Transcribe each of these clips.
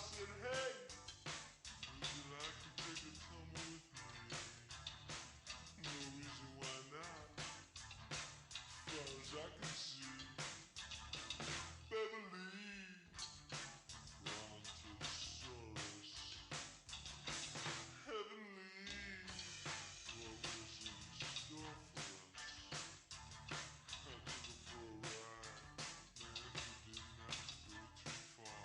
said, hey, would you like to take a tumble with me? No reason why not. Far as I can see, Beverly, Brontosaurus, heavenly. What was in store for us? I took her for a ride. Man, we didn't have to go too far.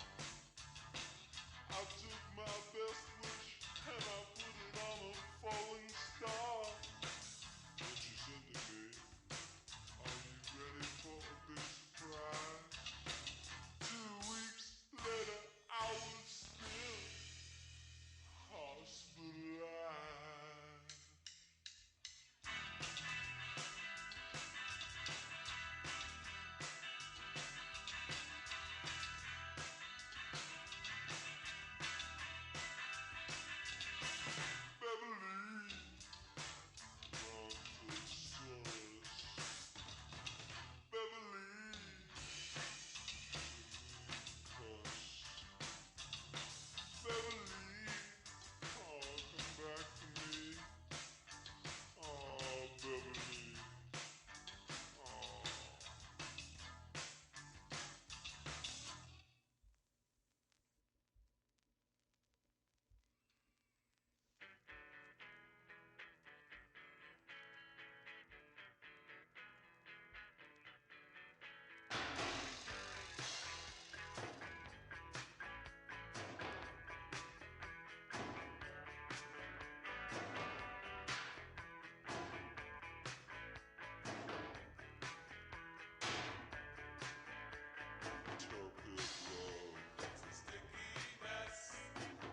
I took my best wish and I put it on a falling star. And she said to me, are you ready for a big surprise? 2 weeks later, I was still hospitalized. Beverly, Brontosaurus, Beverly, cuss, Beverly, oh, come back to me, oh, Beverly, oh. Torpid love, it's a sticky mess.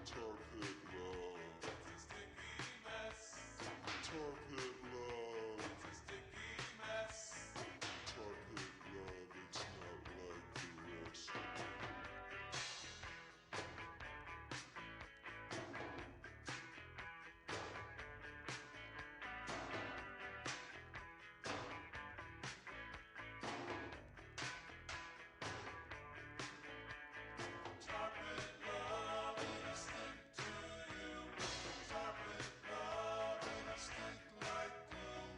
Torpid love, it's a sticky mess. Torpid love, it's a sticky mess. Torpid love, it's not like the rest. Torpid love, it'll stick to you. Torpid love, it'll stick like glue.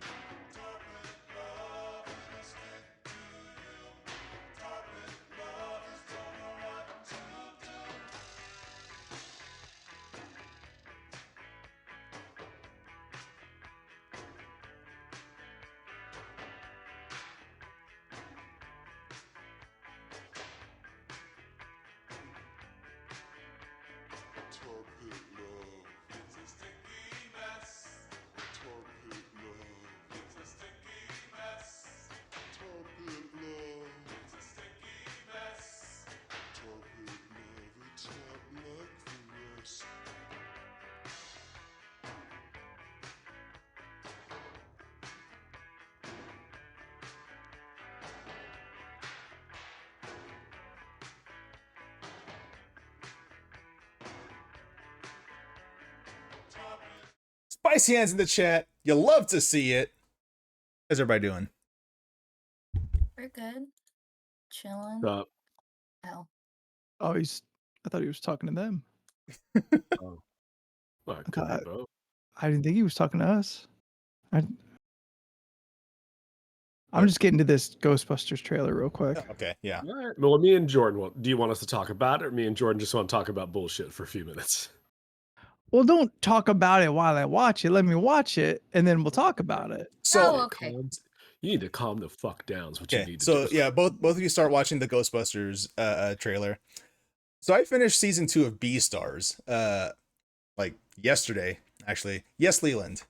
Torpid love, it'll stick to you. Torpid love is don't know what to do. Torpid love, it's a sticky mess. Torpid love, it's a sticky mess. Torpid love, it's a sticky mess. Torpid love, it's not like the rest. Spicy hands in the chat. You love to see it. How's everybody doing? We're good. Chilling. Oh, Oh. Oh, I thought he was talking to them. well, it could be both. I didn't think he was talking to us. I'm just getting to this Ghostbusters trailer real quick. Okay, yeah. All right. Well, me and Jordan, do you want us to talk about it, or me and Jordan just want to talk about bullshit for a few minutes? Well, don't talk about it while I watch it. Let me watch it, and then we'll talk about it. So, okay. You need to calm the fuck down. Is what you okay, need to so do. yeah, both of you start watching the Ghostbusters trailer. So I finished season 2 of Beastars, like yesterday, actually. Yes, Leland.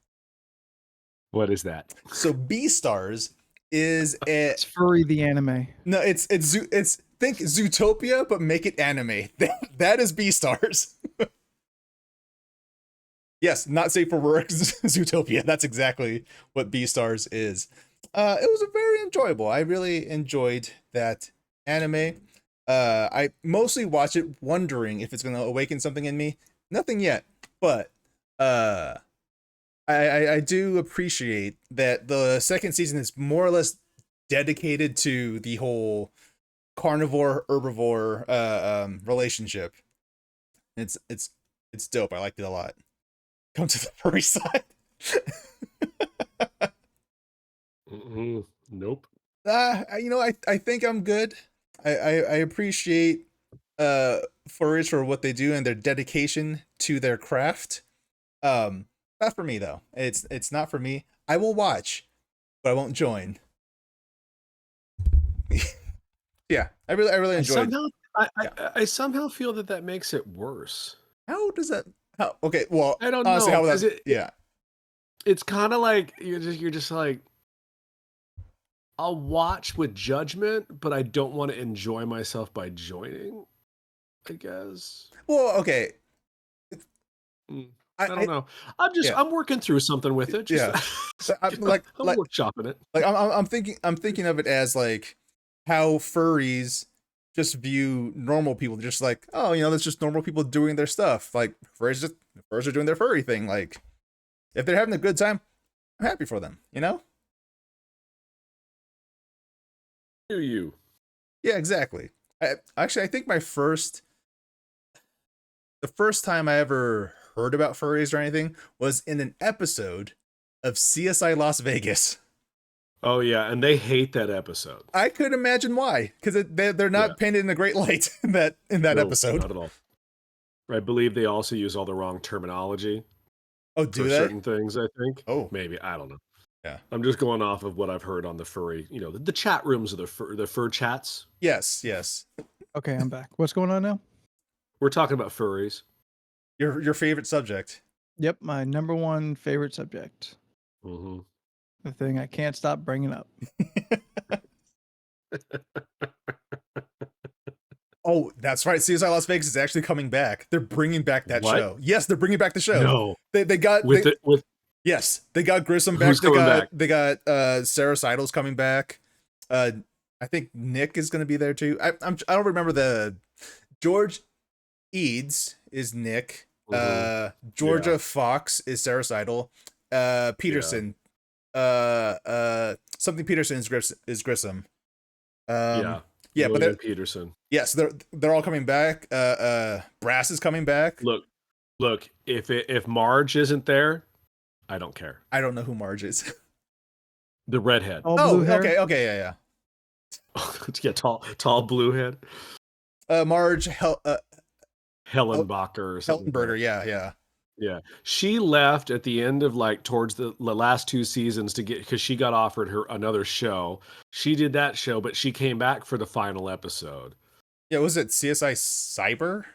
What is that? So Beastars is It's furry the anime. No, it's think Zootopia, but make it anime. That is Beastars. Yes, not safe for work. Zootopia. That's exactly what Beastars is. It was a very enjoyable. I really enjoyed that anime. I mostly watch it wondering if it's going to awaken something in me. Nothing yet, but I do appreciate that the second season is more or less dedicated to the whole carnivore herbivore relationship. It's dope. I liked it a lot. Come to the furry side. Nope. I think I'm good. I appreciate furries for what they do and their dedication to their craft. Not for me though. It's not for me. I will watch, but I won't join. Yeah, I really enjoyed. I somehow feel that makes it worse. How does that? How? Okay, well, I don't honestly, know, how 'cause that? Yeah. It's kind of like you're just like, I'll watch with judgment, but I don't want to enjoy myself by joining, I guess. Well, okay. I don't know. I'm working through something with it. Yeah. I'm workshopping it. Like I'm thinking of it as like how furries just view normal people, just like, oh, that's just normal people doing their stuff. Like furries are doing their furry thing. Like if they're having a good time, I'm happy for them. You. Yeah, exactly. I think the first time I ever heard about furries or anything was in an episode of CSI Las Vegas. Oh yeah, and they hate that episode. I could imagine why, because they're not painted in a great light in that episode. Not at all. I believe they also use all the wrong terminology. Oh, do for they? certain things? I think. Oh, maybe, I don't know. Yeah, I'm just going off of what I've heard on the furry. The chat rooms of the fur chats. Yes. Okay, I'm back. What's going on now? We're talking about furries. Your favorite subject. Yep, my number one favorite subject. Mm-hmm. The thing I can't stop bringing up. Oh, that's right. CSI Las Vegas is actually coming back. They're bringing back that show. Yes, they're bringing back the show. No, they got yes, they got Grissom back. Who's coming back? They got Sarah Seidel's coming back. I think Nick is going to be there too. I don't remember the George Eads is Nick. Georgia Fox is Sarah Seidel. Peterson. Something Peterson is Grissom. Yeah, but they're Peterson. Yes, they're all coming back. Brass is coming back. Look. If Marge isn't there, I don't care. I don't know who Marge is. The redhead. Blue hair? Okay, yeah. Yeah, tall blue head. Marge Hellenbacher or something. Hellenberger, yeah. Yeah, she left at the end of towards the last two seasons because she got offered another show. She did that show, but she came back for the final episode. Yeah, was it CSI Cyber?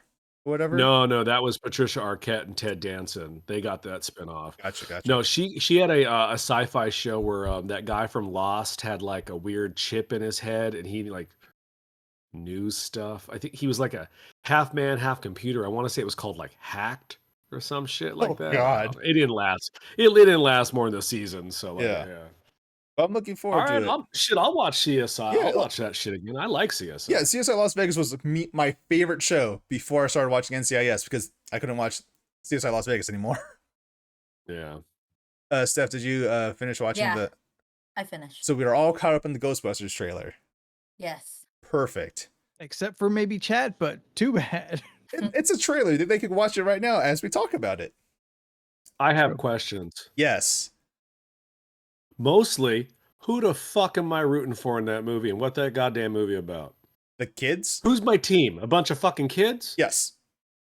Whatever. No, that was Patricia Arquette and Ted Danson. They got that spinoff. Gotcha. No, she had a sci-fi show where that guy from Lost had like a weird chip in his head, and he knew stuff. I think he was like a half man, half computer. I want to say it was called Hacked or some shit like that. God, it didn't last. It didn't last more than the season. So yeah. I'm looking forward to it. I'll watch CSI. I'll watch that shit again. I like CSI. Yeah, CSI Las Vegas was my favorite show before I started watching NCIS because I couldn't watch CSI Las Vegas anymore. Yeah. Steph, did you finish watching I finished. So we were all caught up in the Ghostbusters trailer. Yes. Perfect. Except for maybe Chad, but too bad. It's a trailer. They could watch it right now as we talk about it. I have questions. Yes. Mostly, who the fuck am I rooting for in that movie, and what that goddamn movie about? The kids? Who's my team? A bunch of fucking kids? Yes.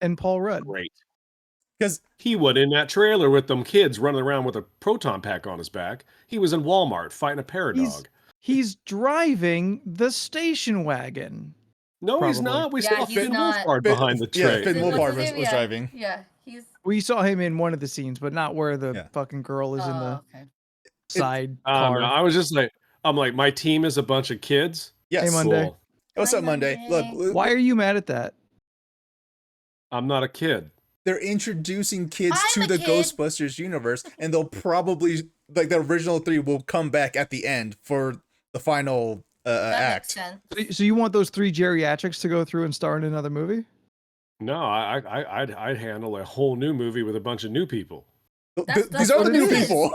And Paul Rudd. Great. Because he was in that trailer with them kids running around with a proton pack on his back. He was in Walmart fighting a paradog. He's driving the station wagon. No, he's not. We saw Finn Wolfhard behind the train. Yeah, Finn Wolfhard was driving. Yeah, we saw him in one of the scenes, but not where the fucking girl is in the side car. I was just I'm like, my team is a bunch of kids. Yes. Hey, Monday. Cool. What's up, Monday? Look. Why are you mad at that? I'm not a kid. They're introducing kids to the Ghostbusters universe, and they'll probably the original three will come back at the end for the final act. So you want those three geriatrics to go through and star in another movie? No, I'd handle a whole new movie with a bunch of new people. These are the new people.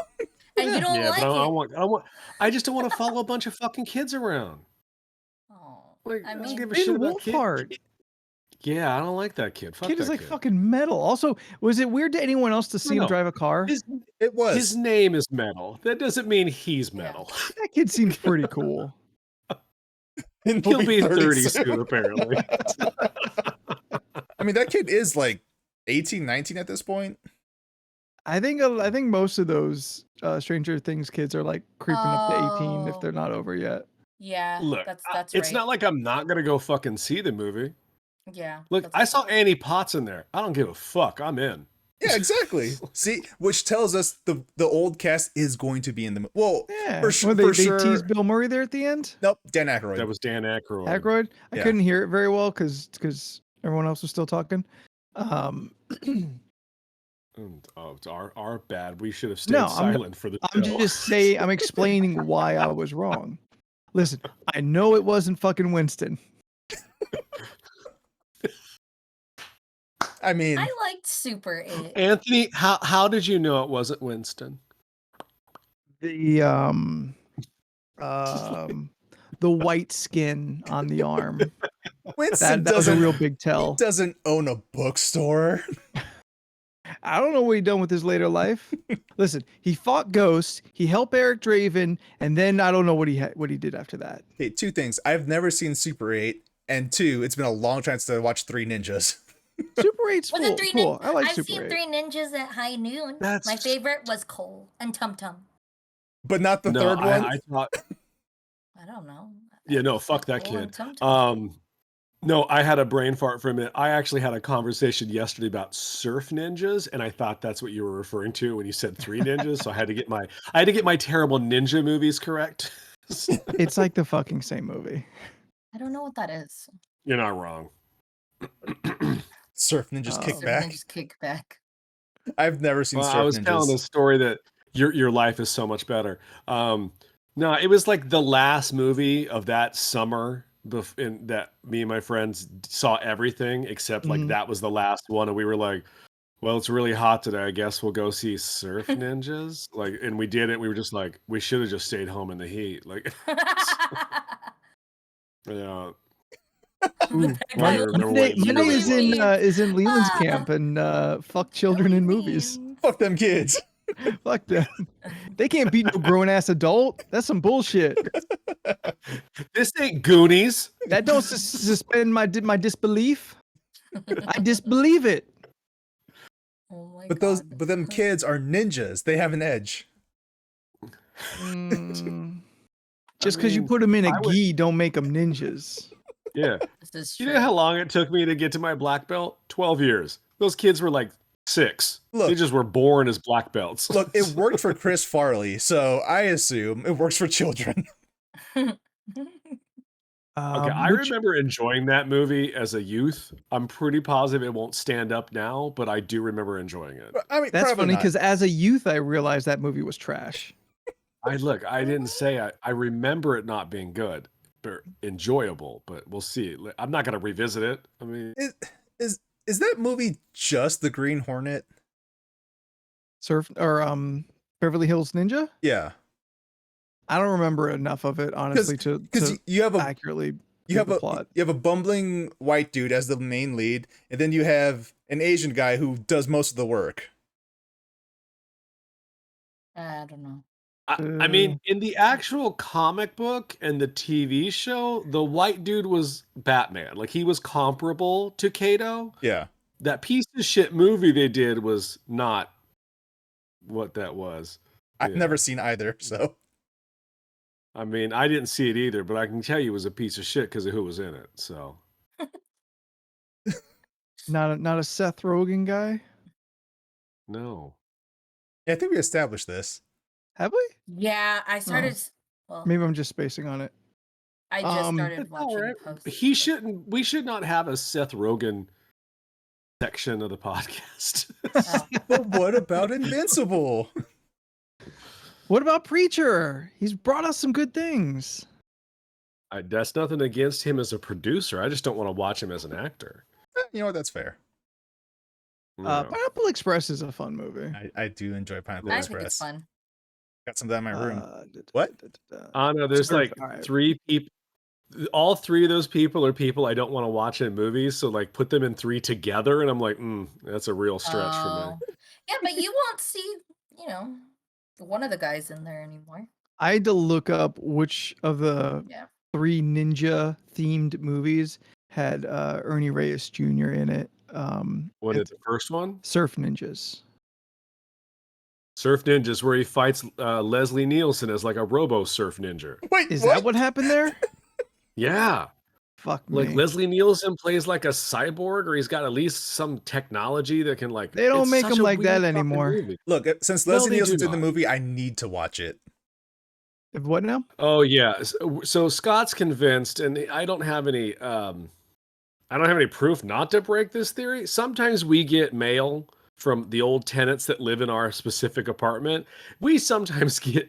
And you don't like it. I just don't want to follow a bunch of fucking kids around. Oh, I don't give a Finn shit about Wolfhard. kids. Yeah, I don't like that kid. Fuck Kid that is like kid. fucking metal. Also, was it weird to anyone else to see him No. drive a car? It was. His name is Metal. That doesn't mean he's Yeah. metal. That kid seems pretty cool. And He'll he'll be 30 soon. soon, apparently. I mean, that kid is like 18, 19 at this point. I think most of those Stranger Things kids are like creeping up to 18 if they're not over yet. Yeah, Look, that's it's right. not like I'm not gonna go fucking see the movie. Yeah. Look, that's I saw Annie Potts in there. I don't give a fuck. I'm in. Yeah, exactly. See, which tells us the old cast is going to be in the movie. Well, Yeah. for sure. They teased Bill Murray there at the end. Nope, Dan Aykroyd. That was Dan Aykroyd. Aykroyd. I Yeah. couldn't hear it very well because everyone else was still talking. Oh, it's our bad. We should have stayed No, silent for the I'm show. just saying. I'm explaining why I was wrong. Listen, I know it wasn't fucking Winston. I mean, I liked Super 8. Anthony, how did you know it wasn't Winston? The the white skin on the arm. Winston That was a doesn't real big tell. doesn't own a bookstore. I don't know what he done with his later life. Listen, he fought ghosts, he helped Eric Draven, and then I don't know what he did after that. Hey, two things. I've never seen Super 8, and two, it's been a long time since I watched Three Ninjas. Super 8's Was cool. it Three cool. I like I've Super seen 8. Three Ninjas at high noon. That's- My favorite was Cole and Tum Tum. But not the No, third one. I thought. I don't know. Yeah, no, I fuck that like Cole and kid. Tum Tum. No, I had a brain fart for a minute. I actually had a conversation yesterday about surf ninjas, and I thought that's what you were referring to when you said Three Ninjas. So I had to get my terrible ninja movies correct. It's like the fucking same movie. I don't know what that is. You're not wrong. Surf Ninjas Oh. Kick Surf Back. Ninjas Kick Back. I've never seen Well, Surf I was Ninjas. telling a story that your life is so much better. No, it was like the last movie of that summer in that me and my friends saw everything except like Mhm. that was the last one, and we were like, well, it's really hot today. I guess we'll go see Surf Ninjas. Like, and we did it. We were just like, we should have just stayed home in the heat. Like, yeah. guy Monday is in Leland's Ah. camp and fuck children in movies. Fuck them kids. Fuck them. They can't beat no grown ass adult. That's some bullshit. This ain't Goonies. That don't suspend my disbelief. I disbelieve it. Oh my But God. them kids are ninjas. They have an edge. Just because you mean, put them in a I would- gi, don't make them ninjas. Yeah. This is You true. know how long it took me to get to my black belt? 12 years. Those kids were like 6. Look. They just were born as black belts. Look, it worked for Chris Farley, so I assume it works for children. Okay, I remember enjoying that movie as a youth. I'm pretty positive it won't stand up now, but I do remember enjoying it. I mean, That's probably funny not. because as a youth, I realized that movie was trash. I didn't say I remember it not being good, but enjoyable, but we'll see. I'm not going to revisit it. I mean, Is that movie just the Green Hornet? Beverly Hills Ninja? Yeah, I don't remember enough of it, honestly, to you have accurately you have the a plot. you have a bumbling white dude as the main lead, and then you have an Asian guy who does most of the work. I don't know. I mean, in the actual comic book and the TV show, the white dude was Batman. Like, he was comparable to Kato. Yeah, That piece of shit movie they did was not what that was. I've Yeah. never seen either. So I mean, I didn't see it either, but I can tell you it was a piece of shit because of who was in it. So Not a Seth Rogen guy. no. yeah, I think we established this. Have we? Yeah, I started. Well, Maybe I'm just spacing on it. I just started It's watching all right. posts. We should not have a Seth Rogen section of the podcast. Oh. But what about Invincible? What about Preacher? He's brought us some good things. That's nothing against him as a producer. I just don't want to watch him as an actor. You know what? That's fair. No. Pineapple Express is a fun movie. I do enjoy Pineapple I think Express. it's fun. Got some of that in my room. Uh, What? I know there's like All right. 3 people. all three of those people are people I don't want to watch in movies. So like put them in three together, and I'm like, that's a real stretch for me. Oh. Yeah, but you won't see, one of the guys in there anymore. I had to look up which of the Yeah. 3 ninja themed movies had Ernie Reyes Jr. in it. What is it's the first one? Surf Ninjas. Surf Ninjas, where he fights Leslie Nielsen as like a robo surf ninja. Wait, Is what? that what happened there? Yeah. Fuck Like me. Leslie Nielsen plays like a cyborg, or he's got at least some technology that can like. They don't it's make such him a like that weird fucking anymore. movie. Look, since No, Leslie they do Nielsen's in the not. movie, I need to watch it. What now? Oh yeah. So Scott's convinced, and I don't have any. I don't have any proof not to break this theory. Sometimes we get mail from the old tenants that live in our specific apartment. We sometimes get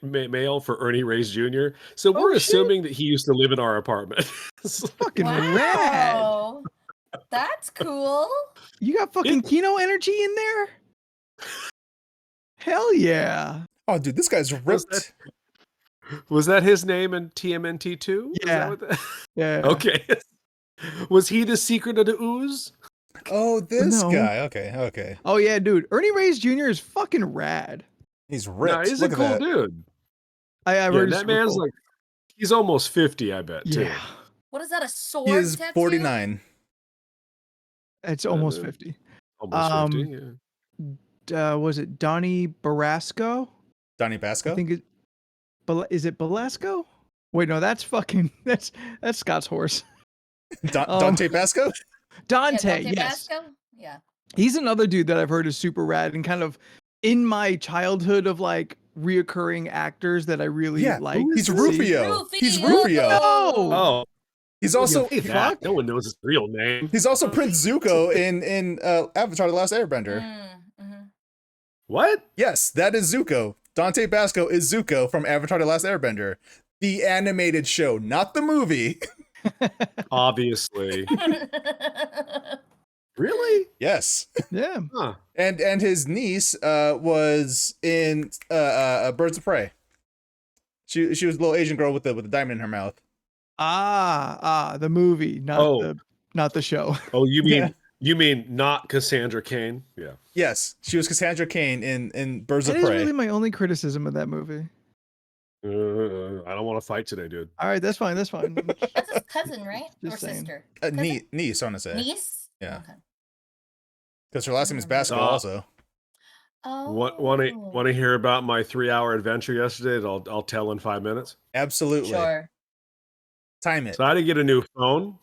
mail for Ernie Reyes Jr. So we're Oh, shit. assuming that he used to live in our apartment. Fucking rad. Wow. That's cool. You got fucking Kino energy in there? Hell yeah. Oh, dude, this guy's Was ripped. Was that his name in TMNT 2? Yeah. Yeah. Okay. Was he the secret of the ooze? Oh, this No. guy. Okay. Oh yeah, dude. Ernie Reyes Jr. is fucking rad. He's ripped. No, he's Look a at cool that. dude. I Yeah, heard he's that super man's cool. like, he's almost 50, I bet, too. Yeah. What is that? A sword He is tattoo? 49. It's almost 50. Almost 50, yeah. Was it Donnie Barasco? Donnie I Basco? think is it Belasco? Wait, no, that's fucking that's Scott's horse. Dante Basco? Dante, Dante yes. Basco? Yeah. He's another dude that I've heard is super rad and kind of in my childhood of like reoccurring actors that I really like. He's to see. Rufio. He's Rufio. Oh, He's also Hey, that. No one knows his real name. he's also Prince Zuko in Avatar: The Last Airbender. Mm-hmm. What? Yes, that is Zuko. Dante Basco is Zuko from Avatar: The Last Airbender, the animated show, not the movie. Obviously. Really? Yes, yeah. Huh. and his niece was in Birds of Prey. She was a little Asian girl with the diamond in her mouth. The movie, not the show. Oh, you mean Yeah. you mean not Cassandra Cain? Yeah. Yes, she was Cassandra Cain in Birds That of is Prey. really my only criticism of that movie. I don't want to fight today, dude. All right, that's fine. That's fine. That's his cousin, right? Just Or saying. sister? Cousin? Niece, I want to say. Niece? Yeah. Okay. Because her last name is Basco Uh, also. Oh. Want to hear about my 3-hour adventure yesterday? That I'll tell in 5 minutes. Absolutely. Sure. Time it. So I had to get a new phone.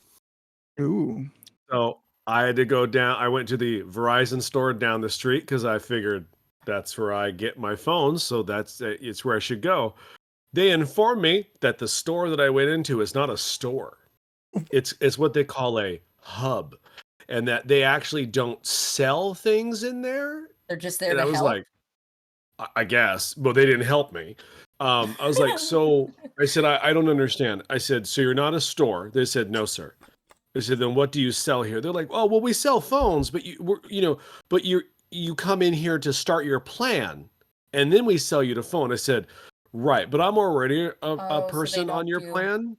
Ooh. So I had to go down. I went to the Verizon store down the street because I figured that's where I get my phones. So it's where I should go. They informed me that the store that I went into is not a store. It's what they call a hub, and that they actually don't sell things in there. They're just there And to I was help. like, I guess, but they didn't help me. I was like, so I said, I don't understand. I said, so you're not a store? They said, no, sir. I said, then what do you sell here? They're like, oh, well, we sell phones, but you come in here to start your plan, and then we sell you the phone. I said, right, but I'm already Oh, a so person they on don't your do- plan.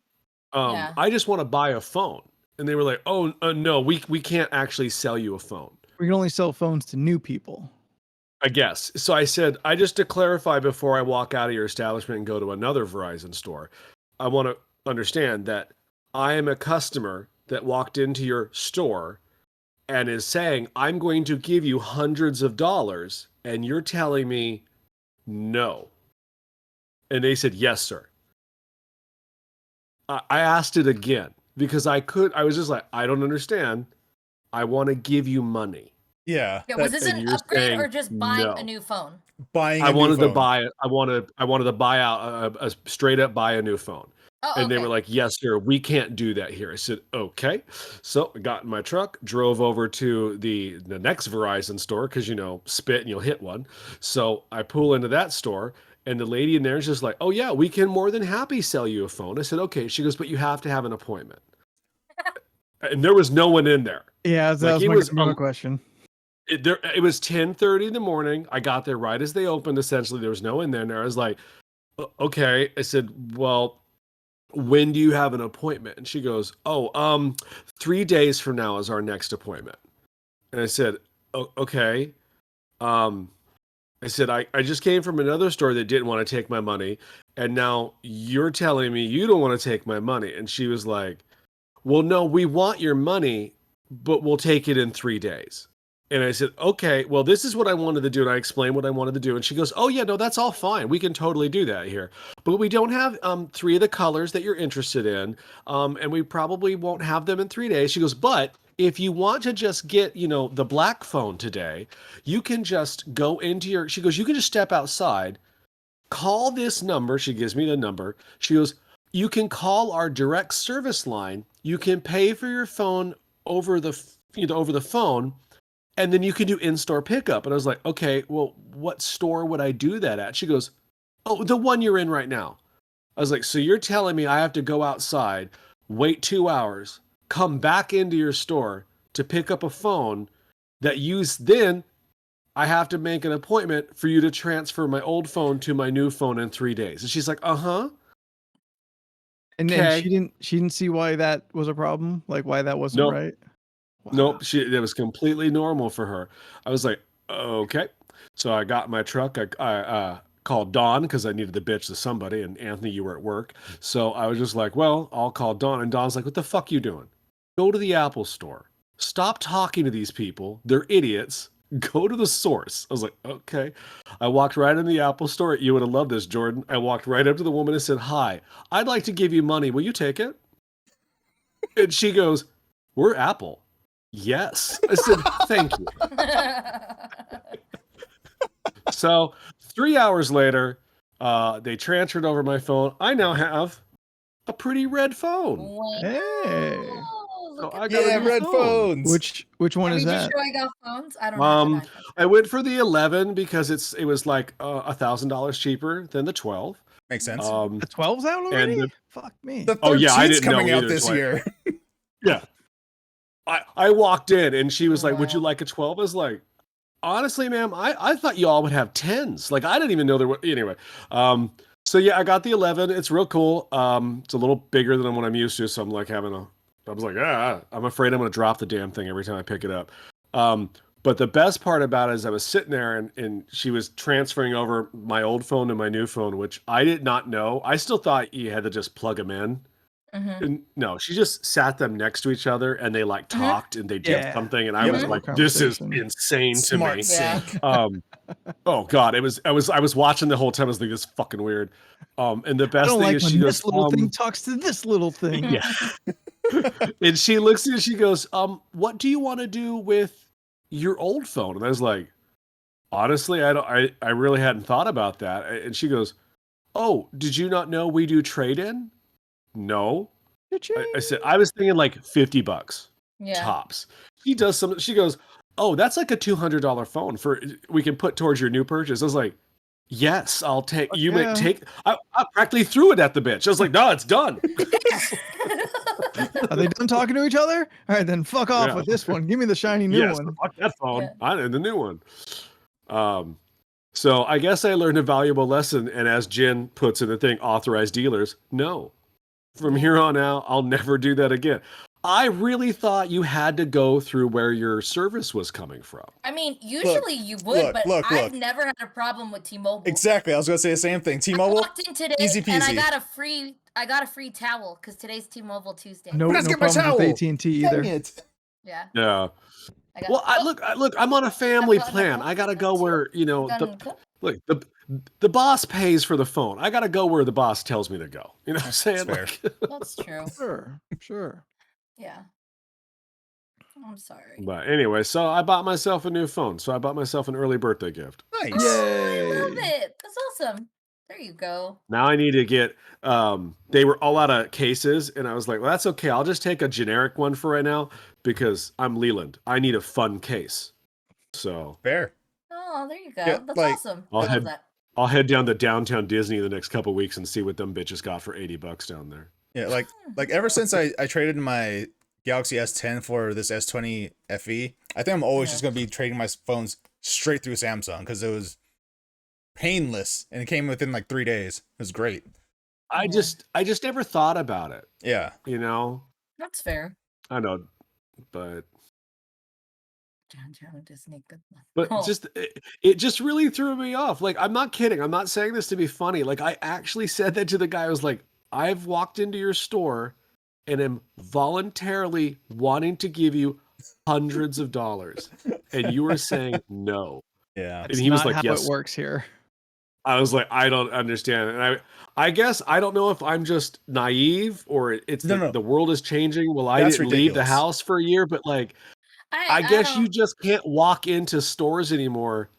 Yeah. I just want to buy a phone. And they were like, oh, no, we can't actually sell you a phone. We can only sell phones to new people. I guess. So I said, just to clarify before I walk out of your establishment and go to another Verizon store, I want to understand that I am a customer that walked into your store and is saying, I'm going to give you hundreds of dollars, and you're telling me no. And they said, yes, sir. I asked it again because I was just like, I don't understand. I want to give you money. Yeah. Yeah, was this and an you're upgrade or saying just buying no. a new phone? Buying I a new wanted to phone. buy it. I wanted to buy out a straight up buy a new phone. Oh, And they okay. were like, yes, sir, we can't do that here. I said, okay. So I got in my truck, drove over to the next Verizon store because, spit and you'll hit one. So I pull into that store, and the lady in there is just like, oh, yeah, we can more than happy sell you a phone. I said, okay. She goes, but you have to have an appointment. And there was no one in there. Yeah, that Like, was my question. It was 10:30 in the morning. I got there right as they opened. Essentially, there was no one there. And I was like, okay. I said, well, when do you have an appointment? And she goes, oh, 3 days from now is our next appointment. And I said, okay. I said, I just came from another store that didn't want to take my money. And now you're telling me you don't want to take my money. And she was like, well, no, we want your money, but we'll take it in 3 days. And I said, okay, well, this is what I wanted to do. And I explained what I wanted to do. And she goes, oh, yeah, no, that's all fine. We can totally do that here. But we don't have 3 of the colors that you're interested in. And we probably won't have them in 3 days. She goes, but if you want to just get, the black phone today, you can just go into she goes, you can just step outside, call this number. She gives me the number. She goes, you can call our direct service line. You can pay for your phone over the phone, and then you can do in-store pickup. And I was like, okay, well, what store would I do that at? She goes, oh, the one you're in right now. I was like, so you're telling me I have to go outside, wait 2 hours, come back into your store to pick up a phone that then I have to make an appointment for you to transfer my old phone to my new phone in 3 days. And she's like, uh-huh. And then she didn't see why that was a problem, like why that wasn't Nope. right. Wow. Nope, it was completely normal for her. I was like, okay. So I got in my truck. I called Dawn because I needed the bitch to somebody. And Anthony, you were at work. So I was just like, well, I'll call Dawn. And Dawn's like, what the fuck you doing? Go to the Apple store. Stop talking to these people. They're idiots. Go to the source. I was like, okay. I walked right in the Apple store. You would have loved this, Jordan. I walked right up to the woman and said, hi, I'd like to give you money. Will you take it? And she goes, we're Apple. Yes. I said, thank you. So 3 hours later, they transferred over my phone. I now have a pretty red phone. Wow. Hey. So Look I at got a Yeah, new red phone. phones. Which one I is mean, that? you sure I got phones? I don't know. I went for the 11 because it was like $1,000 cheaper than the 12. Makes sense. The 12's out already? and Fuck me. The 13's Oh, yeah, I didn't coming know out either, this so year. Yeah. I walked in and she was like, would you Wow. like a 12? I was like, honestly, ma'am, I thought you all would have 10s. Like, I didn't even know there were. Anyway. So yeah, I got the 11. It's real cool. It's a little bigger than what I'm used to. So I'm like I was like, I'm afraid I'm going to drop the damn thing every time I pick it up. But the best part about it is I was sitting there and she was transferring over my old phone to my new phone, which I did not know. I still thought you had to just plug them in. Mm-hmm. And no, she just sat them next to each other and they like talked and they did Yeah. something. And I Yep. was like, this is insane to Smart me. Yeah. sync. Oh God, I was watching the whole time. I was like, this is fucking weird. And the I best don't thing like is when she goes, this little thing talks to this little thing. yeah. And she looks at me and she goes, what do you want to do with your old phone? And I was like, honestly, I really hadn't thought about that. And she goes, oh, did you not know we do trade-in? No. I said, I was thinking like $50 Yeah. tops. She goes, oh, that's like a $200 phone we can put towards your new purchase. I was like, yes, I'll take. Fuck You may yeah. take. I practically threw it at the bitch. I was like, no, it's done. Are they done talking to each other? All right, then fuck off Yeah. with this one. Give me the shiny new Yes, one. fuck that phone. Yeah. I need the new one. So I guess I learned a valuable lesson. And as Jen puts in the thing, authorized dealers, no. From here on out, I'll never do that again. I really thought you had to go through where your service was coming from. I mean, usually you would, but I've never had a problem with T-Mobile. Exactly. I was gonna say the same thing. I T-Mobile. walked in today easy and I peasy. got a free towel because today's T-Mobile Tuesday. No, Let's no get my problems with towel. AT&T either. Dang it. Yeah. Yeah. I got, Well, look, I'm on a family got plan. enough I gotta of go that where look the boss pays for the phone. I gotta go where the boss tells me to go. You know what I'm saying? That's Like, That's true. Sure. Yeah. I'm sorry. but anyway, so I bought myself a new phone. So I bought myself an early birthday gift. Nice. Oh, I love Yay. it. That's awesome. There you go. Now I need to get they were all out of cases and I was like, well, that's okay. I'll just take a generic one for right now because I'm Leland. I need a fun case. So Fair. Oh, there you go. Yeah, That's like, awesome. I'll I head- love that. I'll head down to downtown Disney the next couple weeks and see what them bitches got for $80 down there. Yeah, like ever since I traded my Galaxy S10 for this S20 FE, I think I'm always just gonna be trading my phones straight through Samsung because it was painless and it came within like 3 days. It was great. I just never thought about it. Yeah. You know, That's fair. I know, but John Disney, good luck. But Oh. just it just really threw me off. Like, I'm not kidding. I'm not saying this to be funny. Like, I actually said that to the guy. I was like, I've walked into your store and am voluntarily wanting to give you hundreds of dollars, and you were saying no. Yeah. And That's he was not like, how yes. it works here. I was like, I don't understand. And I guess I don't know if I'm just naive or it's No. the world is changing. Well, I That's didn't leave the ridiculous. house for a year, but like, I guess you just can't walk into stores anymore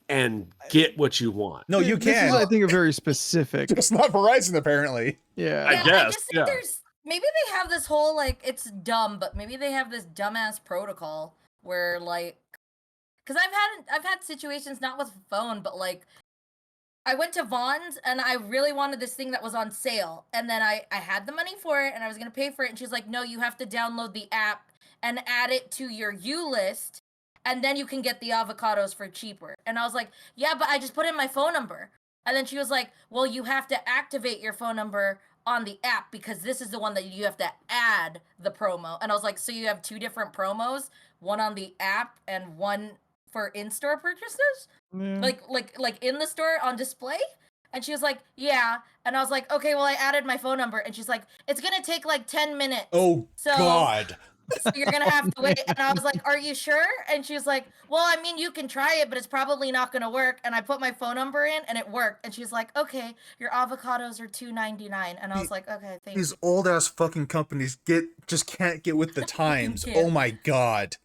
and get what you want. No, you This is, can. I think, a very specific. Just not Verizon, apparently. Yeah. I Yeah, I guess, just think yeah. there's maybe they have this whole like it's dumb, but maybe they have this dumbass protocol where like, because I've had situations not with phone, but like I went to Vaughn's and I really wanted this thing that was on sale, and then I had the money for it and I was gonna pay for it, and she's like, no, you have to download the app and add it to your U list, and then you can get the avocados for cheaper. And I was like, yeah, but I just put in my phone number. And then she was like, well, you have to activate your phone number on the app because this is the one that you have to add the promo. And I was like, so you have two different promos, one on the app and one for in-store purchases? Yeah. Like in the store on display? And she was like, yeah. And I was like, okay, well, I added my phone number. And she's like, it's going to take like 10 minutes. Oh, So- God. So you're going to have to wait. And I was like, are you sure? And she was like, well, I mean, you can try it, but it's probably not going to work. And I put my phone number in and it worked. And she's like, okay, your avocados are $2.99. And I was like, okay, thank you. These old ass fucking companies just can't get with the times. can't. Oh my God.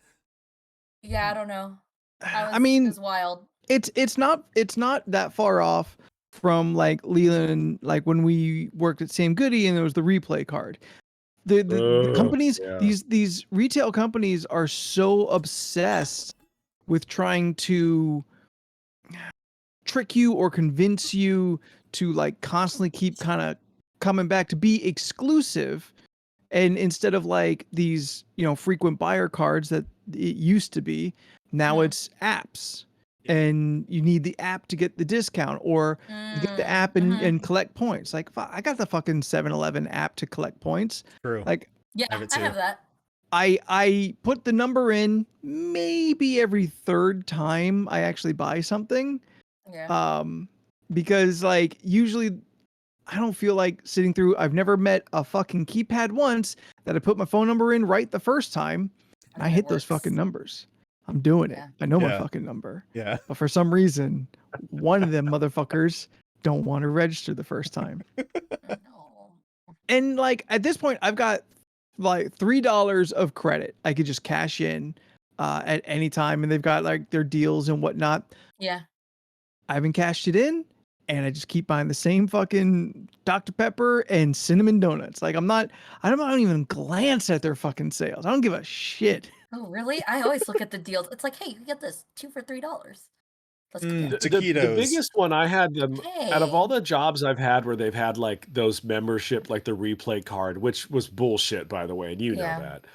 Yeah, I don't know. I mean, it was wild. it's not that far off from like Leland, like when we worked at Sam Goody and there was the replay card. The companies, yeah. these retail companies are so obsessed with trying to trick you or convince you to like constantly keep kind of coming back to be exclusive, and instead of like these, you know, frequent buyer cards that it used to be, now it's apps. And you need the app to get the discount, or you get the app and collect points. Like, I got the fucking 7-Eleven app to collect points. True. Like, Yeah, have it I too. have that. I put the number in maybe every third time I actually buy something. Yeah. Because like usually I don't feel like sitting through. I've never met a fucking keypad once that I put my phone number in right the first time and I it hit those works. fucking numbers. I'm doing it. Yeah. I know my Yeah. fucking number. Yeah. But for some reason, one of them motherfuckers don't want to register the first time. No. And like at this point, I've got like $3 of credit I could just cash in at any time, and they've got like their deals and whatnot. Yeah. I haven't cashed it in, and I just keep buying the same fucking Dr. Pepper and cinnamon donuts. Like I don't even glance at their fucking sales. I don't give a shit. Oh, really? I always look at the deals. It's like, hey, you can get this 2 for $3. Let's go get it. The Taquitos. biggest one I had, out of all Hey. the jobs I've had where they've had like those membership, like the replay card, which was bullshit, by the way, and you know Yeah. that.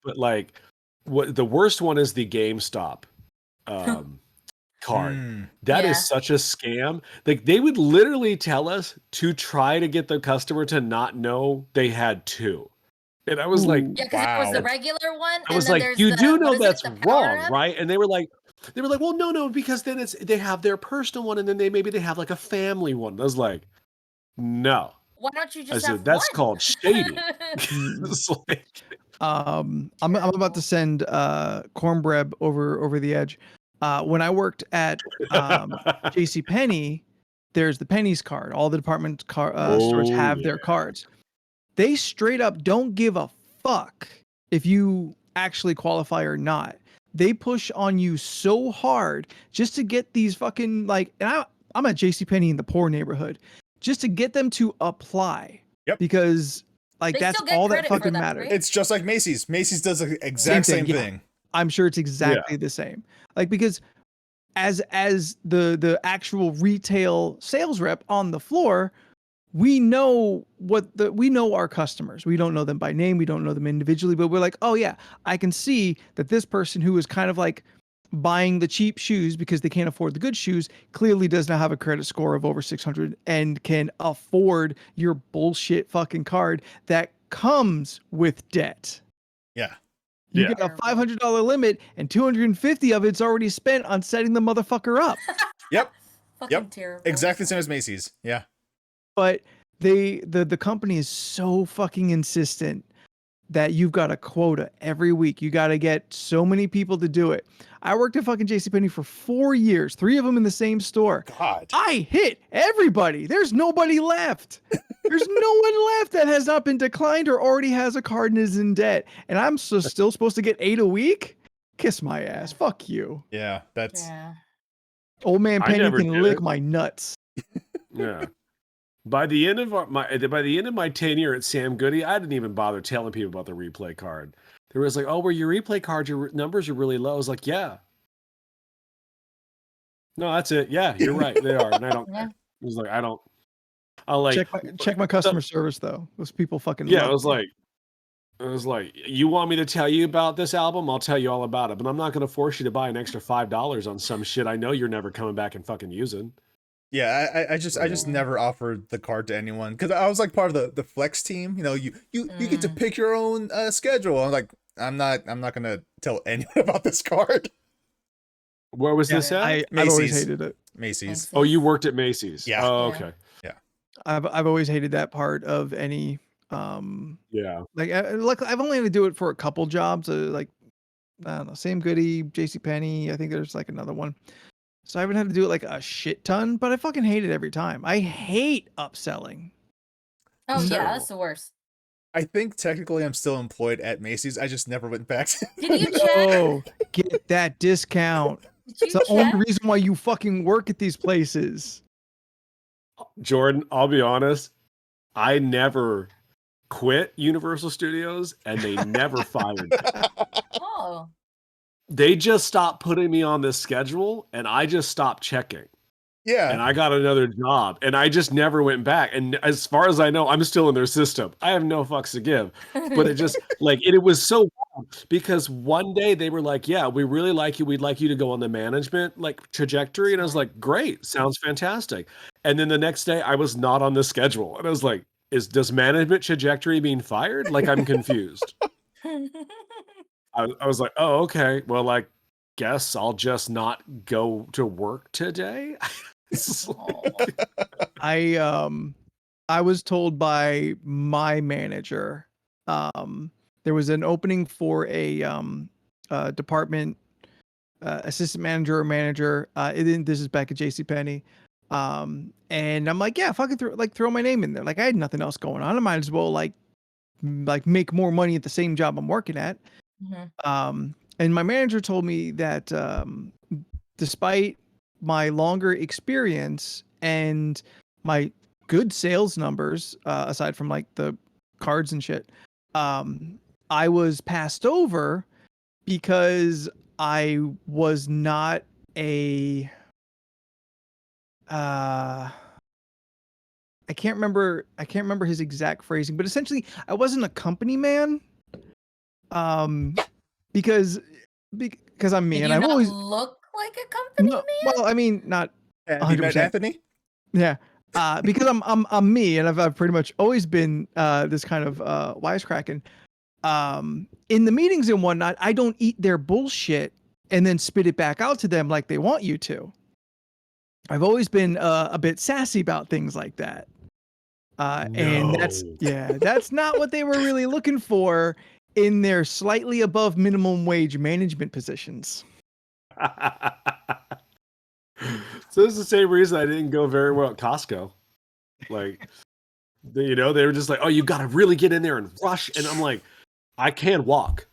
But like, what the worst one is the GameStop card. That Yeah. is such a scam. Like, they would literally tell us to try to get the customer to not know they had two. And I was like, Yeah, because it was the Wow. regular one. I was and then like, there's you the, do know what is that's it, the Power wrong, Up? right? And they were like, well, no, because then they have their personal one, and then they have like a family one. I was like, no. Why don't you I just said, have that's one? called shady. It's like, I'm about to send cornbread over the edge. When I worked at J.C. Penney, there's the Penny's card. All the department stores Oh, have their cards. They straight up don't give a fuck if you actually qualify or not. They push on you so hard just to get these fucking like. And I'm at J.C. Penney in the poor neighborhood, just to get them to apply. Yep. Because like They that's still get all that credit for fucking that, matters. right? It's just like Macy's. Macy's does the exact Same same thing, yeah. thing. I'm sure it's exactly the same. Like, because as the actual retail sales rep on the floor, we know we know our customers. We don't know them by name, we don't know them individually, but we're like, oh yeah, I can see that this person who is kind of like buying the cheap shoes because they can't afford the good shoes clearly does not have a credit score of over 600 and can afford your bullshit fucking card that comes with debt. Yeah. You Yeah. get a Terrible. $500 limit and 250 of it's already spent on setting the motherfucker up. Yep. Fucking Yep. terrible. Exactly the same as Macy's. Yeah. But the company is so fucking insistent that you've got a quota every week. You got to get so many people to do it. I worked at fucking JCPenney for 4 years, 3 of them in the same store. God. I hit everybody. There's nobody left. There's no one left that has not been declined or already has a card and is in debt. And I'm still supposed to get 8 a week? Kiss my ass. Fuck you. Yeah. That's Yeah. Old man I Penny never can did lick it. my nuts. Yeah. By the end of my tenure at Sam Goody, I didn't even bother telling people about the replay card. They was like, "Oh, were your replay cards? Your numbers are really low." I was like, "Yeah." No, that's it. Yeah, you're right. They are, and I don't Yeah. care. It was like I don't. I like Check my customer service though. Those people fucking Yeah, love it was me. like, you want me to tell you about this album? I'll tell you all about it, but I'm not going to force you to buy an extra $5 on some shit I know you're never coming back and fucking using. Yeah, I just Yeah. never offered the card to anyone because I was like part of the flex team. You know, you get to pick your own schedule. I'm like, I'm not gonna tell anyone about this card. Where was Yeah, this at? I've always Macy's. hated it. Macy's. Oh, you worked at Macy's. Yeah. Oh, Yeah. okay. I've always hated that part of any Yeah. like I've only had to do it for a couple jobs, like I don't know, Sam Goody, JCPenney. I think there's like another one. So I haven't had to do it like a shit ton, but I fucking hate it every time. I hate upselling. Oh It's yeah, terrible. that's the worst. I think technically I'm still employed at Macy's. I just never went back. Did you check? Oh, get that discount. Did It's you the only check? reason why you fucking work at these places. Jordan, I'll be honest. I never quit Universal Studios, and they never fired me. Oh. They just stopped putting me on this schedule, and I just stopped checking. Yeah. And I got another job, and I just never went back. And as far as I know, I'm still in their system. I have no fucks to give. But it just it was so wild because one day they were like, "Yeah, we really like you. We'd like you to go on the management trajectory." And I was like, "Great, sounds fantastic." And then the next day, I was not on the schedule, and I was like, does management trajectory mean fired? Like, I'm confused. I was like, "Oh, okay. Well, I guess I'll just not go to work today." It's like- I was told by my manager, there was an opening for a department assistant manager or manager. This is back at JCPenney. And I'm like, yeah, fucking throw my name in there. Like I had nothing else going on. I might as well like make more money at the same job I'm working at. Mhm. And my manager told me that despite my longer experience and my good sales numbers, aside from like the cards and shit, I was passed over because I was not a I can't remember his exact phrasing, but essentially I wasn't a company man. Because I'm me Did and you I've not always look like a company no, man? well, I mean not Have you met 100%. Anthony? Yeah. Because I'm me and I've pretty much always been this kind of wisecracking. In the meetings and whatnot, I don't eat their bullshit and then spit it back out to them like they want you to. I've always been a bit sassy about things like that. And that's not what they were really looking for in their slightly above minimum wage management positions. So it's the same reason I didn't go very well at Costco. Like, they were just like, "Oh, you got to really get in there and rush." And I'm like, I can't walk.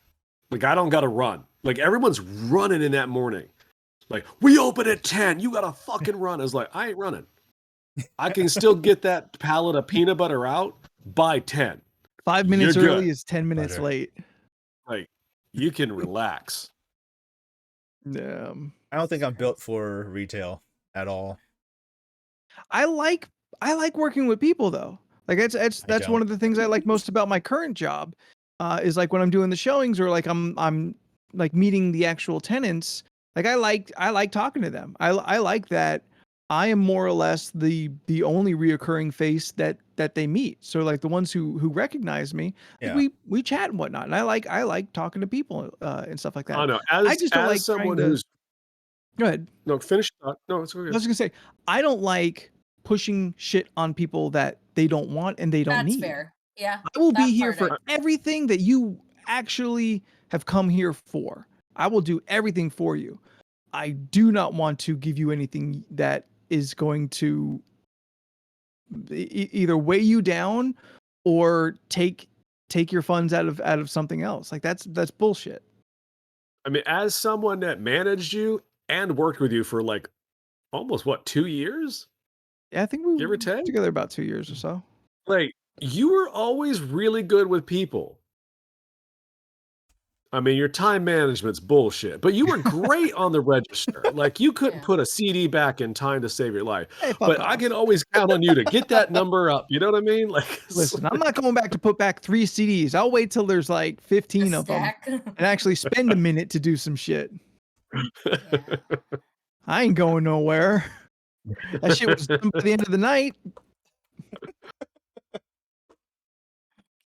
Like, I don't got to run. Like, everyone's running in that morning. Like, we open at 10. You got to fucking run. I was like, I ain't running. I can still get that pallet of peanut butter out by 10. 5 minutes You're early good. is 10 minutes Butter. late. Like, you can relax. I don't think I'm built for retail at all. I like working with people though. Like that's don't. one of the things I like most about my current job. Is like when I'm doing the showings or like I'm like meeting the actual tenants. Like I like talking to them. I like that I am more or less the only reoccurring face that they meet. So like the ones who recognize me, like Yeah. we chat and whatnot. And I like talking to people and stuff like that. I don't know. I just don't As like trying someone to who's go ahead. no finish. No, it's I okay. was gonna say I don't like pushing shit on people that they don't want and they don't That's need. fair. Yeah. I will be that here part for everything that you actually have come here for. I will do everything for you. I do not want to give you anything that is going to either weigh you down or take your funds out of something else. Like that's bullshit. I mean, as someone that managed you and worked with you for like almost what 2 years, Yeah, I think we give were or take. together about 2 years or so. Like you were always really good with people. I mean, your time management's bullshit, but you were great on the register. Like you couldn't Yeah. put a CD back in time to save your life, Hey, fuck but off. I can always count on you to get that number up. You know what I mean? Like, Listen, I'm not going back to put back 3 CDs. I'll wait till there's like 15 of them stack. and actually spend a minute to do some shit. Yeah. I ain't going nowhere. That shit was done by the end of the night.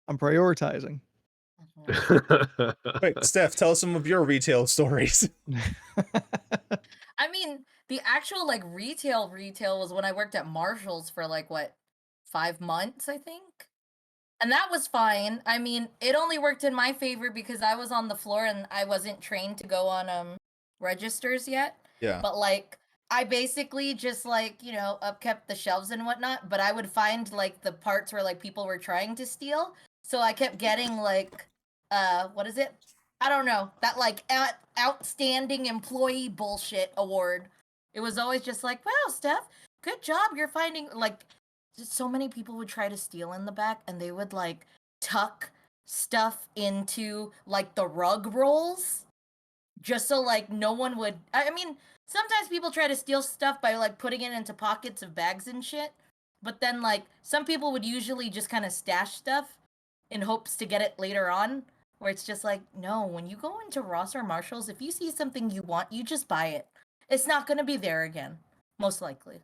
I'm prioritizing. Wait, Steph, tell us some of your retail stories. I mean, the actual like retail was when I worked at Marshall's for like what 5 months, I think. And that was fine. I mean, it only worked in my favor because I was on the floor and I wasn't trained to go on registers yet. Yeah. But like I basically just like, upkept the shelves and whatnot, but I would find like the parts where like people were trying to steal. So I kept getting like what is it? I don't know. That like outstanding employee bullshit award. It was always just like, "Wow, Steph, good job. You're finding like just so many people would try to steal in the back and they would like tuck stuff into like the rug rolls just so like no one would I mean sometimes people try to steal stuff by like putting it into pockets of bags and shit, but then like some people would usually just kind of stash stuff in hopes to get it later on, where it's just like, no, when you go into Ross or Marshalls, if you see something you want, you just buy it. It's not going to be there again, most likely.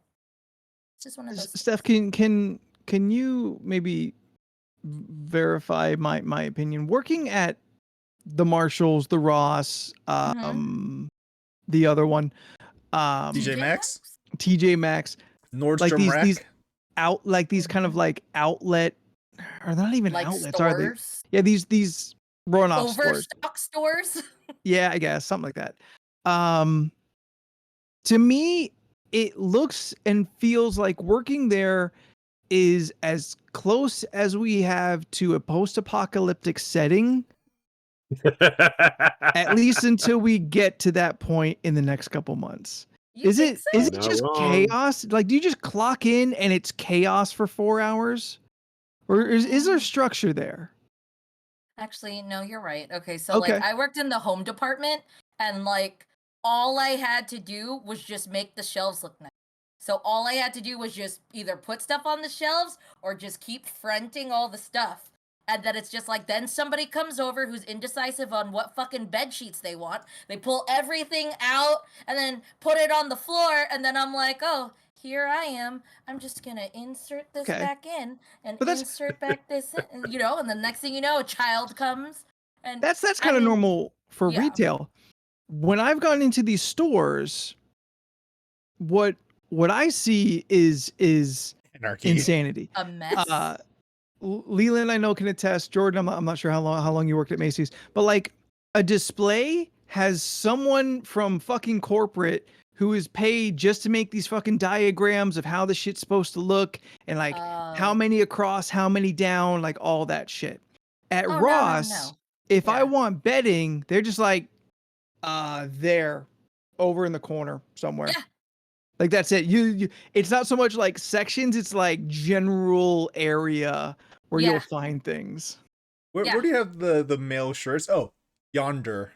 It's just one of those Steph, can you maybe verify my opinion? Working at the Marshalls, the Ross, the other one, TJ Maxx, TJ Maxx, Nordstrom like Rack. these kind of like outlet, or not even like outlets, are they? stores, Yeah, these run-off stores. overstock stores. Yeah, I guess something like that. To me, it looks and feels like working there is as close as we have to a post-apocalyptic setting, at least until we get to that point in the next couple months. You Is think it so? is it Not just wrong. chaos? Like, do you just clock in and it's chaos for 4 hours, or is there structure there? Actually, no, you're right. Okay, so Okay. like I worked in the home department and like all I had to do was just make the shelves look nice. So all I had to do was just either put stuff on the shelves or just keep fronting all the stuff. And then it's just like then somebody comes over who's indecisive on what fucking bed sheets they want. They pull everything out and then put it on the floor and then I'm like, "Oh, here I am. I'm just gonna insert this Okay. back in and But that's- insert back this in, and the next thing you know, a child comes and That's I kind of mean, normal for yeah. retail. When I've gone into these stores, what I see is Anarchy. insanity. A mess. Leland, I know, can attest. Jordan, I'm not sure how long you worked at Macy's, but like a display has someone from fucking corporate who is paid just to make these fucking diagrams of how the shit's supposed to look and like how many across, how many down, like all that shit. At Oh, Ross, no. if I Yeah. want bedding, they're just like there over in the corner somewhere. Yeah. Like that's it. You it's not so much like sections, it's like general area where Yeah. you'll find things. Where do you have the male shirts? Oh, yonder.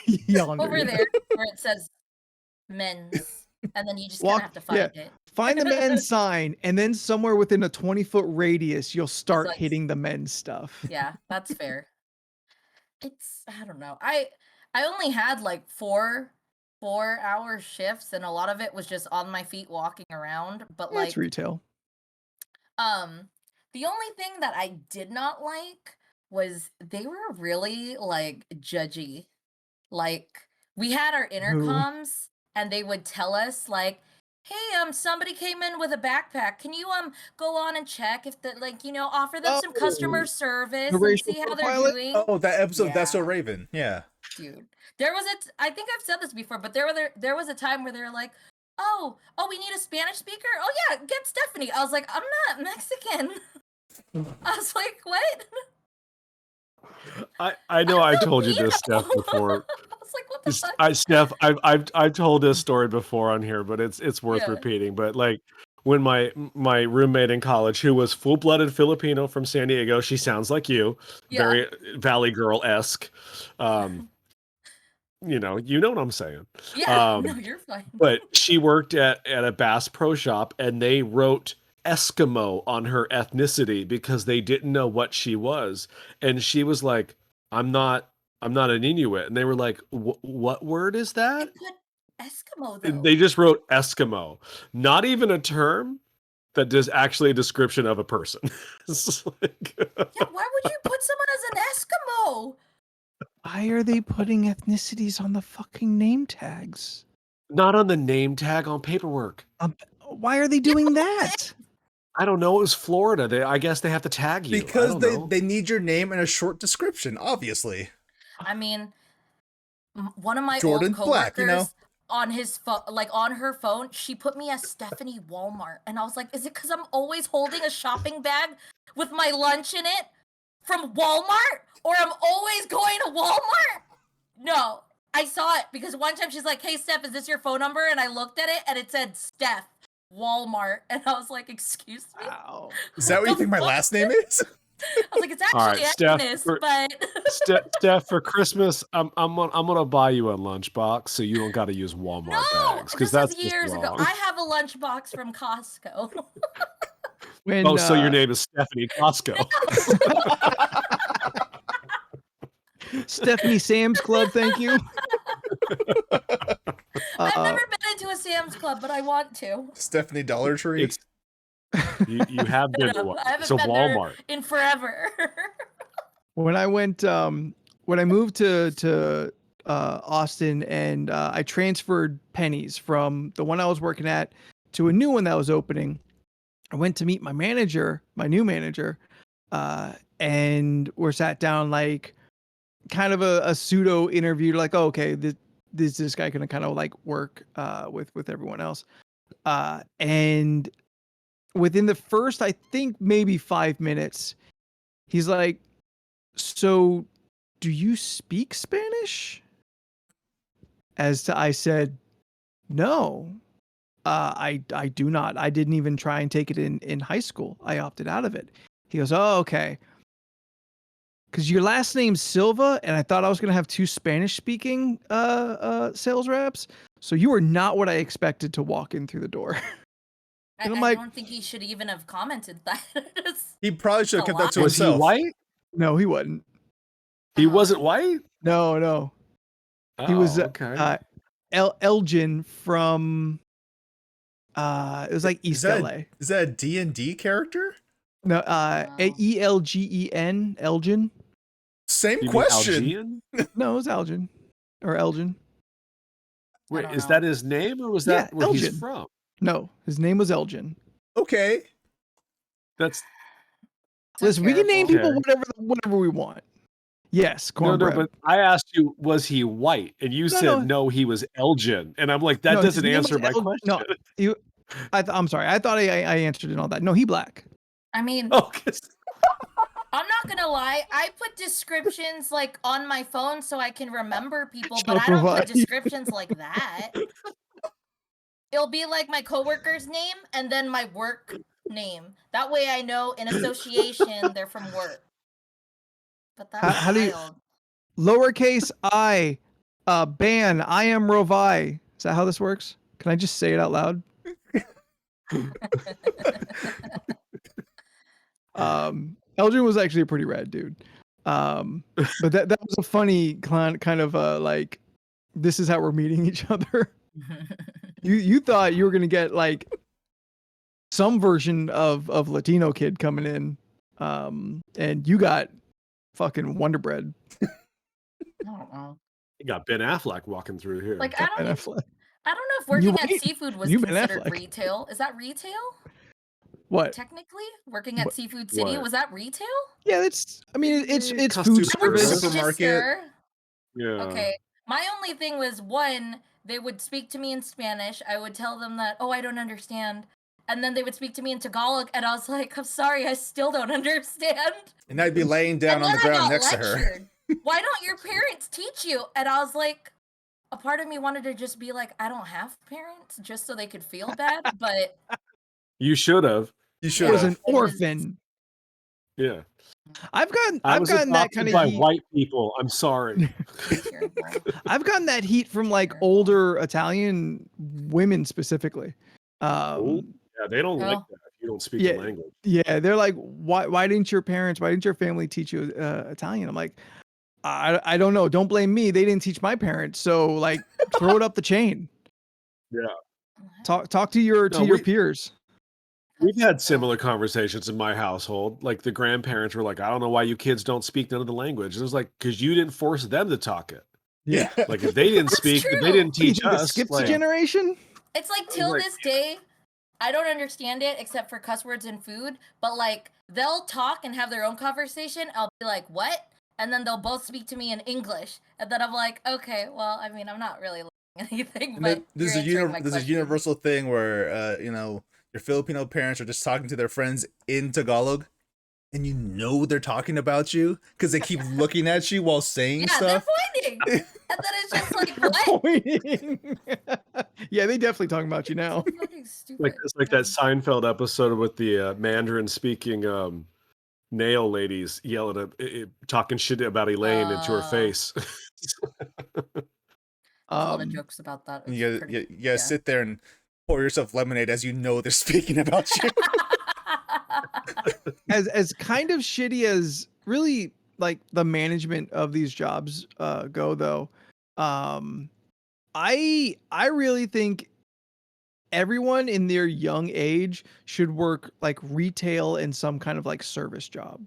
Yonder. Over there where it says men's. And then you just kind of have to find it. Find the men's sign, and then somewhere within a 20-foot radius, you'll start like- hitting the men's stuff. Yeah, that's fair. I don't know. I only had like 4 4-hour shifts, and a lot of it was just on my feet walking around. But That's like, retail. the only thing that I did not like was they were really like judgy. Like, we had our intercoms and they would tell us like, hey, somebody came in with a backpack. Can you go on and check if the, like, you know, offer them some customer Oh, service the and racial see how they're profiling? doing? Oh, that episode, That's So Yeah. Raven. Yeah. Dude, there was I think I've said this before, but there was a time where they were like, oh, we need a Spanish speaker. Oh yeah, get Stephanie. I was like, I'm not Mexican. I was like, what? I know I'm I told you this, Filipino. Steph, before. I was like, what the fuck? Steph, I've told this story before on here, but it's worth Yeah. repeating. But like when my roommate in college, who was full-blooded Filipino from San Diego, she sounds like you, Yeah. very Valley Girl-esque. You know what I'm saying. Yeah, no, you're fine. But she worked at a Bass Pro Shop, and they wrote Eskimo on her ethnicity because they didn't know what she was, and she was like, I'm not an Inuit," and they were like, what word is They that? put Eskimo And though. they just wrote Eskimo, not even a term that is actually a description of a person. It's like, Yeah, why would you put someone as an Eskimo? Why are they putting ethnicities on the fucking name tags? not on the name tag on paperwork. Why are they doing that? I don't know. It was Florida. I guess they have to tag you. Because I don't know. they need your name and a short description, obviously. I mean, one of my Jordan old coworkers Black, you know? on his phone, like on her phone, she put me as Stephanie Walmart, and I was like, is it because I'm always holding a shopping bag with my lunch in it from Walmart, or I'm always going to Walmart? No, I saw it because one time she's like, hey Steph, is this your phone number? And I looked at it and it said Steph Walmart, and I was like, excuse me? Wow. Is that what you think my last name is? I was like, it's All right, actually Steph, Agnes, for- but Steph, for Christmas, I'm gonna buy you a lunchbox so you don't got to use Walmart no, bags, this because that's was years just ago. wrong. I have a lunchbox from Costco. When, Oh, so your name is Stephanie Costco. Stephanie Sam's Club, thank you. I've never been into a Sam's Club, but I want to. Stephanie Dollar Tree. It's you have been to No, one. I haven't So been Walmart. there in forever. When I went, when I moved to Austin, and I transferred pennies from the one I was working at to a new one that was opening, I went to meet my manager, my new manager, and we're sat down like kind of a pseudo interview, like, oh, okay, this guy gonna kind of like work with everyone else, and within the first, I think maybe 5 minutes, he's like, so do you speak Spanish? I said, no, I do not. I didn't even try and take it in high school. I opted out of it. He goes, oh, okay. Because your last name's Silva, and I thought I was gonna have two Spanish speaking sales reps. So you are not what I expected to walk in through the door. I And I'm like, don't think he should even have commented that. He probably should have kept that to So Was he himself. white? no, he wasn't. He wasn't white? No. He Oh, was okay. Elgin from it was like East LA. Is that a D&D character? No, Wow. Elgen, Elgin. Same You mean question. Algian? No, it was Elgin or Elgin. Wait, don't is know. that his name, or was Yeah, that where he's Elgin. from? No, his name was Elgin. Okay. That's Listen, we can name terrible. people whatever we want. Yes, no, cornbread. but I asked you, was he white? And you said no. no, he was Elgin. And I'm like, that No, his doesn't name answer was my El- question. No, I'm sorry. I thought I answered and all that. No, he black. I mean, Oh, 'cause- I'm not gonna lie. I put descriptions like on my phone so I can remember people, but I don't Provide. put descriptions like that. It'll be like my coworker's name and then my work name. That way I know in association they're from work. But that's How do you- wild. Lowercase I, ban. I am Rovai. Is that how this works? Can I just say it out loud? Elgin was actually a pretty rad dude. But that was a funny kind of like this is how we're meeting each other. You thought you were gonna get like some version of Latino kid coming in, and you got fucking Wonder Bread. I don't know. You got Ben Affleck walking through here. Like, Ben Affleck. I don't know if You working at wait. seafood was You Ben considered Affleck. retail. Is that retail? What? Technically, working at What- Seafood City, what? was that retail? Yeah, it's it's Customer food I worked at service. Supermarket. Register. Yeah. Okay. My only thing was, one, they would speak to me in Spanish. I would tell them that, oh, I don't understand. And then they would speak to me in Tagalog, and I was like, I'm sorry, I still don't understand. And I'd be laying down And on then the ground I got next to her. lectured. Why don't your parents teach you? And I was like, a part of me wanted to just be like, I don't have parents, just so they could feel bad. But You should have. You It should was have. an orphan. Yeah. I've I was gotten that adopted kind of by heat. white people. I'm sorry. terrible. I've gotten that heat from like older Italian women specifically. Oh, yeah, they don't like Oh. that if you don't speak Yeah. the language. Yeah, they're like, why didn't your family teach you Italian? I'm like, I don't know. Don't blame me. They didn't teach my parents. So like, throw it up the chain. Yeah. Talk to your No, peers. We've had similar conversations in my household. Like the grandparents were like, I don't know why you kids don't speak none of the language. And it was like, because you didn't force them to talk it. Yeah. Like if they didn't That's speak, if they true. didn't Do you teach think it us, skips a like, generation? It's like till like- this day, I don't understand it except for cuss words and food. But like they'll talk and have their own conversation. I'll be like, what? And then they'll both speak to me in English. And then I'm like, okay, well, I mean, I'm not really learning anything. And But then there's you're a answering my there's a question. universal thing where your Filipino parents are just talking to their friends in Tagalog, and you know they're talking about you because they keep looking at you while saying Yeah, stuff. they're pointing. And then it's just like, what? Pointing. Yeah, they definitely talking about you now. So fucking stupid. like it's like that Seinfeld episode with the Mandarin speaking nail ladies yelling at talking shit about Elaine into her Oh. face. There's a lot of Um, jokes about that. And It's you pretty- gotta yeah. sit there and pour yourself lemonade as you know they're speaking about you. as kind of shitty as really like the management of these jobs go though, I really think everyone in their young age should work like retail and some kind of like service job.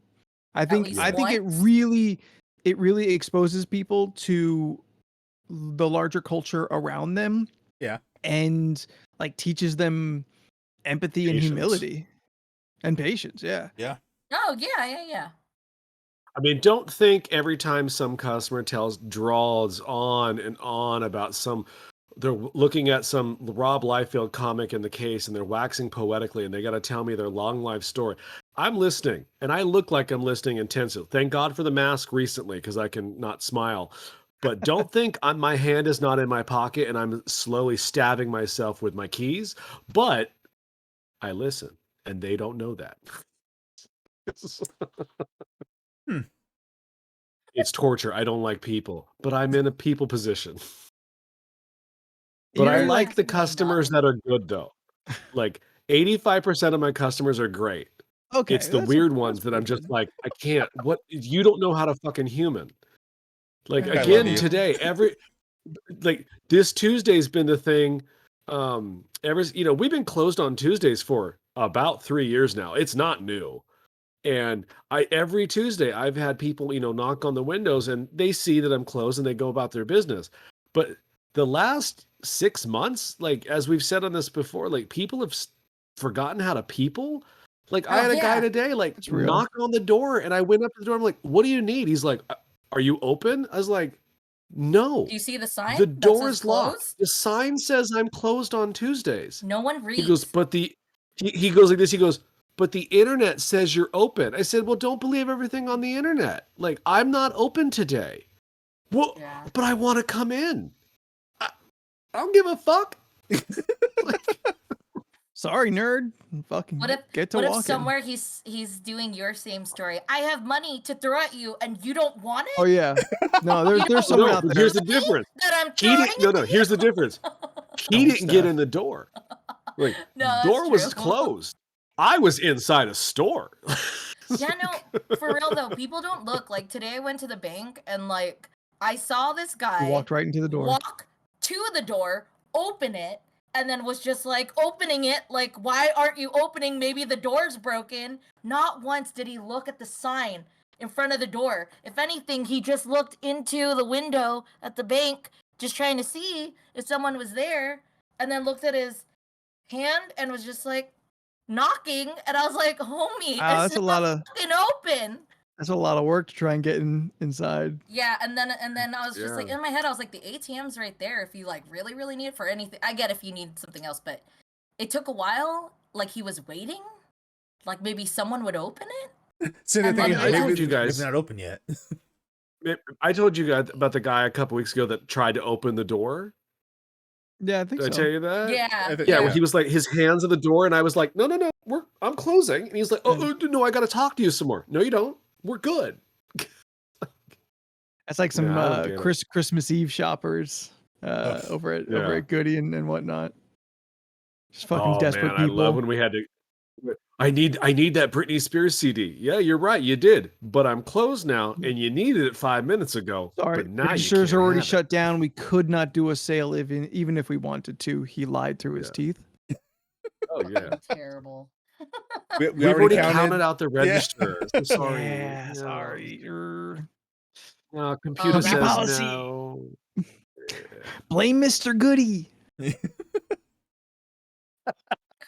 I think least it once. really exposes people to the larger culture around them. Yeah. And like teaches them empathy and Patience. humility and patience. Yeah. Oh yeah. I mean, don't think every time some customer draws on and on about they're looking at some Rob Liefeld comic in the case and they're waxing poetically and they got to tell me their long life story. I'm listening and I look like I'm listening intensely. Thank God for the mask recently because I can not smile. But don't think my hand is not in my pocket and I'm slowly stabbing myself with my keys. But I listen and they don't know that. It's torture. I don't like people, but I'm in a people position. But I You're like like- the customers that are good though. Like 85% of my customers are great. Okay. It's the that's weird that's ones that I'm pretty just good. like, I can't. What you don't know how to fucking human. Like I love again you. today, like this Tuesday's been the thing. We've been closed on Tuesdays for about 3 years now. It's not new. And every Tuesday I've had people, knock on the windows and they see that I'm closed and they go about their business. But the last 6 months, like as we've said on this before, like people have forgotten how to people. Like I Oh, had a guy yeah. today, like It's real. knock on the door and I went up to the door. I'm like, what do you need? He's like, are you open? I was like, no. Do you see the sign? The that door says is locked. closed? The sign says I'm closed on Tuesdays. No one reads. He goes, but he goes like this. He goes, but the internet says you're open. I said, well, don't believe everything on the internet. Like, I'm not open today. Well, Yeah. but I want to come in. I don't give a fuck. Sorry, nerd. Fucking What if get to what if walking. somewhere he's doing your same story? I have money to throw at you and you don't want it? Oh yeah. No, there's don't someone No, out but there. here's the difference. That I'm He throwing didn't. No. at Here's the you? difference. He Oh, didn't get Steph. in the door. Like, No, that's door was true. closed. I was inside a store. Yeah, no, for real though, people don't look. Like today I went to the bank and like I saw this He guy walked right into the door. walk to the door, open it, and then was just like opening it, like, why aren't you opening? Maybe the door's broken. Not once did he look at the sign in front of the door. If anything, he just looked into the window at the bank, just trying to see if someone was there, and then looked at his hand and was just like knocking. And I was like, homie, Wow, it's that's a lot not of fucking open. that's a lot of work to try and get inside. Yeah, and then I was just like, Yeah. in my head, I was like, the ATM's right there if you like really, really need it for anything. I get if you need something else, but it took a while. Like he was waiting. Like maybe someone would open it. So the And thing then is, I maybe, told you maybe guys- they're not open yet. I told you guys about the guy a couple weeks ago that tried to open the door. Yeah, I think Did I so. tell you that? Yeah. Yeah, where he was like his hands on the door, and I was like, no, I'm closing. And he's like, oh, no, I got to talk to you some more. No, you don't. We're good. That's like some Yeah, I don't get it. Christmas Eve shoppers Ugh. over at Yeah. Goody and whatnot. Just fucking Oh desperate man, people. I love when we had to. I need that Britney Spears CD. Yeah, you're right, you did, but I'm closed now, and you needed it 5 minutes ago. Sorry, but now you registers can't are already have it. shut down. We could not do a sale even if we wanted to. He lied through his Yeah. teeth. Oh yeah, Terrible. We we've already counted out the register. So sorry. Yeah, Yeah. sorry. No, computer that says policy. no. Blame Mr. Goody.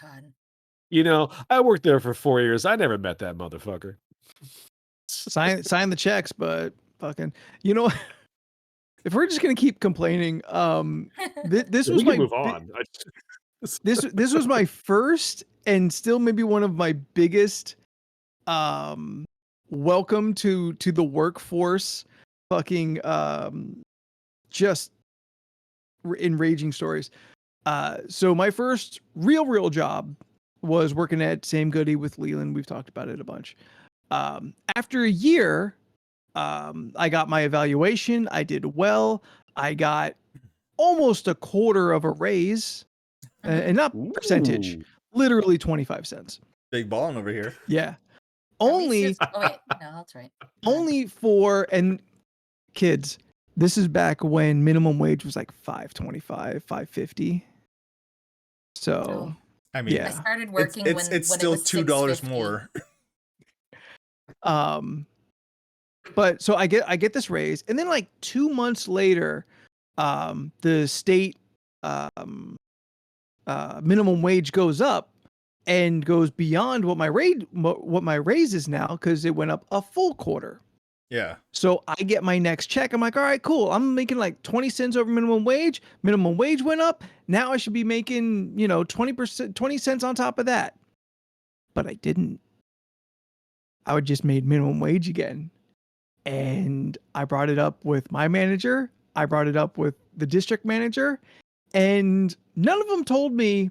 God. You know, I worked there for 4 years. I never met that motherfucker. Sign the checks, but fucking, you know, if we're just gonna keep complaining, this We was can my move on. this was my first and still maybe one of my biggest welcome to the workforce fucking just enraging stories. So my first real job was working at Sam Goody with Leland. We've talked about it a bunch. After a year, I got my evaluation. I did well. I got almost a quarter of a raise, and not percentage, Ooh. literally 25 cents. Big balling over here. Yeah. At least Only it's- oh wait, no, that's right. only for, and kids, this is back when minimum wage was like $5.25, $5.50. So Oh. I mean, Yeah. I started it's working it's, when it's when still it was $2 $6.50. more. But so I get this raise, and then like 2 months later, the state minimum wage goes up and goes beyond what my raise is now, because it went up a full quarter. Yeah. So I get my next check. I'm like, all right, cool. I'm making like 20 cents over minimum wage. Minimum wage went up. Now I should be making, 20%, 20 cents on top of that. But I didn't. I would just made minimum wage again. And I brought it up with my manager. I brought it up with the district manager. And none of them told me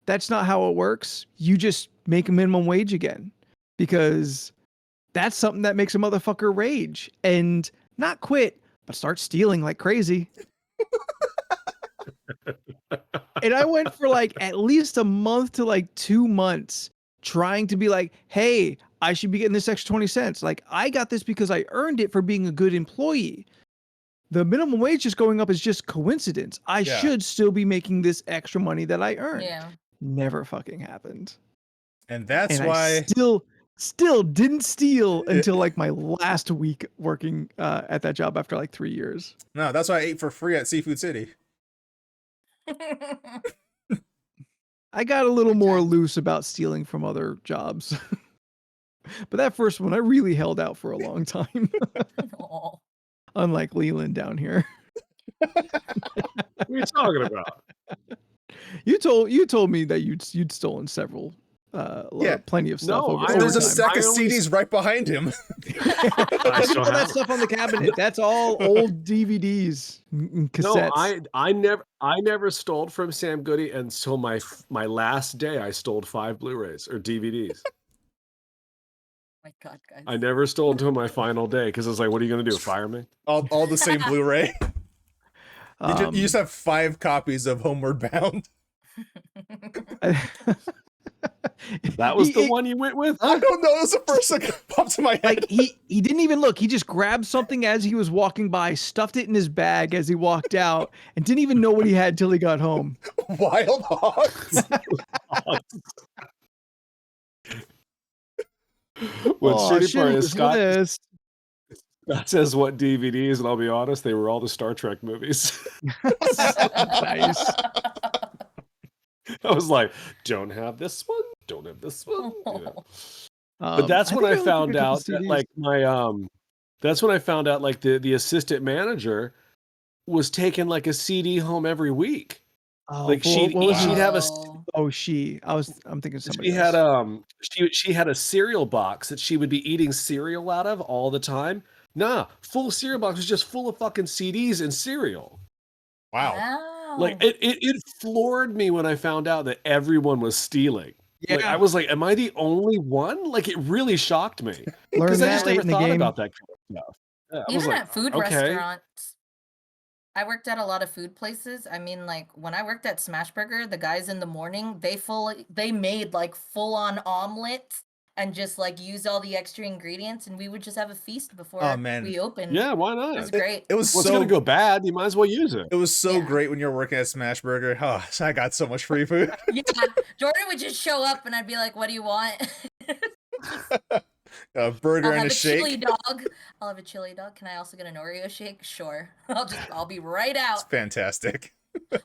that's not how it works. You just make a minimum wage again. Because that's something that makes a motherfucker rage and not quit, but start stealing like crazy. And I went for like at least a month to like 2 months trying to be like, hey, I should be getting this extra 20 cents. Like, I got this because I earned it for being a good employee. The minimum wage just going up is just coincidence. I Yeah. should still be making this extra money that I earned. Yeah. Never fucking happened. And that's And why I still didn't steal until like my last week working at that job after like 3 years. no, that's why I ate for free at Seafood City. I got a little more times. loose about stealing from other jobs. But that first one, I really held out for a long time. Aw. Unlike Leland down here. What are you talking about? You told me that you'd stolen several Yeah. plenty of stuff No, over I- There's a time. stack of I only- CDs right behind him. Look still at all that have 'em. stuff on the cabinet. That's all old DVDs and cassettes. No, I never stole from Sam Goody until my last day. I stole 5 Blu-rays or DVDs. My God, guys. I never stole until my final day because I was like, "What are you gonna do? Fire me?" all the same Blu-ray. Um, You just have 5 copies of Homeward Bound. That was the He- one you went with, I huh? don't know. It was the first thing that popped in my head. Like he didn't even look. He just grabbed something as he was walking by, stuffed it in his bag as he walked out, and didn't even know what he had till he got home. Wild hogs. What's Oh, shitty part is Schindler's Scott List. says what DVDs, and I'll be honest, they were all the Star Trek movies. Nice. I was like, don't have this one, don't have this one. You know. But that's when think I looked at a found couple out that CDs. like my that's when I found out like the assistant manager was taking like a CD home every week. Oh, Like what was she'd his- have a Whoa. Oh, I'm thinking somebody she else. had she had a cereal box that she would be eating cereal out of all the time. Nah, full cereal box was just full of fucking CDs and cereal. Wow. Like it floored me when I found out that everyone was stealing. Like I Yeah. was like, am I the only one? Like it really shocked me Learn because I that just late never in the thought game. about that kind of stuff. Yeah, I was Even like, at food okay, restaurants. I worked at a lot of food places. I mean, like when I worked at Smashburger, the guys in the morning, they made like full on omelets and just like used all the extra ingredients, and we would just have a feast before Oh, man. we opened. yeah, why It was not? great. It was Well, it's so gonna go bad. You might as well use it. It was so Yeah. great when you were working at Smashburger. Oh, I got so much free food. Yeah, Jordan would just show up, and I'd be like, "What do you want?" A burger I'll and have a a chili shake. dog. I'll have a chili dog. Can I also get an Oreo shake? Sure. I'll be right It's out. fantastic.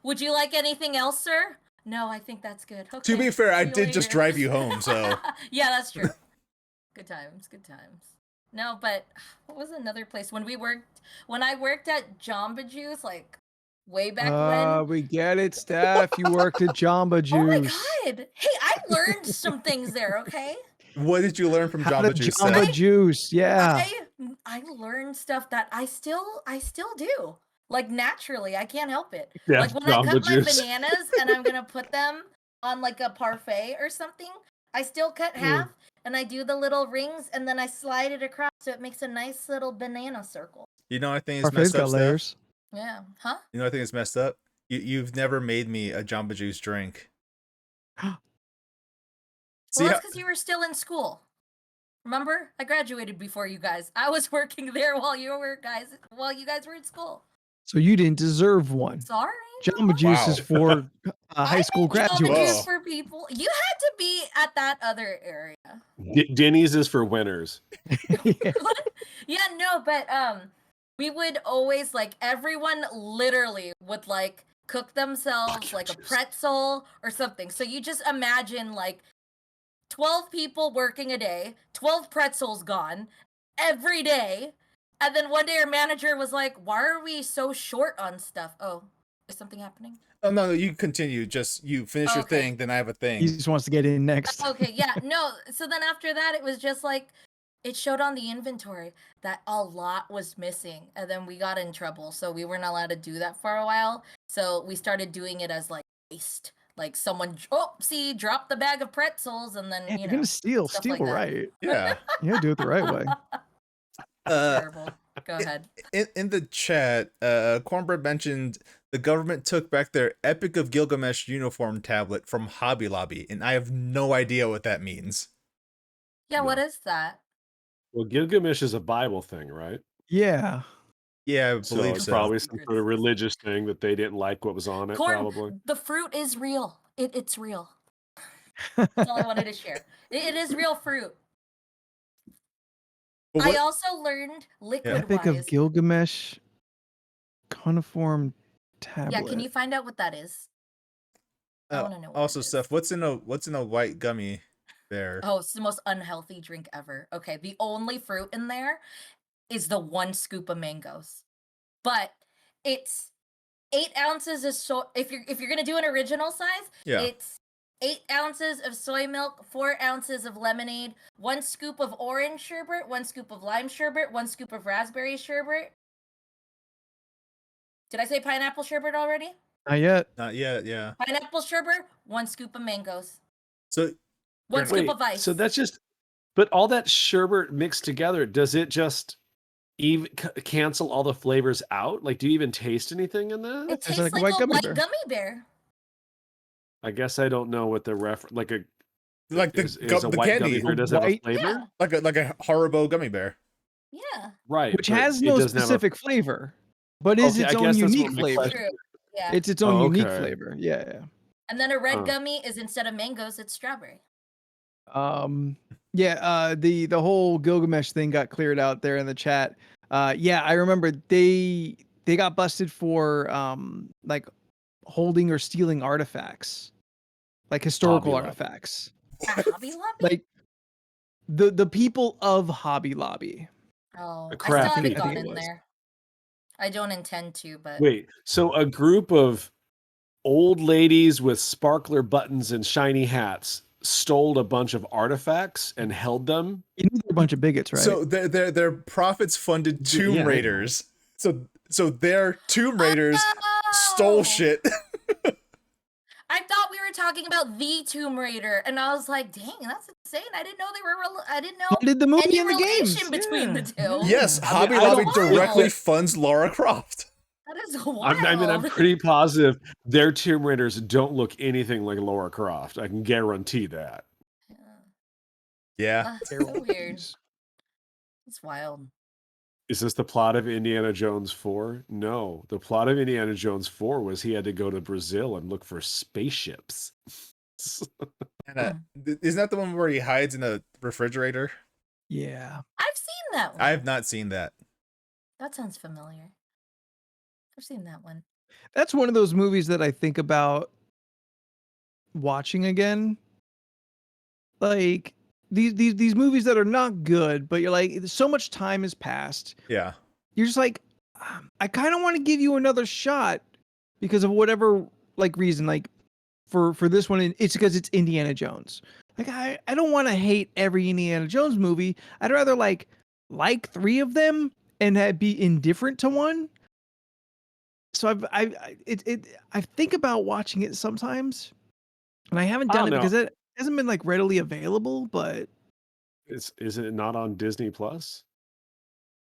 Would you like anything else, sir? No, I think that's good. Okay. To be fair, I see you did just later. drive you home, so Yeah, that's true. Good times, good times. No, but what was another place when I worked at Jamba Juice, like way back when? We get it, Steph. You worked at Jamba Juice. Oh my god! Hey, I learned some things there. Okay. what did you learn from How to Jamba Juice? Jamba Seth? Juice. Yeah. I learned stuff that I still do. Like naturally, I can't help it. Yeah, Like when I Jamba cut my Juice. bananas and I'm gonna put them on like a parfait or something, I still cut half and I do the little rings and then I slide it across so it makes a nice little banana circle. You know what I think is Parfait's messed up, got Steph? layers. Yeah. Huh? You know what I think is messed up? You've never made me a Jamba Juice drink. See Well, how, that's because you were still in school. Remember? I graduated before you guys. I was working there while you guys were in school. So you didn't deserve one. Sorry. Jamba Juice is Wow. for high school I made Jamba graduates. Juice for people. You had to be at that other area. Denny's is for winners. Yeah. Yeah, no, but we would always like everyone literally would like cook themselves like a pretzel or something. So you just imagine like 12 people working a day, 12 pretzels gone every day. And then one day our manager was like, "Why are we so short on stuff?" Oh, is something happening? Oh no, you continue. Just you finish your Okay. thing, then I have a thing. He just wants to get in next. Okay, yeah, no. So then after that, it was just like it showed on the inventory that a lot was missing, and then we got in trouble. So we weren't allowed to do that for a while. So we started doing it as like waste. Like someone, dropped the bag of pretzels, and then Yeah, you you're know, gonna steal stuff like that. right. Yeah. You gotta do it the right way. Terrible. Go ahead. In the chat, Cornbread mentioned the government took back their Epic of Gilgamesh uniform tablet from Hobby Lobby, and I have no idea what that means. Yeah, what is that? Well, Gilgamesh is a Bible thing, right? Yeah. Yeah, I So believe it's so. probably some sort of religious thing that they didn't like what was on it, Corn. probably. The fruit is real. It's real. That's all I wanted to share. It is real fruit. But I what- also learned liquid Epic wise. of Gilgamesh cuneiform tablet. Yeah, can you find out what that is? I want to know. What also, it is. Steph, what's in a white gummy bear? Oh, it's the most unhealthy drink ever. Okay, the only fruit in there is the 1 scoop of mangoes, but it's 8 ounces of If you're gonna do an original size, Yeah. it's 8 ounces of soy milk, 4 ounces of lemonade, 1 scoop of orange sherbet, 1 scoop of lime sherbet, 1 scoop of raspberry sherbet. Did I say pineapple sherbet already? Not yet. Not yet. Yeah. Pineapple sherbet, 1 scoop of mangoes, So 1 scoop Wait, of ice. so that's just, but all that sherbet mixed together, does it just even cancel all the flavors out? Like, do you even taste anything in that? It tastes tastes like like a white a gummy white bear. gummy bear. I guess I don't know what the like a Like the Is a the white candy, gummy bear doesn't have a White- flavor? Yeah, like a Haribo gummy bear. yeah. Right. which but has it no doesn't have a. specific flavor, but is Okay, its I own guess that's unique what my flavor. question. True. Yeah. It's its own unique Okay. flavor. Yeah. And then a red Huh. gummy is instead of mangoes, it's strawberry. The whole Gilgamesh thing got cleared out there in the chat. Yeah, I remember they got busted for like holding or stealing artifacts, like historical Hobby Lobby. artifacts. At Hobby Lobby? Like the people of Hobby Lobby. Oh, A I still craft haven't beer. I gone think it in was. there. I don't intend to, but Wait, so a group of old ladies with sparkler buttons and shiny hats stole a bunch of artifacts and held them? You know they're a bunch of bigots, right? So their profits funded Tomb yeah, I know. Raiders. So their Tomb Raiders stole Oh! shit. I thought we were talking about the Tomb Raider, and I was like, "Dang, that's insane! I didn't know they were. I didn't know Funded the movie any and the relation games. between the Yeah. two. Yes, I mean, Hobby I Lobby don't- directly Wild. funds Lara Croft. That is wild. I mean, I'm pretty positive their Tomb Raiders don't look anything like Lara Croft. I can guarantee that. Yeah. Yeah. That's so weird. It's wild. Is this the plot of Indiana Jones 4? No. The plot of Indiana Jones 4 was he had to go to Brazil and look for spaceships. And, isn't that the one where he hides in a refrigerator? Yeah. I've seen that one. I have not seen that. That sounds familiar. I've seen that one. That's one of those movies that I think about watching again. Like these movies that are not good, but you're like, so much time has passed. Yeah. You're just like, I kind of want to give you another shot because of whatever like reason. Like for this one, it's because it's Indiana Jones. Like I don't want to hate every Indiana Jones movie. I'd rather like 3 of them and be indifferent to one. So I think about watching it sometimes, and I haven't I done it don't know. because it hasn't been like readily available. But Isn't it not on Disney Plus?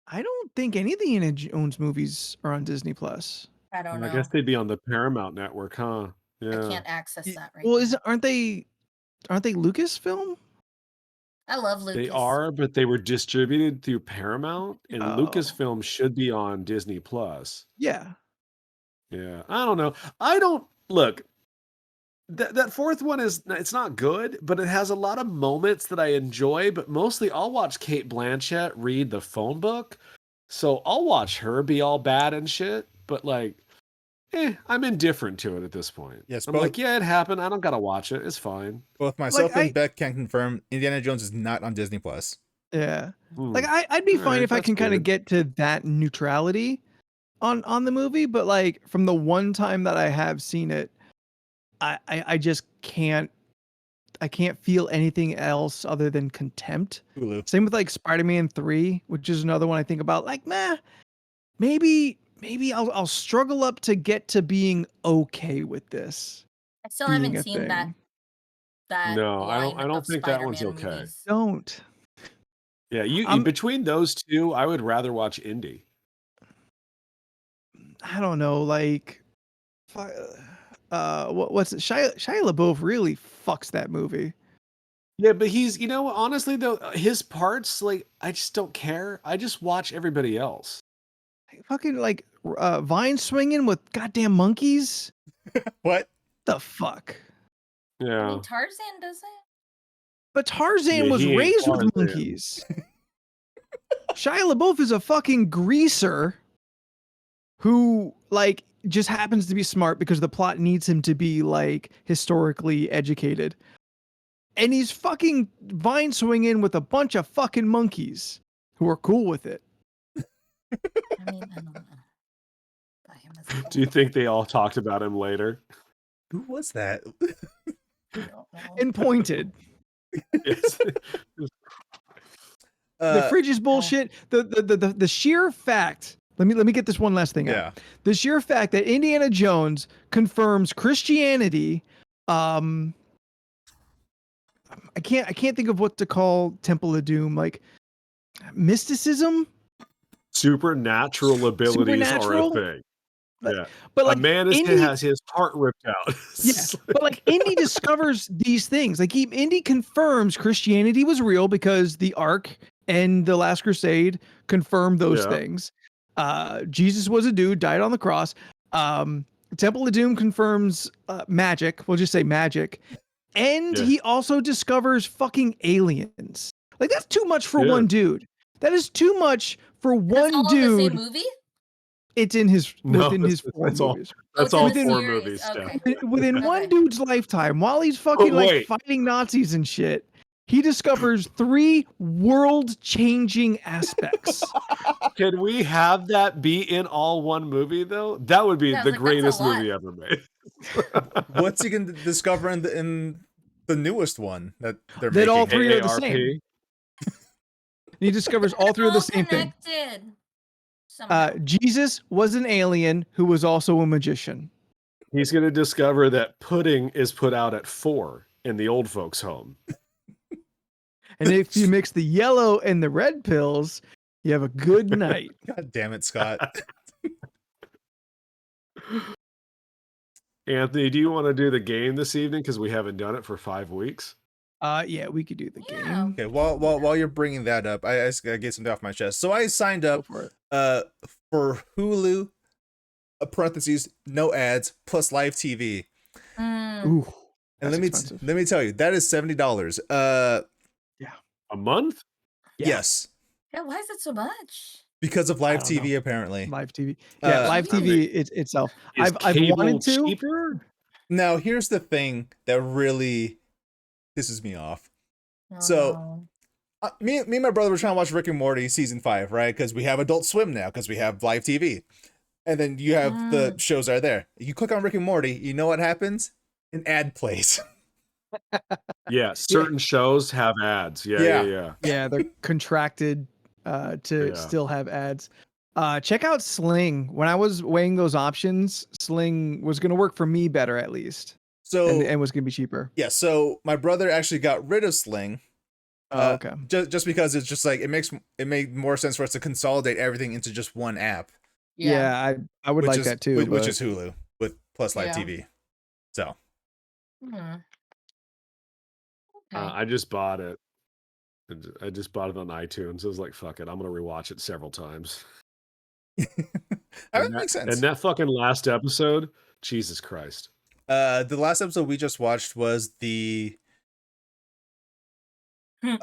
I don't think any of the Indiana Jones movies are on Disney Plus. I don't know. I guess they'd be on the Paramount Network, huh? I Yeah. can't access that right Well, now. aren't they Lucasfilm? I love Lucas. They are, but they were distributed through Paramount, and Oh. Lucasfilm should be on Disney Plus. Yeah. Yeah, I don't know. I don't look. That fourth one it's not good, but it has a lot of moments that I enjoy. But mostly, I'll watch Kate Blanchett read the phone book, so I'll watch her be all bad and shit. But like, I'm indifferent to it at this point. Yes, I'm both- like, yeah, it happened. I don't gotta watch it. It's fine. Both myself Like, and Beck can confirm Indiana Jones is not on Disney Plus. Yeah. Hmm. Like I'd be All fine right, if I that's can kind of good. get to that neutrality on the movie, but like from the one time that I have seen it, I just can't feel anything else other than contempt. Hulu. Same with like Spider-Man 3, which is another one I think about. Like, maybe I'll struggle up to get to being okay with this. I still being haven't a seen that. thing. That No, I line don't of think that one's Spider-Man okay. movies. Don't. Yeah, you I'm- between those two, I would rather watch Indy. I don't know, like, what's it? Shia LaBeouf really fucks that movie. Yeah, but he's, honestly though, his parts, like, I just don't care. I just watch everybody else. Fucking like vine swinging with goddamn monkeys. What? The fuck. I Yeah. mean, Tarzan does it. But Tarzan Yeah, was he ain't raised with Tarzan. monkeys. Shia LaBeouf is a fucking greaser who like just happens to be smart because the plot needs him to be like historically educated. And he's fucking vine swinging with a bunch of fucking monkeys who are cool with it. I mean, I don't know. About him as a Do you think they all talked about him later? Who was that? I don't know. And pointed. Yes. The fridge is bullshit. The sheer fact. Let me get this one last thing out. Yeah. The sheer fact that Indiana Jones confirms Christianity. I can't think of what to call Temple of Doom. Like mysticism. Supernatural abilities Supernatural? are a thing. Yeah. But A like man Indy, has his heart ripped out. yeah, but like Indy discovers these things. Like Indy confirms Christianity was real because the Ark and the Last Crusade confirmed those Yeah. things. Jesus was a dude, died on the cross. Temple of Doom confirms magic. We'll just say magic. And Yeah. he also discovers fucking aliens. Like that's too much for Yeah. one dude. That is too much for That's one all in the same dude. movie? It's in his No, within his that's- four that's all. movies. Oh, That's it's in all the 4 series. movies. Steph. Okay. Within one Okay. dude's lifetime, while he's fucking like wait. fighting Nazis and shit, he discovers 3 world-changing aspects. Can we have that be in all one movie though? That would be Yeah, I was the like, that's a greatest lot. movie ever made. What's he gonna discover in the newest one that they're That all making? 3 are the AARP? same. He discovers all 3 are All the same thing. connected. Somehow. Jesus was an alien who was also a magician. He's going to discover that pudding is put out at 4 in the old folks' home. And if you mix the yellow and the red pills, you have a good night. God damn it, Scott. Anthony, do you want to do the game this evening? Because we haven't done it for 5 weeks. Yeah, we could do the Yeah. game. Okay, while you're bringing that up, I just gotta get something off my chest. So I signed Go up for it. for Hulu, parentheses, no ads, plus live TV. Mm. Ooh, And that's expensive. let me tell you, that is $70. A month? Yeah. Yes, Yeah, why is it so much? because of live I don't TV apparently. Live TV. Yeah, live I TV itself. Is I've cable wanted to. cheaper? Now, here's the thing that really pisses me off. Oh, So- no. Me and my brother were trying to watch Rick and Morty season 5, right? Because we have Adult Swim now, because we have live TV. And then you have the shows that are there. You click on Rick and Morty, you know what happens? An ad plays. Yeah, certain shows have ads. Yeah, Yeah. yeah, yeah. Yeah, they're contracted to Yeah. still have ads. Check out Sling. When I was weighing those options, Sling was going to work for me better at least, So and was going to be cheaper. yeah, so my brother actually got rid of Sling. Oh, okay. Just because it's just like it made more sense for us to consolidate everything into just one app, Yeah, I would which like is, that too. which but- is Hulu with plus live Yeah. TV. So Hmm. Okay. I just bought it. I just bought it on iTunes. I was like, fuck it. I'm going to rewatch it several times. that makes sense. And that fucking last episode, Jesus Christ. The last episode we just watched was the Hmm.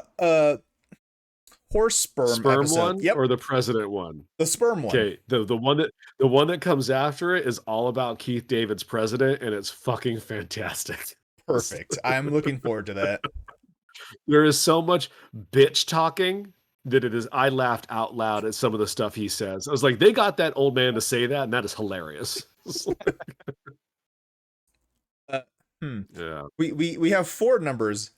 horse sperm episode. one Yep, or the president one? the sperm one. Okay, the one that comes after it is all about Keith David's president, and it's fucking fantastic. Perfect. I'm looking forward to that. There is so much bitch talking that it is. I laughed out loud at some of the stuff he says. I was like, they got that old man to say that, and that is hilarious. Yeah. We have 4 numbers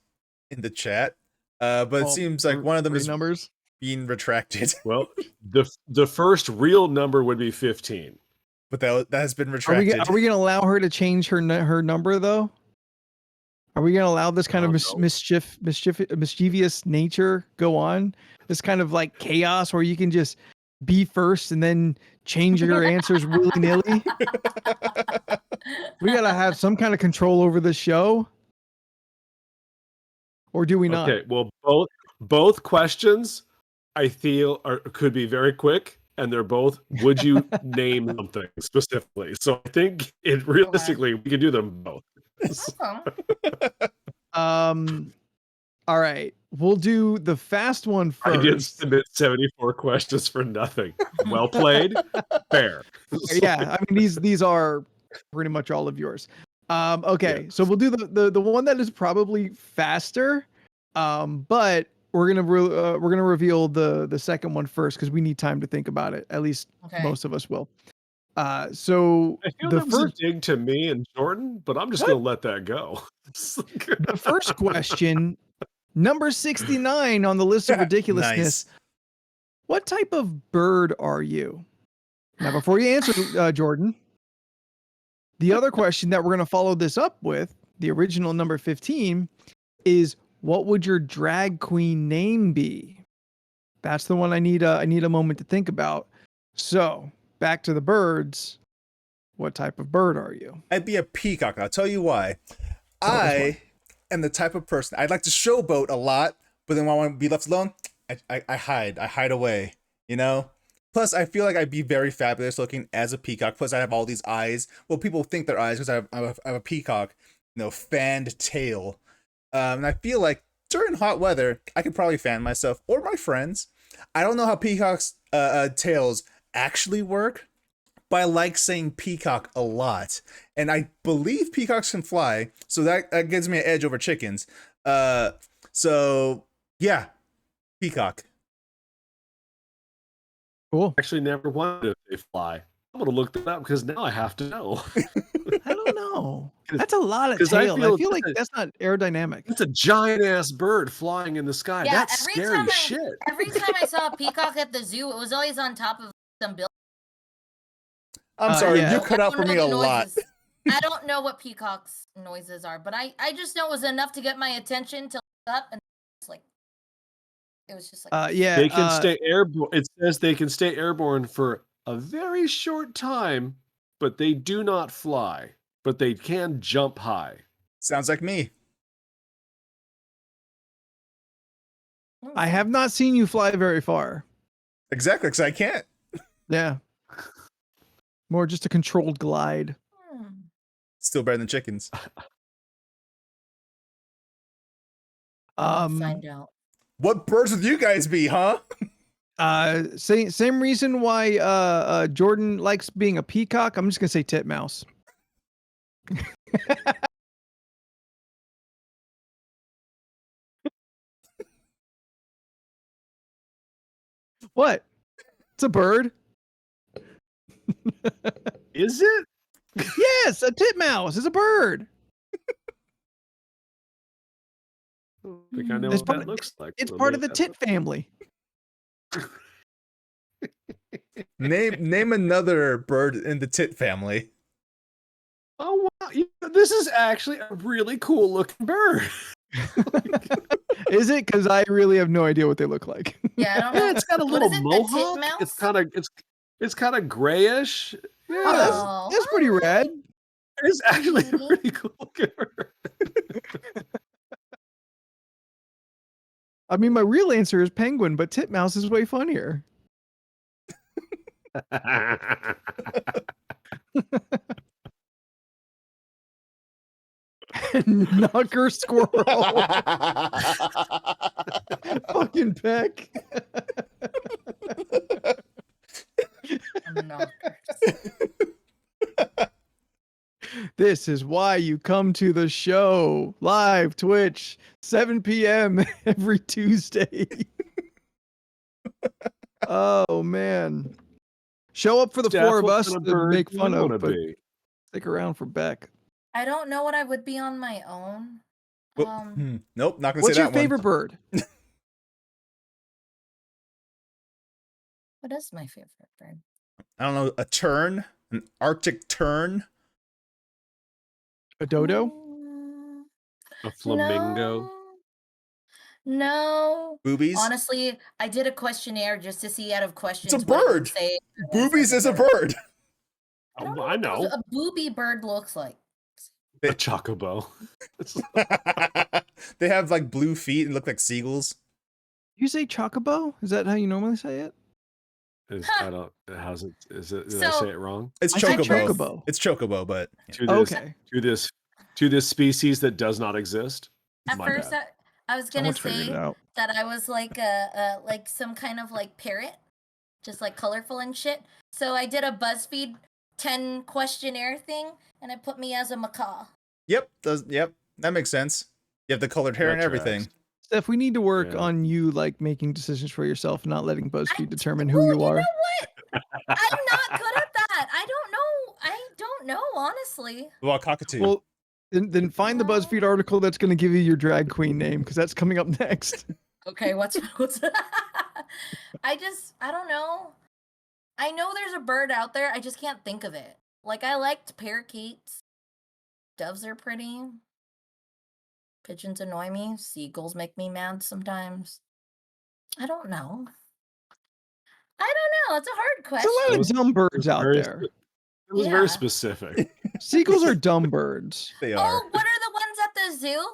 in the chat, but it Oh, seems like one of them 3 is numbers. being retracted. Well, the first real number would be 15. But that has been Are retracted. we going to allow her to change her number though? Are we going to allow this kind of Oh, no. mischievous nature go on? This kind of like chaos where you can just be first and then change your answers willy nilly. We got to have some kind of control over the show, or do we not? Okay, well, both questions I feel could be very quick, and they're both. Would you name something specifically? So I think realistically we can do them both. Okay. All right, we'll do the fast one I did first. submit 74 questions for nothing. Well played, fair. Yeah, I mean these are pretty much all of yours. Okay, Yeah. so we'll do the one that is probably faster, but we're gonna reveal the second one first because we need time to think about it. At least Okay. most of us will. So I feel the that was first a dig to me and Jordan, but I'm just What? gonna let that go. the first question, number 69 on the list of ridiculousness. Nice. What type of bird are you? Now, before you answer, Jordan, the other question that we're going to follow this up with, the original number 15, is what would your drag queen name be? That's the one I need a moment to think about. So, back to the birds. what type of bird are you? I'd be a peacock. I'll tell you why. Tell us why. I am the type of person I'd like to showboat a lot, but then when I want to be left alone, I hide away. You know. Plus, I feel like I'd be very fabulous looking as a peacock. Plus, I have all these eyes. Well, people think they're eyes because I have a peacock, fanned tail. And I feel like during hot weather, I could probably fan myself or my friends. I don't know how peacocks' tails actually work, but I like saying peacock a lot. And I believe peacocks can fly, so that gives me an edge over chickens. So, yeah, peacock. Cool. Actually, never wondered if they fly. I'm gonna look that up because now I have to know. I don't know. That's a lot of 'Cause I tail. I feel feel like that- that's not aerodynamic. It's a giant ass bird flying in the sky. Yeah, That's scary as shit. Every time I saw a peacock at the zoo, it was always on top of some building. I'm sorry, yeah. you cut out for me a lot. I don't know what peacocks' noises are, but I just know it was enough to get my attention to look up, and it's like it was just like Yeah. They can stay airborne. It says they can stay airborne for a very short time, but they do not fly. But they can jump high. Sounds like me. I have not seen you fly very far. Exactly, because I can't. Yeah. More just a controlled glide. Still better than chickens. find out. What birds would you guys be, huh? Same reason why Jordan likes being a peacock. I'm just gonna say titmouse. What? It's a bird. Is it? Yes, a titmouse is a bird. I think I know It's what part that of- looks like. It's We'll part of leave the that tit family. Name another bird in the tit family. Oh wow! This is actually a really cool looking bird. Is it? Because I really have no idea what they look like. Yeah, I don't know. Yeah, it's got a What little is it, the mohawk. It's titmouse? kind of grayish. Yeah, Oh, that's pretty rad. it's actually a Mhm. pretty cool looking bird. I mean, my real answer is penguin, but titmouse is way funnier. Knocker squirrel. Fucking peck. This is why you come to the show. Live Twitch, 7 p.m. every Tuesday. Oh, man. Show up for the Steph, four of what us kind of to bird make do fun you of, wanna but be? stick around for Beck. I don't know what I would be on my own. Nope, not gonna What's say your that favorite bird? What is my favorite bird? I don't know, a tern, an Arctic tern. A dodo? A flamingo. No. Boobies. Honestly, I did a questionnaire just to see out of questions. It's a what it would bird. say Boobies is a bird. I don't know I what know. a booby bird looks like. A chocobo. They have like blue feet and look like seagulls. You say chocobo? Is that how you normally say it? I don't. How's it? Is it? Did I So- say it wrong? It's I said chocobo. chocobo. It's chocobo, but To this species that does not exist. At My first, bad. I was gonna Someone's figured say it out. that I was like some kind of like parrot, just like colorful and shit. So I did a BuzzFeed 10 questionnaire thing, and it put me as a macaw. yep, that makes sense. You have the colored hair That and everything. tracks. Steph, we need to work Yeah. on you like making decisions for yourself and not letting BuzzFeed determine who Ooh, you are. know what? I'm not good at that. I don't know, honestly. Well, cockatoo. Well, then find the BuzzFeed article that's going to give you your drag queen name because that's coming up next. Okay, what's I don't know. I know there's a bird out there. I just can't think of it. Like I liked parakeets. Doves are pretty. Pigeons annoy me. Seagulls make me mad sometimes. I don't know. It's a hard There's a lot question. of dumb birds out Very there. It was Yeah. very specific. Seagulls are dumb birds. They are. Oh, what are the ones at the zoo?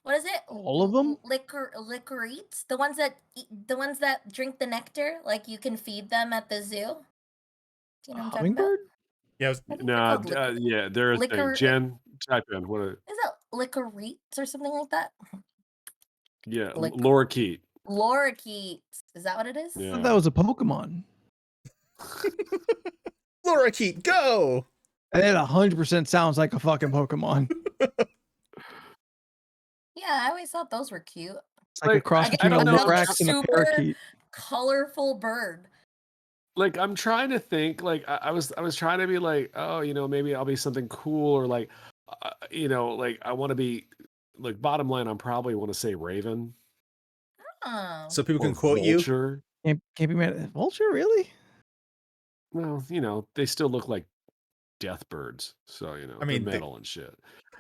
What is it? All of them? Licorites? The ones that drink the nectar? Like you can feed them at the zoo? Do you know what I'm talking about? Hummingbird? Yeah, I think they're Nah, called yeah, they're a thing. liquor- Jen, type in what? Is it licorites or something like that? Yeah, Lick- lorikeet. Lorikeets. Is that what it is? I Yeah. thought that was a Pokemon. Lorikeet, go! And it 100% sounds like a fucking Pokemon. Yeah, I always thought those were cute. It's like a Like, cross I between a don't know. Lorax and a Super- parakeet. Colorful bird. Like I'm trying to think. Like I was trying to be like, oh, maybe I'll be something cool, or like, like I want to be. Like bottom line, I'm probably want to say Raven. Oh. So people or can quote you. Vulture. Can't be mad at Vulture, really? Well, they still look like death birds, so I mean, they're they- metal and shit.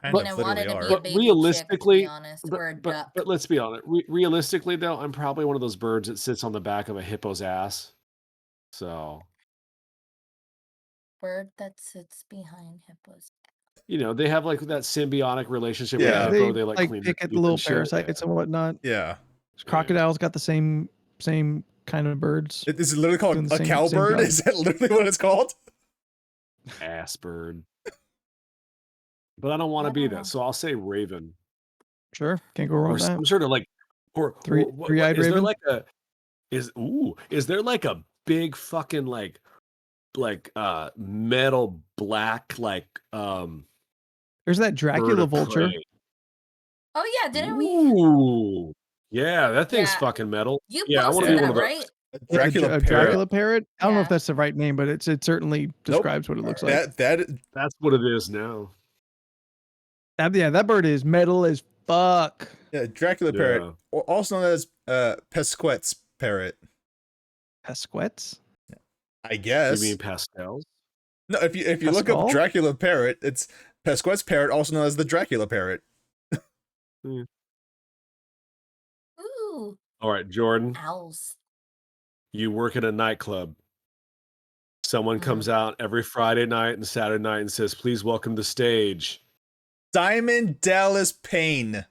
Kind And I of wanted literally to be are. a But baby chick, to be realistically- honest, or a duck. But let's be honest. Realistically, though, I'm probably one of those birds that sits on the back of a hippo's ass. So Bird that sits behind hippos. they have like that symbiotic relationship Yeah. with the hippo. They like clean pick their at the teeth little and shit. parasites and whatnot. Yeah. Crocodiles got the same kind of birds. Is it literally called Doing the a same cowbird? job. Is that literally what it's called? Ass bird. But I don't want to I be don't that, know. so I'll say Raven. Sure, can't go wrong Or with that. some sort of like, or Three-eyed is there raven? like is there like a big fucking like metal black There's that bird Dracula of vulture. prey? Oh yeah, didn't we? Ooh, yeah, that thing's Yeah. fucking metal. You Yeah, I posted want to be that, one of those. right? Dracula a parrot. Dracula parrot. I don't know if Yeah. that's the right name, but it certainly describes what it looks like. That That's what it is now. That bird is metal as fuck. yeah, Dracula Yeah. parrot, also known as Pesquet's parrot. Pesquets? I guess. You mean pastels? No, if you look Pascal? up Dracula parrot, it's Pesquet's parrot, also known as the Dracula parrot. Ooh, All right, Jordan, owls. you work at a nightclub. Someone comes out every Friday night and Saturday night and says, "Please welcome the stage." Diamond Dallas Payne.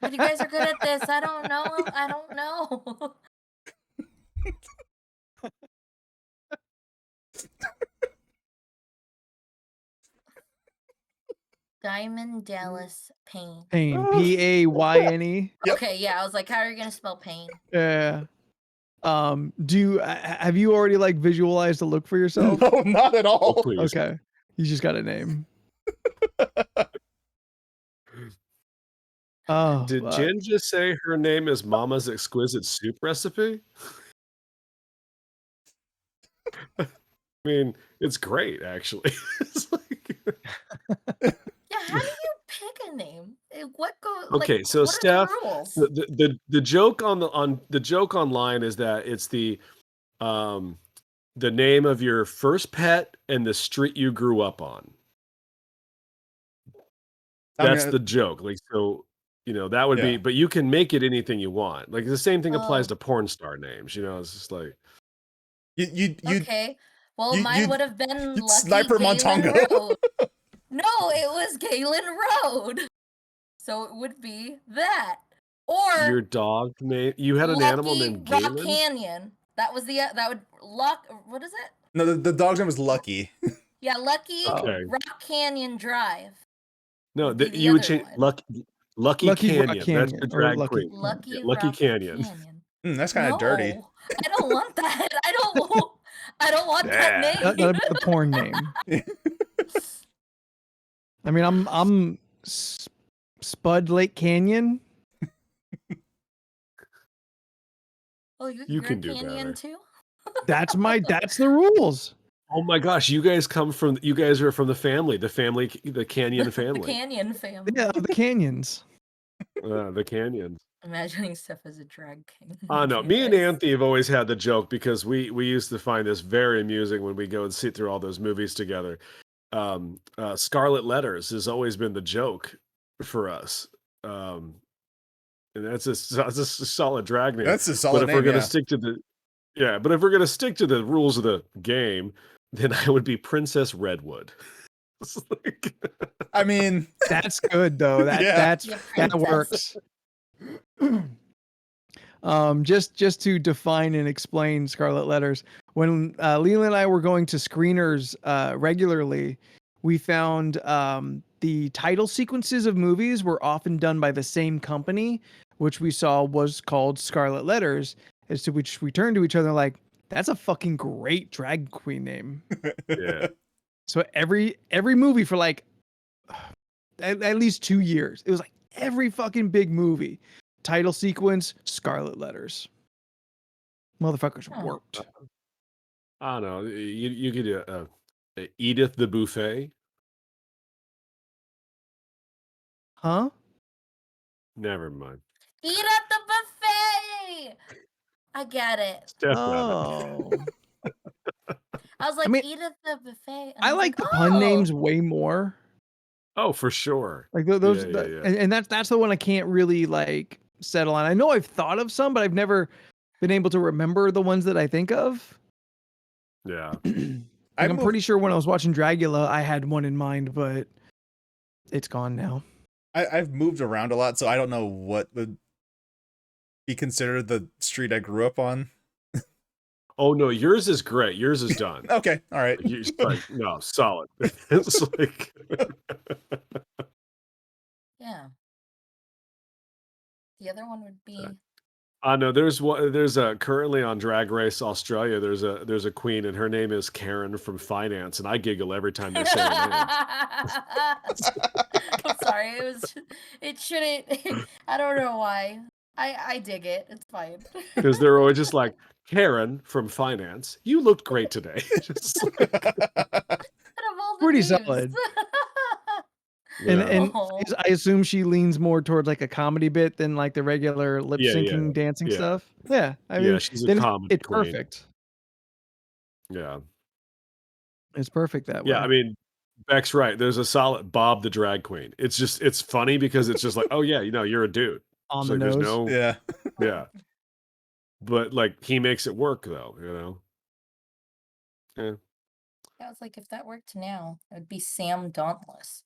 But you guys are good at this. I don't know. I don't know. Diamond Dallas Payne. Pain. Payne. Yep. Okay, yeah, I was like, how are you gonna spell pain? Yeah. Have you already like visualized a look for yourself? No, not at Oh, all. please. Okay. You just got a name. Oh, Did fuck. Jen just say her name is Mama's Exquisite Soup Recipe? I mean, it's great, actually. It's like- Yeah, how do you pick a name? What go? Okay, so what are Steph, the rules? the joke the joke online is that it's the name of your first pet and the street you grew up on. That's the joke. Like, so that would be, Yeah. but you can make it anything you want. Like the same thing applies Oh. to porn star names. It's just like You Okay. Well, you- mine you- would have been you'd Lucky Sniper Galen Montongo. Road. No, it was Galen Road. So it would be that. Or your dog name. You had an animal Lucky named Rock Galen. Canyon. That was that would what is it? No, the dog's name was Lucky. Yeah, Lucky Okay. Rock Canyon Drive. No, would be the you would other change one. Lucky Lucky Rock Canyon. That's Canyon, the or drag Lucky- queen. Lucky, Yeah, Lucky Rock Canyon. That's kind of dirty. No, I don't want that. I don't want that Yeah. name. That'd be the porn name. I mean, I'm Spud Lake Canyon. Oh, you're can a do canyon better. too? That's the rules. Oh my gosh, you guys are from the canyon family. The canyon family. Yeah, the canyons. The canyons. Imagining stuff as a drag king. No, me and Anthony have always had the joke because we used to find this very amusing when we go and sit through all those movies together. Scarlet Letters has always been the joke for us. And that's a solid drag name. That's a But solid if name. we're gonna Yeah. stick to the rules of the game, then I would be Princess Redwood. It's like- I mean, That's good though. Yeah. Yeah, That princess. works. Just to define and explain Scarlet Letters, when Leland and I were going to screeners regularly, we found the title sequences of movies were often done by the same company, which we saw was called Scarlet Letters. As to which we turned to each other like, that's a fucking great drag queen name. yeah. So every movie for like at least 2 years, it was like every fucking big movie. Title sequence, Scarlet Letters. Motherfuckers Oh. worked. I don't know. You could do Edith the Buffet. Huh? Never mind. Eat at the buffet. I get it. Steph got it. Oh. I was like, mean, eat at the buffet. And I was like the pun oh. names way more. Oh, for sure. Like those, Yeah, yeah. and that's the one I can't really like settle on. I know I've thought of some, but I've never been able to remember the ones that I think of. Yeah. Like, I'm pretty sure when I was watching Dragula, I had one in mind, but it's gone now. I've moved around a lot, so I don't know what would be considered the street I grew up on. Oh no, yours is great. Yours is done. Okay, all right. Like, no, solid. It's like Yeah. The other one would be. I know there's a currently on Drag Race Australia, there's a queen and her name is Karen from Finance, and I giggle every time they say her name. I'm sorry. It shouldn't. I don't know why. I dig it. It's fine. Because they're always just like, Karen from Finance, you looked great today. Just like, Out of all the Pretty names. solid. yeah. And Oh. I assume she leans more towards like a comedy bit than like the regular lip syncing dancing yeah. stuff. Yeah, I Yeah, mean, she's a then comedy it's queen. perfect. Yeah. It's perfect that way. Yeah, I mean, Beck's right. There's a solid Bob the drag queen. It's funny because it's just like, oh yeah, you're a dude. On It's the like there's nose. no Yeah. yeah. But like he makes it work though. Yeah. I was like, if that worked now, it would be Sam Dauntless.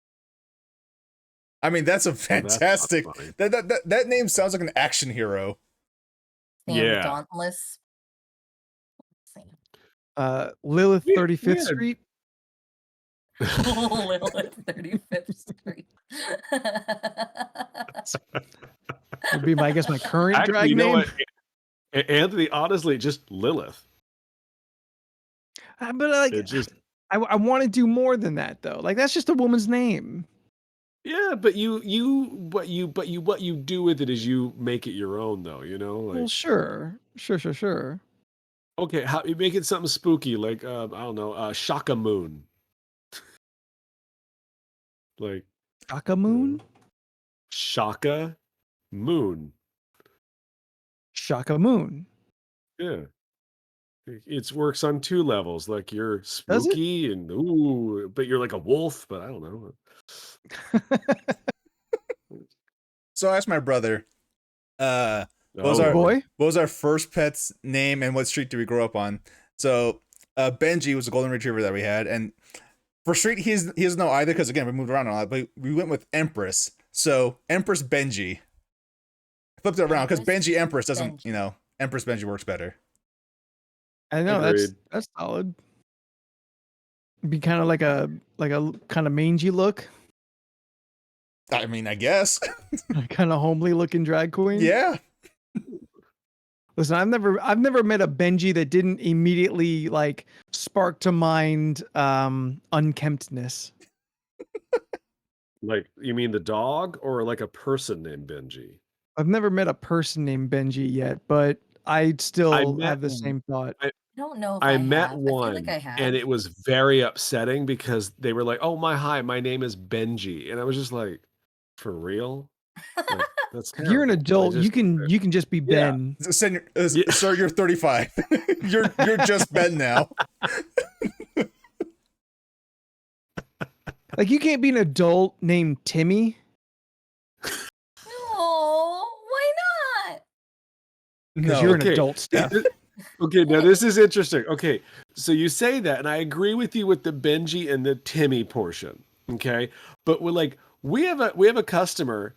I mean, that's a Well, that's not fantastic. funny. That name sounds like an action hero. Sam Yeah. Dauntless. Lilith We- 35th we had- Street. Lilith 35th Street. Would be my current Actually, drag you know name. what? Anthony, honestly, just Lilith. But like, It just I want to do more than that though. Like that's just a woman's name. yeah, but what you do with it is you make it your own though, like Well, sure. okay, how you make it something spooky like I don't know, Shaka Moon. Like Shaka Moon. Shaka Moon. Shaka Moon. Yeah. It works on two levels. Like you're Does it? spooky and ooh, but you're like a wolf, but I don't know. So I asked my brother, what was Oh, our boy? what was our first pet's name and what street did we grow up on? So Benji was a golden retriever that we had, and for street he doesn't know either because again we moved around a lot, but we went with Empress. So Empress Benji. Flipped it around because Empress Benji Empress doesn't, Benji. Empress Benji works better. I know Agreed. that's solid. Be kind of like a kind of mangy look, I mean, I guess. kind of homely looking drag queen. Yeah. Listen, I've never met a Benji that didn't immediately like spark to mind unkemptness. like you mean the dog or like a person named Benji? I've never met a person named Benji yet, but I still met have the one. same thought. I don't know if I I met have. one, I feel like I have. and it was very upsetting because they were like, "Oh my name is Benji," and I was just like, "For real? Like, that's You're an terrible. I adult. just- You can just be Yeah. Ben. Yeah. Sir, you're 35. you're just Ben now. Like you can't be an adult named Timmy. No, why not? Because No. you're an okay. adult, Steph. Okay, now this is interesting. Okay, so you say that, and I agree with you with the Benji and the Timmy portion. Okay, but we have a customer.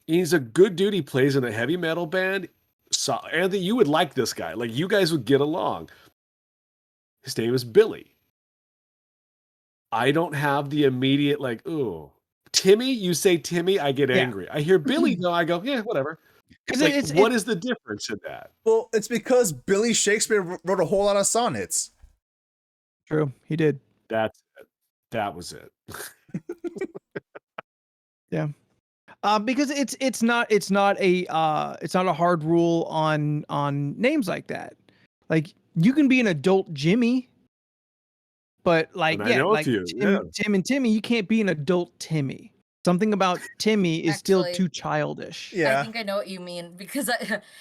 He's a good dude. He plays in a heavy metal band. So Anthony, you would like this guy. Like you guys would get along. His name is Billy. I don't have the immediate like, ooh, Timmy. You say Timmy, I get Yeah. angry. I hear Billy though, I go, yeah, whatever. Because Like, what is the difference in that? Well, it's because Billy Shakespeare wrote a whole lot of sonnets. true. He did. That's it. That was it. Because it's not a hard rule on names like that. Like you can be an adult Jimmy, but like And I know a like few, Tim and Timmy, you can't be an adult Timmy. Something about Timmy is still Actually, too childish. I Yeah. think I know what you mean because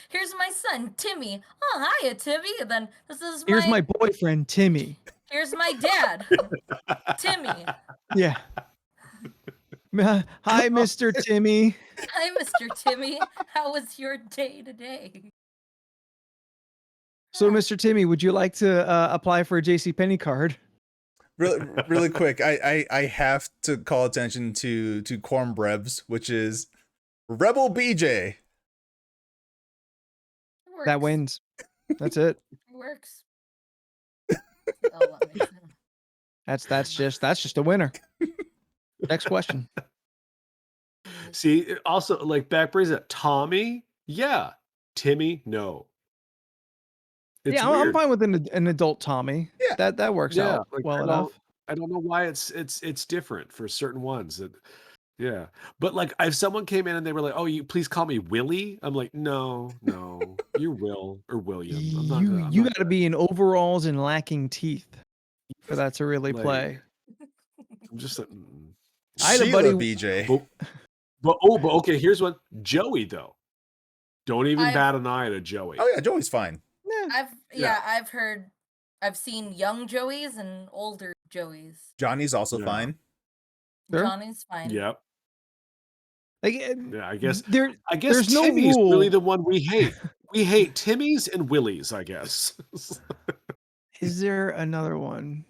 here's my son Timmy. Oh, hiya Timmy. And then this is Here's my boyfriend Timmy. here's my dad, Timmy. Yeah. Hi, Mr. Timmy. Hi, Mr. Timmy. How was your day today? So, Mr. Timmy, would you like to apply for a JCPenney card? Really quick, I have to call attention to Cornbrevs, which is Rebel BJ. That wins. That's it. It works. Oh, that makes sense. That's just a winner. Next question. See, also like back brings it. Tommy, yeah. Timmy, no. It's Yeah, I'm weird. fine with an adult Tommy. Yeah. That works Yeah, out like, well enough. I don't know why it's different for certain ones. That, yeah, but like if someone came in and they were like, "Oh, you please call me Willie," I'm like, "No, you're Will or William." You got to be in overalls and lacking teeth for that to really Like, play. I'm just like, I had a Sheila buddy- BJ. but okay, here's one. Joey though, don't even bat an eye at a Joey. Oh yeah, Joey's fine. I've seen young Joeys and older Joeys. Johnny's also Yeah. fine. Sure. Johnny's fine. Yep. Like, Yeah, I guess there's no Timmy's rule. really the one we hate. We hate Timmy's and Willies, I guess. Is there another one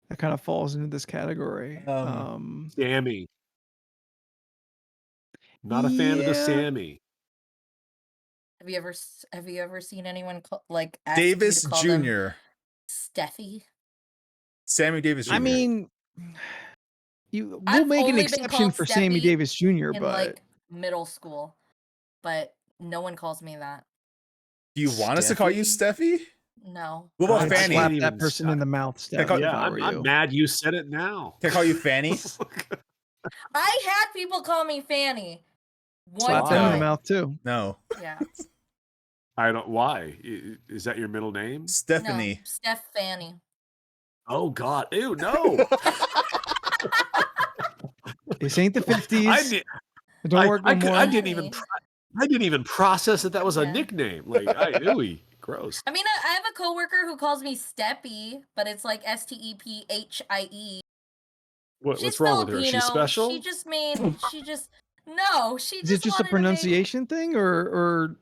that kind of falls into this category? Sammy. Not a fan of the Yeah. Sammy. Have you ever seen anyone like ask Davis you to call them Jr. Steffi? Sammy Davis Jr. I mean, we'll I've make an only been exception called for Sammy Steffi Davis Jr., in but like middle school, but no one calls me that. do you want us to call you Steffi? No. What about I'd Fanny? slap Can't that even person in the mouth. Steph, I call- if Yeah, I were I'm you. mad you said it now. Can I call you Fanny? I had people call me Fanny. One Slap them in the time. mouth too. No. Yeah. I don't. Why? Is that your middle name? Stephanie. No, Steph Fanny. Oh God! Ew! No. This ain't the I 50s. did. It don't work no more. I didn't even. I didn't even process that was a Yeah. nickname. Like, ooey, gross. I mean, I have a coworker who calls me Steppy, but it's like Stephie. What's wrong with her? Is she special? She just Is it just a pronunciation thing, or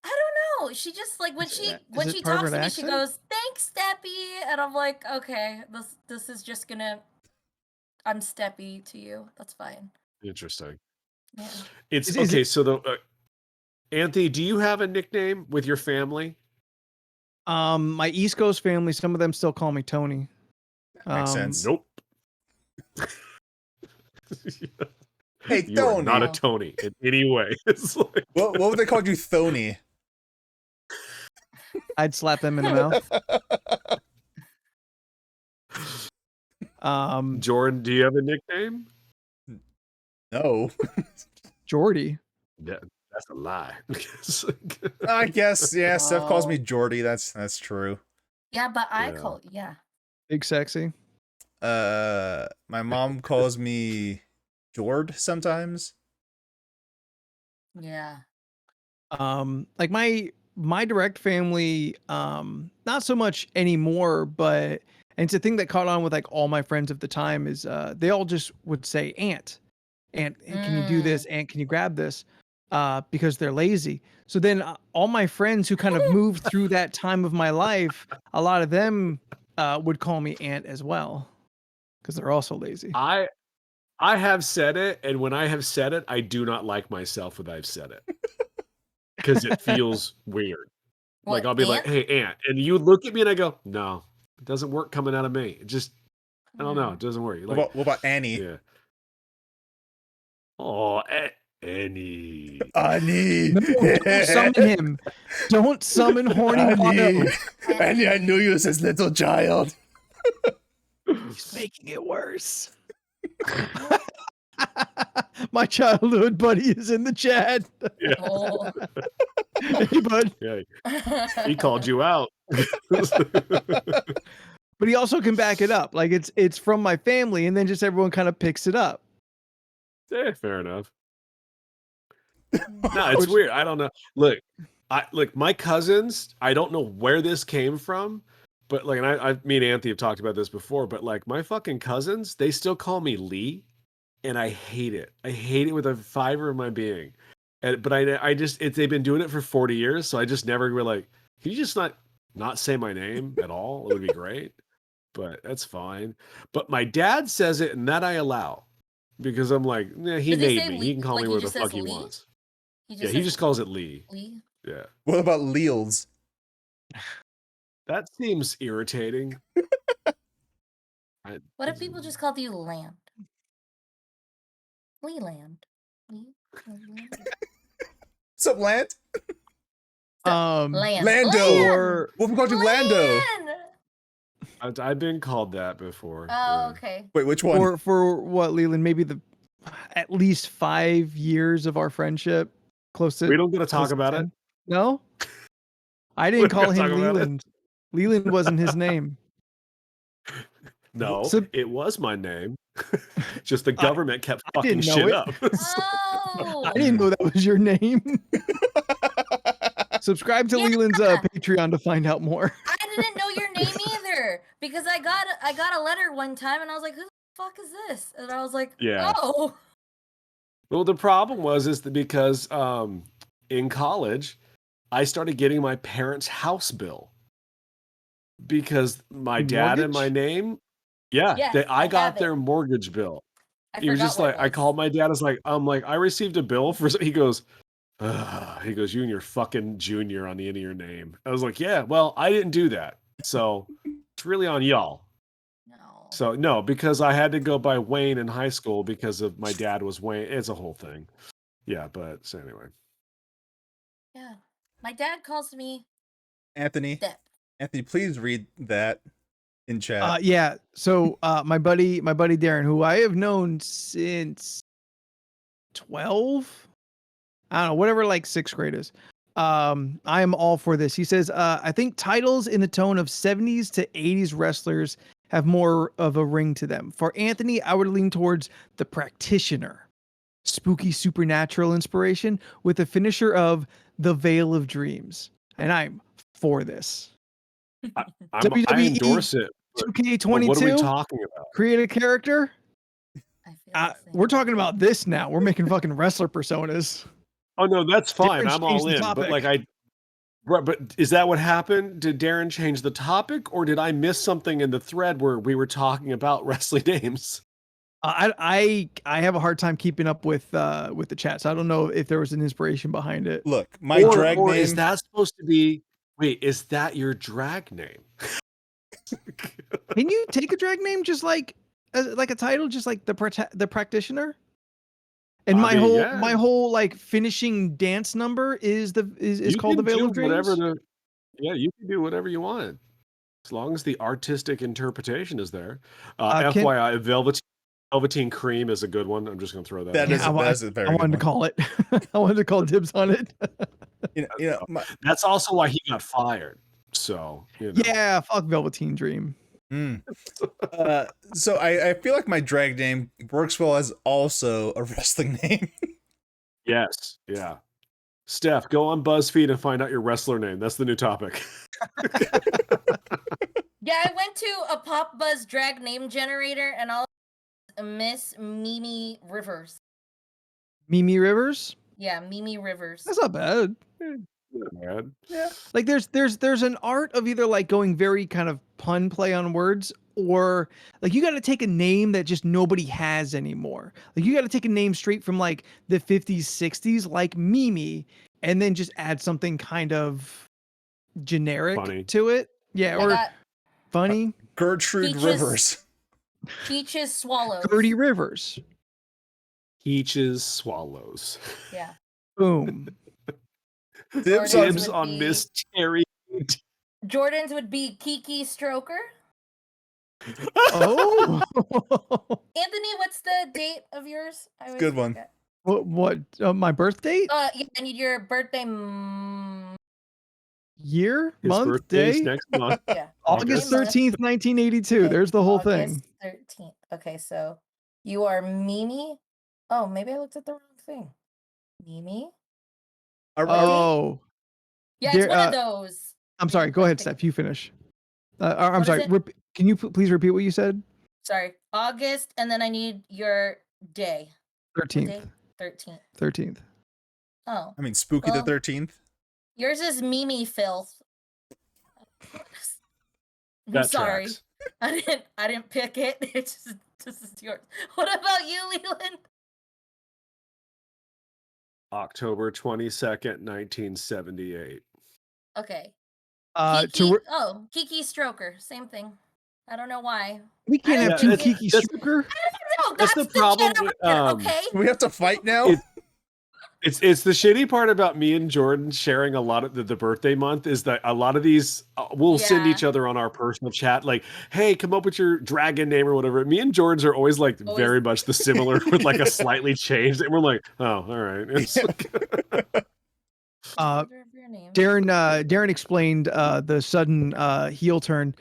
I don't know. She just like when Is she it talks part of to an me, she accent? goes, "Thanks, Steppy," and I'm like, "Okay, this is just gonna. I'm Steppy to you. That's fine." Interesting. Yeah. It's Is okay. it- So Anthony, do you have a nickname with your family? my East Coast family, some of them still call me Tony. Makes sense. Nope. Hey, You are not a Tony. Tony in any way. It's like, What would they call you, Thony? I'd slap them in the mouth. Jordan, do you have a nickname? No. Jordy. That's a lie. I guess, yeah, Steph calls me Oh. Jordy. That's true. Yeah, but I Yeah. call Big sexy. My mom calls me Jord sometimes. Yeah. Like my direct family, not so much anymore, but and it's a thing that caught on with like all my friends of the time is they all just would say aunt, can you do this? Aunt, can you grab this? because they're lazy. So then all my friends who kind of moved through that time of my life, a lot of them would call me Ant as well because they're also lazy. I have said it, and when I have said it, I do not like myself when I've said it because it feels weird. Like I'll be like, "Hey, Ant," and you look at me and I go, "No, it doesn't work coming out of me. It just, I don't know, it doesn't work." Like, What about Annie? yeah. Oh, Annie. Annie. No, don't summon him. Don't summon horny Annie. Watto. Annie, I knew you as little child. He's making it worse. My childhood buddy is in the chat. Yeah. Oh. Hey, bud. Yeah, he called you out. But he also can back it up. Like it's from my family, and then just everyone kind of picks it up. Yeah, fair enough. No, it's weird. I don't know. Look, my cousins. I don't know where this came from, but like, and me and Anthony have talked about this before. But like, my fucking cousins, they still call me Lee, and I hate it. I hate it with a fiber of my being. But I just they've been doing it for 40 years, so I just never were like, can you just not say my name at all? It would be great, but that's fine. But my dad says it, and that I allow because I'm like, he Does he made say me. Lee? He can call Like, me he whatever just the fuck says he Lee? wants. He Yeah, he just calls it Lee. Lee. Yeah, What about Leels? that seems irritating. What if people just called you Land? Leland. Lee? What's up, Land? Land. Lando. Or What if we called you Lando? Land! I've been called that before. Oh, yeah. okay. Wait, which one? for what, Leland? Maybe at least 5 years of our friendship. Close to. We don't get to close talk about it. 10. No, I We didn't don't call gotta him talk about it. Leland. Leland wasn't his name. No, So- it was my name. Just the government kept I fucking didn't know shit it. up. Oh. I didn't know that was your name. Subscribe to Yeah. Leland's Patreon to find out more. I didn't know your name either because I got a letter one time and I was like, who the fuck is this? And I was like, Yeah. oh. Well, the problem is that because in college, I started getting my parents' house bill because my dad and my Mortgage? name. Yeah, Yes, I I got have their it. mortgage bill. I He was forgot just what like, it I was. called my dad. I'm like, I received a bill for. He goes, you and your fucking junior on the end of your name. I was like, yeah, well, I didn't do that, so it's really on y'all. No. So no, because I had to go by Wayne in high school because of my dad was Wayne. It's a whole thing. Yeah, but so anyway. Yeah. My dad calls me Anthony. Step. Anthony, please read that in chat. Yeah. So my buddy Darren, who I have known since 12, I don't know, whatever, like 6th grade is. I am all for this. He says, I think titles in the tone of 70s to 80s wrestlers have more of a ring to them. For Anthony, I would lean towards the practitioner. Spooky supernatural inspiration with a finisher of the Veil of Dreams. And I'm for this. I WWE endorse it. But what are we 2K22, talking about? create a character. I feel the same. We're talking about this now. We're making fucking wrestler personas. Oh no, that's fine. Darren I'm all changed the in. But topic. like right, but is that what happened? Did Darren change the topic, or did I miss something in the thread where we were talking about wrestling names? I have a hard time keeping up with the chat, so I don't know if there was an inspiration behind it. Look, my drag or name. Is that supposed to be? Wait, is that your drag name? Can you take a drag name just like a title, just like the practitioner? And I my mean, whole like finishing dance number is called the Veil of Dreams. You can do whatever you want, as long as the artistic interpretation is there. Ken- FYI, Velveteen Cream is a good one. I'm just going to throw that. That out. is a very I good wanted to one. call it. I wanted to call dibs on it. That's also why he got fired. So Yeah, fuck Velveteen Dream. So I feel like my drag name works well as also a wrestling name. Yes, yeah. Steph, go on BuzzFeed and find out your wrestler name. That's the new topic. Yeah, I went to a Pop Buzz drag name generator and all Miss Mimi Rivers. Mimi Rivers? Yeah, Mimi Rivers. That's not bad. Man. Yeah. Like there's an art of either like going very kind of pun play on words, or like you got to take a name that just nobody has anymore. Like you got to take a name straight from like the 50s, 60s, like Mimi, and then just add something kind of generic Funny. to it. Yeah, I or got funny. Gertrude Peaches. Rivers. Peaches Swallows. Gertie Rivers. Peaches Swallows. Yeah. Boom. Dibs Jordan's Dibs would on be- Miss Cherry. Jordan's would be Kiki Stroker. Oh. Anthony, what's the date of yours? I always Good one. forget. what? My birth date? Yeah, I need your birthday. Year? His Month? birthday's Day? next month. Yeah. August Month. 13th, 1982. Okay, There's the whole August thing. 13th. Okay, so you are Mimi. Oh, maybe I looked at the wrong thing. Mimi? Oh. Yeah, it's There- one of those. I'm sorry. Go ahead, Steph. You finish. I'm What is sorry. it? Can you please repeat what you said? Sorry. August, and then I need your day. What 13th. day? 13th. 13th. Oh. I mean, Spooky Well- the 13th. Yours is Mimi Filth. I'm That sorry. tracks. I didn't pick it. It's just this is yours. What about you, Leland? October 22nd, 1978. Okay. To Kiki, re- Kiki Stroker. Same thing. I don't know why. we can't I have don't two think Kiki that's- Stroker. No, That's that's the the problem generation, with, okay? We have to fight now. It- It's the shitty part about me and Jordan sharing a lot of the birthday month is that a lot of these we'll send Yeah. each other on our personal chat like, hey, come up with your dragon name or whatever. Me and Jordan's are always like Always- very much the similar with like a slightly changed, and we're like, oh, all right. It's like- Uh, Order of your name. Darren explained the sudden heel turn.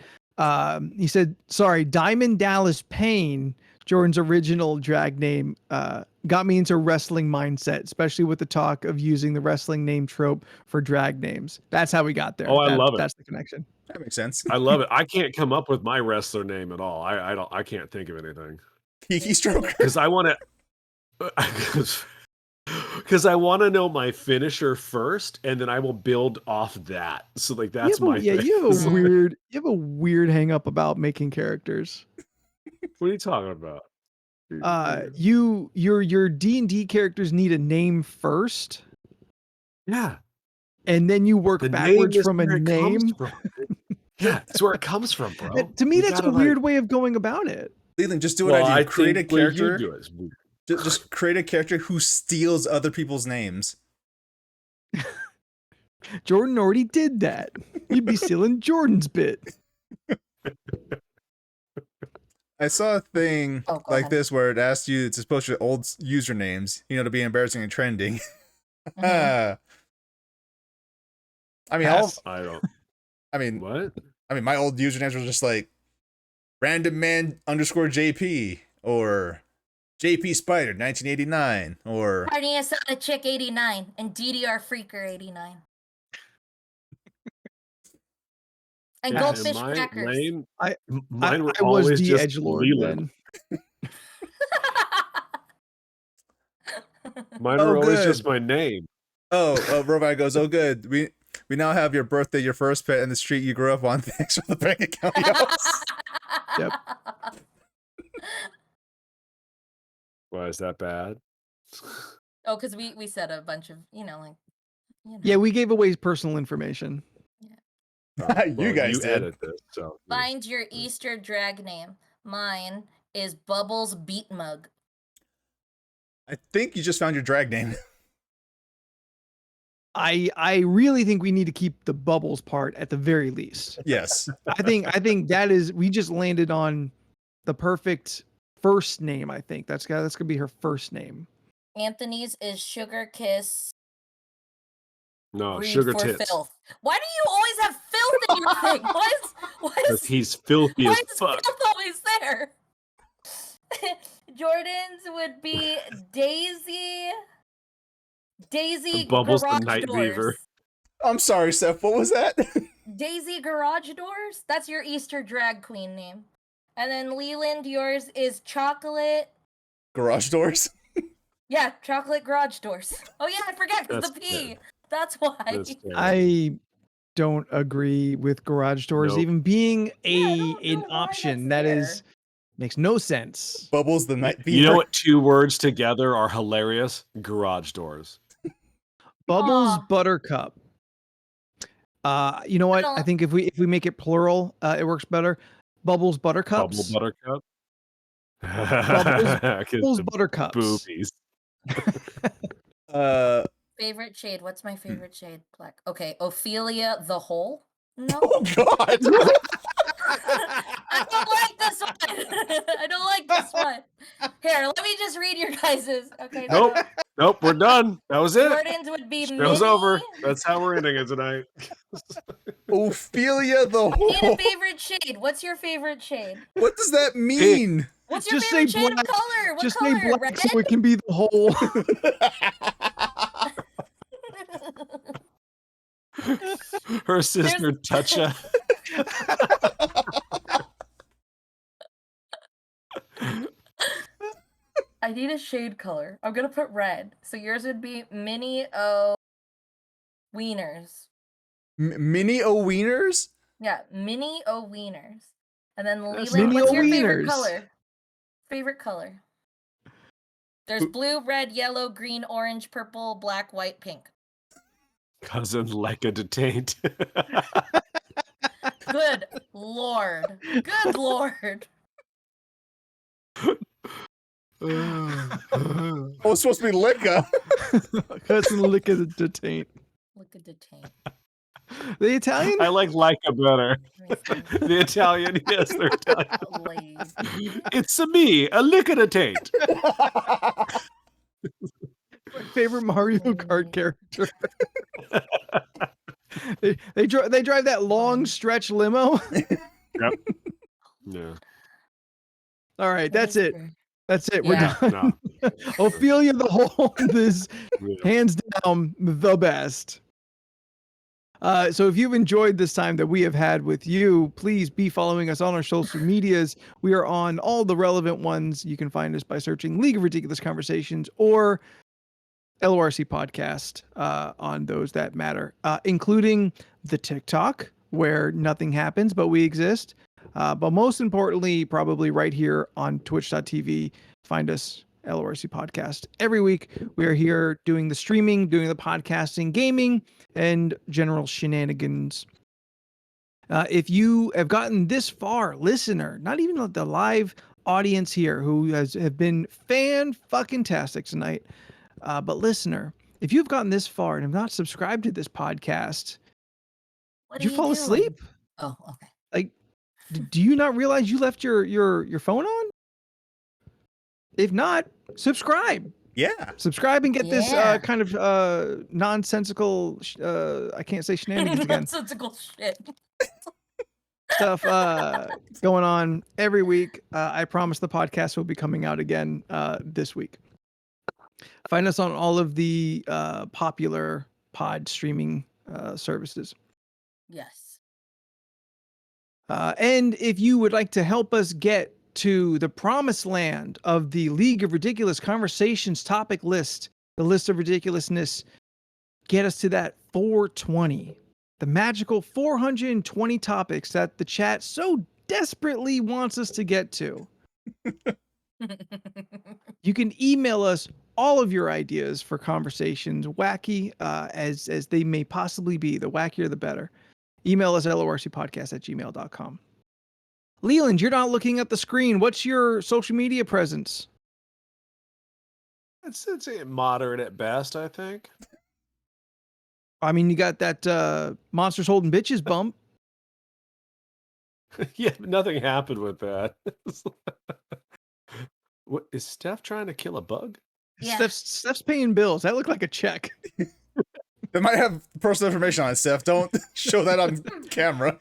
He said, "Sorry, Diamond Dallas Payne, Jordan's original drag name, got me into wrestling mindset, especially with the talk of using the wrestling name trope for drag names. That's how we got there. Oh, I love it. That's the connection. That makes sense. I love it. I can't come up with my wrestler name at all. I can't think of anything Kiki Stroker. because I want to. Because I want to know my finisher first, and then I will build off that. So, like, that's my thing. You have a weird hang up about making characters. What are you talking about? Your D&D characters need a name first, Yeah, and then you work the backwards name is from a where it comes name. from. Yeah, it's where it comes from, bro. To me, You that's a gotta, like- weird way of going about it. Leland, just do what Well, I I do. Create a think what you character. do is weird. Just create a character who steals other people's names. Jordan already did that. You'd be stealing Jordan's bit. I saw a thing Oh, go like ahead. this where it asked you to post your old usernames, to be embarrassing and trending. Mhm. I mean, Pass. I don't. What? my old usernames were just like random man _JP or JP Spider 1989 or Carne Asada Chick 89 and DDR Freaker 89. And Yeah, Goldfish and Crackers. Mine were I was always the just edgelord Leland. then. Mine Oh, were always good. just my name. oh Robot goes, oh good, we now have your birthday, your first pet, and the street you grew up on. Thanks for the bank account. Yes. Yep. Why is that bad? Oh, because we said a bunch of, like, Yeah, we gave away personal information. You guys you did. edit this, so Find your Easter drag name. Mine is Bubbles Beat Mug. I think you just found your drag name. I really think we need to keep the bubbles part at the very least. Yes. I think that is, we just landed on the perfect first name. I think that's gonna be her first name. Anthony's is Sugar Kiss. no Read sugar for tits. filth. Why do you always have filth in your thing? Why Because is he's filthy why as is fuck. filth always there? Jordan's would be Daisy Bubbles the Garage Night Doors. Beaver. I'm sorry, Seth. What was that? Daisy Garage Doors? That's your Easter drag queen name. And then Leland, yours is Chocolate Garage doors. Yeah, chocolate garage doors. Oh yeah, I forgot because That's the P. fair. That's why. That's fair. I don't agree with garage doors Nope. even being I don't an know why option. that's That is there. makes no sense. Bubbles the night beaver. You know what 2 words together are hilarious? Garage doors. Bubbles Aw. Buttercup. You know what? I don't- think if we make it plural, it works better. Bubbles Bubble Buttercups. buttercup. Bubbles 'Cause Bubbles the Buttercups. boobies. Favorite shade. What's my favorite shade? Black. Okay, Ophelia the Hole. No, Oh God. I don't like this one. I don't like this one. Here, let me just read your guys's. Okay, Nope. so Nope, we're done. That was it. Jordans would be Show's mini. over. That's how we're ending it tonight. Ophelia the I need a Whole. favorite shade. What's your favorite shade? What does that mean? What's your Just say favorite shade black. of color? What Just color? say black Red? so it can be the whole. Her sister Toucha. I need a shade color. I'm gonna put red. So yours would be mini O wieners. Mini O wieners? Yeah, mini O wieners. And then That's Leland, Mini what's O your favorite wieners. color? Favorite color. There's blue, red, yellow, green, orange, purple, black, white, pink. Cousin Leica detained. Good lord. Good lord. Oh, it's supposed to be Licka. Cousin lick of the taint. Look at the tank. The Italian? I like Leica better. Let me see. The Italian, yes, they're Italian. Lady. It's a me, a lick of the taint. My favorite Mario Kart character. they drive that long stretch limo. Yep. Yeah. All right, that's it. That's it. Yeah. We're done. No. Ophelia the Whole is Yeah. hands down the best. So if you've enjoyed this time that we have had with you, please be following us on our social medias. We are on all the relevant ones. You can find us by searching League of Ridiculous Conversations or LORC podcast on those that matter, including the TikTok where nothing happens, but we exist. But most importantly, probably right here on twitch.tv, find us LORC podcast. Every week we are here doing the streaming, doing the podcasting, gaming, and general shenanigans. If you have gotten this far, listener, not even the live audience here who have been fan-fucking-tastic tonight, but listener, if you've gotten this far and have not subscribed to this podcast, What did you are fall doing? asleep? Oh, okay. Like, do you not realize you left your phone on? If not, subscribe. Yeah. Subscribe and get this Yeah. kind of nonsensical, I can't say shenanigans again, Nonsensical shit. stuff going on every week. I promise the podcast will be coming out again this week. Find us on all of the popular pod streaming services. Yes. And if you would like to help us get to the promised land of the League of Ridiculous Conversations topic list, the list of ridiculousness, get us to that 420, the magical 420 topics that the chat so desperately wants us to get to. You can email us all of your ideas for conversations, wacky as they may possibly be. The wackier, the better. Email us at lorcpodcast@gmail.com. Leland, you're not looking at the screen. What's your social media presence? It's moderate at best, I think. I mean, you got that Monsters Holding Bitches bump. Yeah, but nothing happened with that. What is Steph trying to kill a bug? Yeah. Steph's paying bills. That looked like a check. They might have personal information on it, Steph. Don't show that on camera.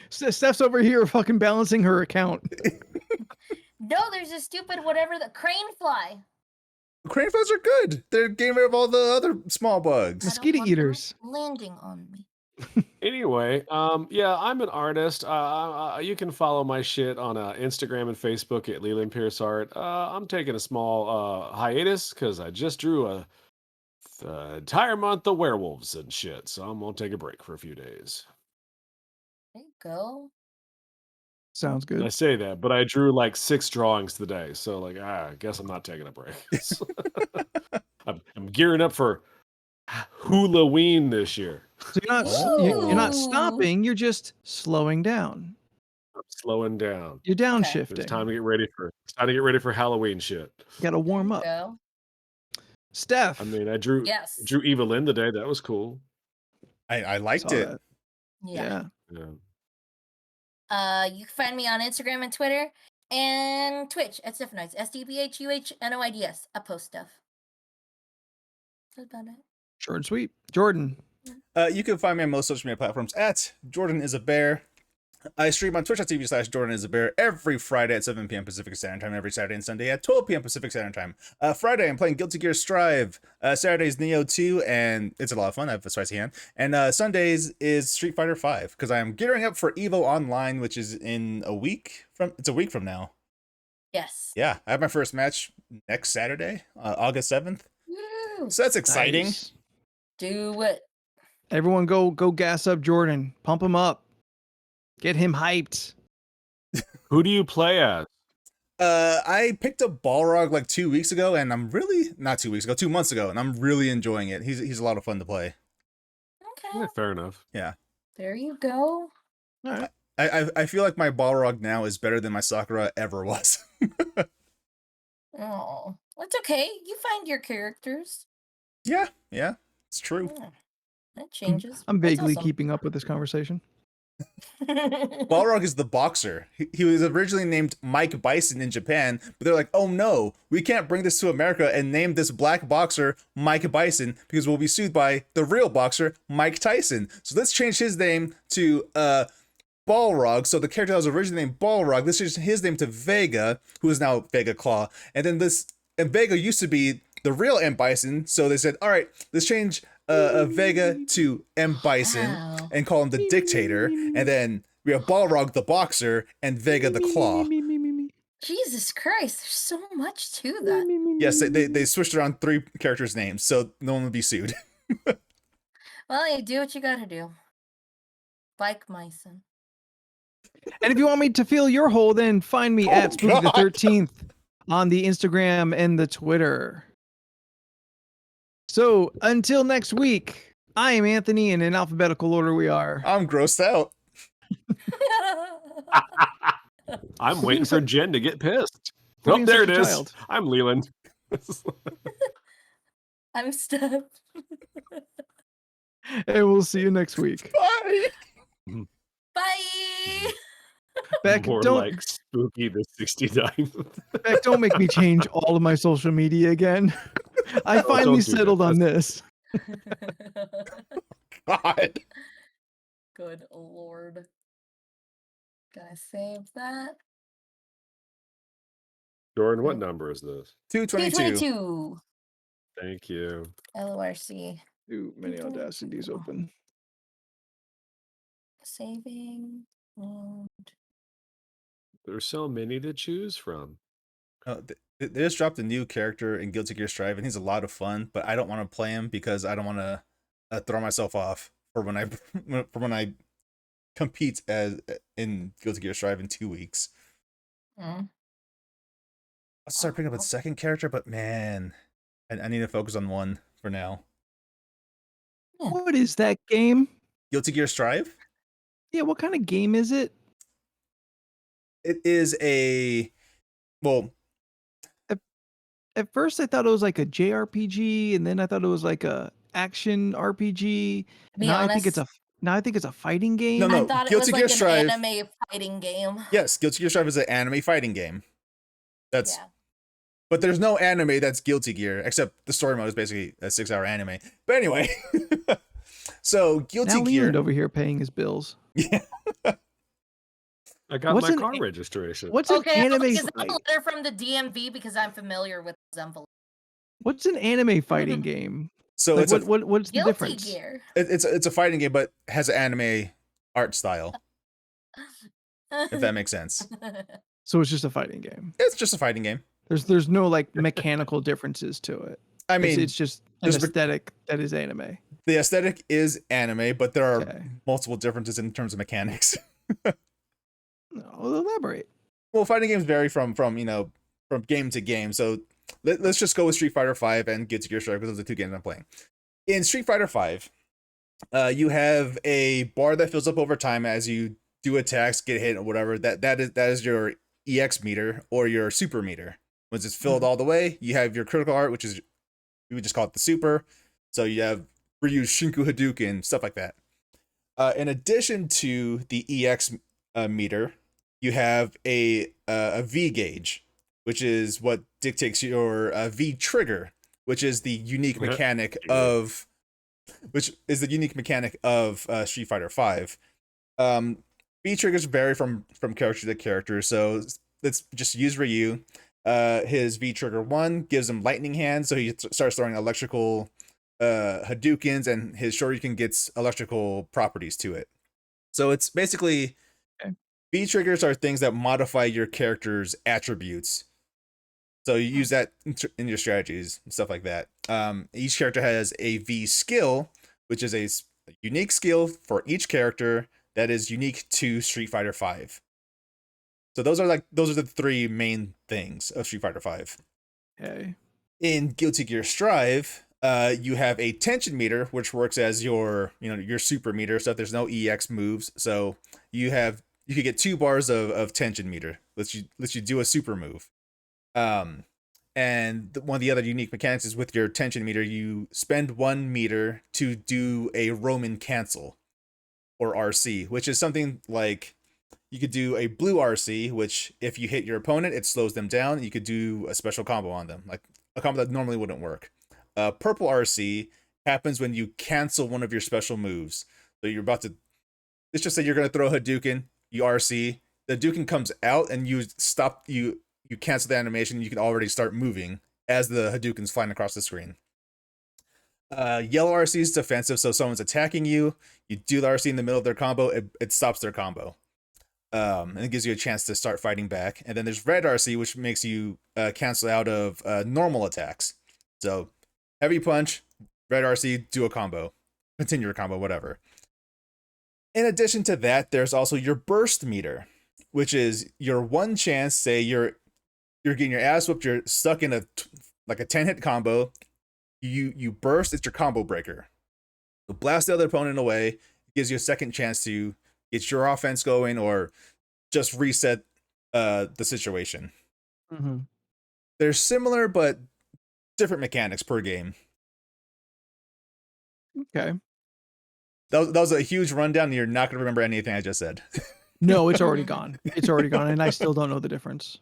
Steph's over here fucking balancing her account. No, there's a stupid whatever the crane fly. Crane flies are good. They're getting rid of all the other small bugs. Mosquito I don't want them eaters. landing on me. Anyway, yeah, I'm an artist. You can follow my shit on Instagram and Facebook at Leland Pierce Art. I'm taking a small hiatus because I just drew the entire month of werewolves and shit, so I'm gonna take a break for a few days. There you go. Sounds And I good. say that, but I drew like 6 drawings today, so like, I guess I'm not taking a break. I'm gearing up for Halloween this year. So you're not Ooh. stopping. You're just slowing down. I'm slowing down. You're Okay. downshifting. It's time to get ready for. It's time to get ready for Halloween shit. Got to There warm you up. go. Steph. I mean, I drew Yes. Evelyn today. That was cool. I liked saw it. that. Yeah. Yeah. You can find me on Instagram and Twitter and Twitch at Stephanoids. STPHUHNOIDS. I post stuff. That's about it. Short and sweet. Jordan. You can find me on most social media platforms at Jordan is a Bear. I stream on twitch.tv/Jordan is a Bear every Friday at 7 p.m. Pacific Standard Time, every Saturday and Sunday at 12 p.m. Pacific Standard Time. Friday, I'm playing Guilty Gear Strive. Saturday's Neo 2, and it's a lot of fun. I have a spicy hand. And Sundays is Street Fighter 5, because I'm gearing up for EVO Online, which is in a week from now. Yes. Yeah, I have my first match next Saturday, August 7th. Woo. So that's exciting. Nice. Do it. Everyone go gas up Jordan. Pump him up. Get him hyped. Who do you play as? I picked up Balrog like 2 weeks ago, and I'm really not 2 weeks ago, 2 months ago, and I'm really enjoying it. He's a lot of fun to play. Okay. Yeah, fair enough. Yeah. There you go. All right. I feel like my Balrog now is better than my Sakura ever was. Oh, that's okay. You find your characters. Yeah, it's true. Yeah, that changes. I'm That's vaguely awesome. keeping up with this conversation. Balrog is the boxer. He was originally named Mike Bison in Japan, but they're like, oh no, we can't bring this to America and name this black boxer Mike Bison because we'll be sued by the real boxer, Mike Tyson. So let's change his name to Balrog. So the character that was originally named Balrog, let's change his name to Vega, who is now Vega Claw. And then and Vega used to be the real M. Bison, so they said, all right, let's change Vega to M. Bison Wow. and call him the Dictator. And then we have Balrog the Boxer and Vega the Claw. Jesus Christ, there's so much to that. Yes, they switched around 3 characters' names, so no one would be sued. Well, you do what you gotta do. Like Myson. And if you want me to fill your hole, then find me at Spooky the God. 13th on the Instagram and the Twitter. So until next week, I am Anthony, and in alphabetical order we are. I'm grossed out. I'm waiting for Jen to get pissed. Quit Oh, being there such it a is. child. I'm Leland. I'm Steph. And we'll see you next week. Bye. Bye. Beck, More don't like Spooky the 69th. Beck, don't make me change all of my social media again. I finally don't do that. settled on this. God. Good lord. Gotta save that. Jordan, what number is this? 222. 222. Thank you. LORC. Too many audacities open. Saving. And There's so many to choose from. They just dropped a new character in Guilty Gear Strive, and he's a lot of fun, but I don't want to play him because I don't want to throw myself off for when I compete in Guilty Gear Strive in 2 weeks. Mm. I'll start picking up a second character, but man, I need to focus on one for now. Yeah. What is that game? Guilty Gear Strive? Yeah, what kind of game is it? It is At first I thought it was like a JRPG, and then I thought it was like a action RPG. To be Now honest, I think it's a fighting game. No, I thought it Guilty was Gear like Strive- an anime fighting game. yes, Guilty Gear Strive is an anime fighting game. That's Yeah. But there's no anime that's Guilty Gear, except the story mode is basically a 6-hour anime. But anyway, so Guilty Now Gear. Leland over here paying his bills. Yeah. I got What's my an car a- registration. What's an Okay, anime? is that a fight? letter from the DMV because I'm familiar with this envelope? What's an anime fighting game? So Like it's a what's the Guilty difference? Gear. it's a fighting game, but has an anime art style. If that makes sense. So it's just a fighting game. It's just a fighting game. There's no like mechanical differences to it. I mean, It's just an there's aesthetic that is anime. the aesthetic is anime, but there are Okay. multiple differences in terms of mechanics. No, elaborate. Well, fighting games vary from from game to game. So let's just go with Street Fighter V and Guilty Gear Strive because those are the two games I'm playing. In Street Fighter V, you have a bar that fills up over time as you do attacks, get hit, or whatever. That is your EX meter or your super meter. Once it's filled all the way, you have your critical art, which is we would just call it the super. So you have Ryu's Shinku Hadouken, stuff like that. In addition to the EX meter, you have a V gauge, which is what dictates your V trigger, which is the unique mechanic of Street Fighter V. V triggers vary from character to character, so let's just use Ryu. His V trigger 1 gives him lightning hand, so he starts throwing electrical Hadoukens, and his Shoryuken gets electrical properties to it. So it's basically V triggers are things that modify your character's attributes. So you use that in your strategies and stuff like that. Each character has a V skill, which is a unique skill for each character that is unique to Street Fighter V. So those are the three main things of Street Fighter V. Okay. In Guilty Gear Strive, you have a tension meter, which works as your super meter. So if there's no EX moves, so you could get 2 bars of tension meter. Lets you do a super move. And one of the other unique mechanics is with your tension meter, you spend 1 meter to do a Roman cancel, or RC, which is something like you could do a blue RC, which if you hit your opponent, it slows them down. You could do a special combo on them, like a combo that normally wouldn't work. Purple RC happens when you cancel one of your special moves. So you're about to, let's just say you're going to throw a Hadouken, you RC, the Hadouken comes out and you cancel the animation, you can already start moving as the Hadouken's flying across the screen. Yellow RC is defensive, so someone's attacking you, you do the RC in the middle of their combo, it stops their combo. And it gives you a chance to start fighting back. And then there's red RC, which makes you cancel out of normal attacks. So heavy punch, red RC, do a combo, continue your combo, whatever. In addition to that, there's also your burst meter, which is your one chance. Say you're getting your ass whooped, you're stuck in a 10-hit combo. You burst, it's your combo breaker. So blast the other opponent away. It gives you a second chance to get your offense going or just reset the situation. Mm-hmm. They're similar but different mechanics per game. Okay. That was a huge rundown, and you're not going to remember anything I just said. No, it's already gone. It's already gone, and I still don't know the difference.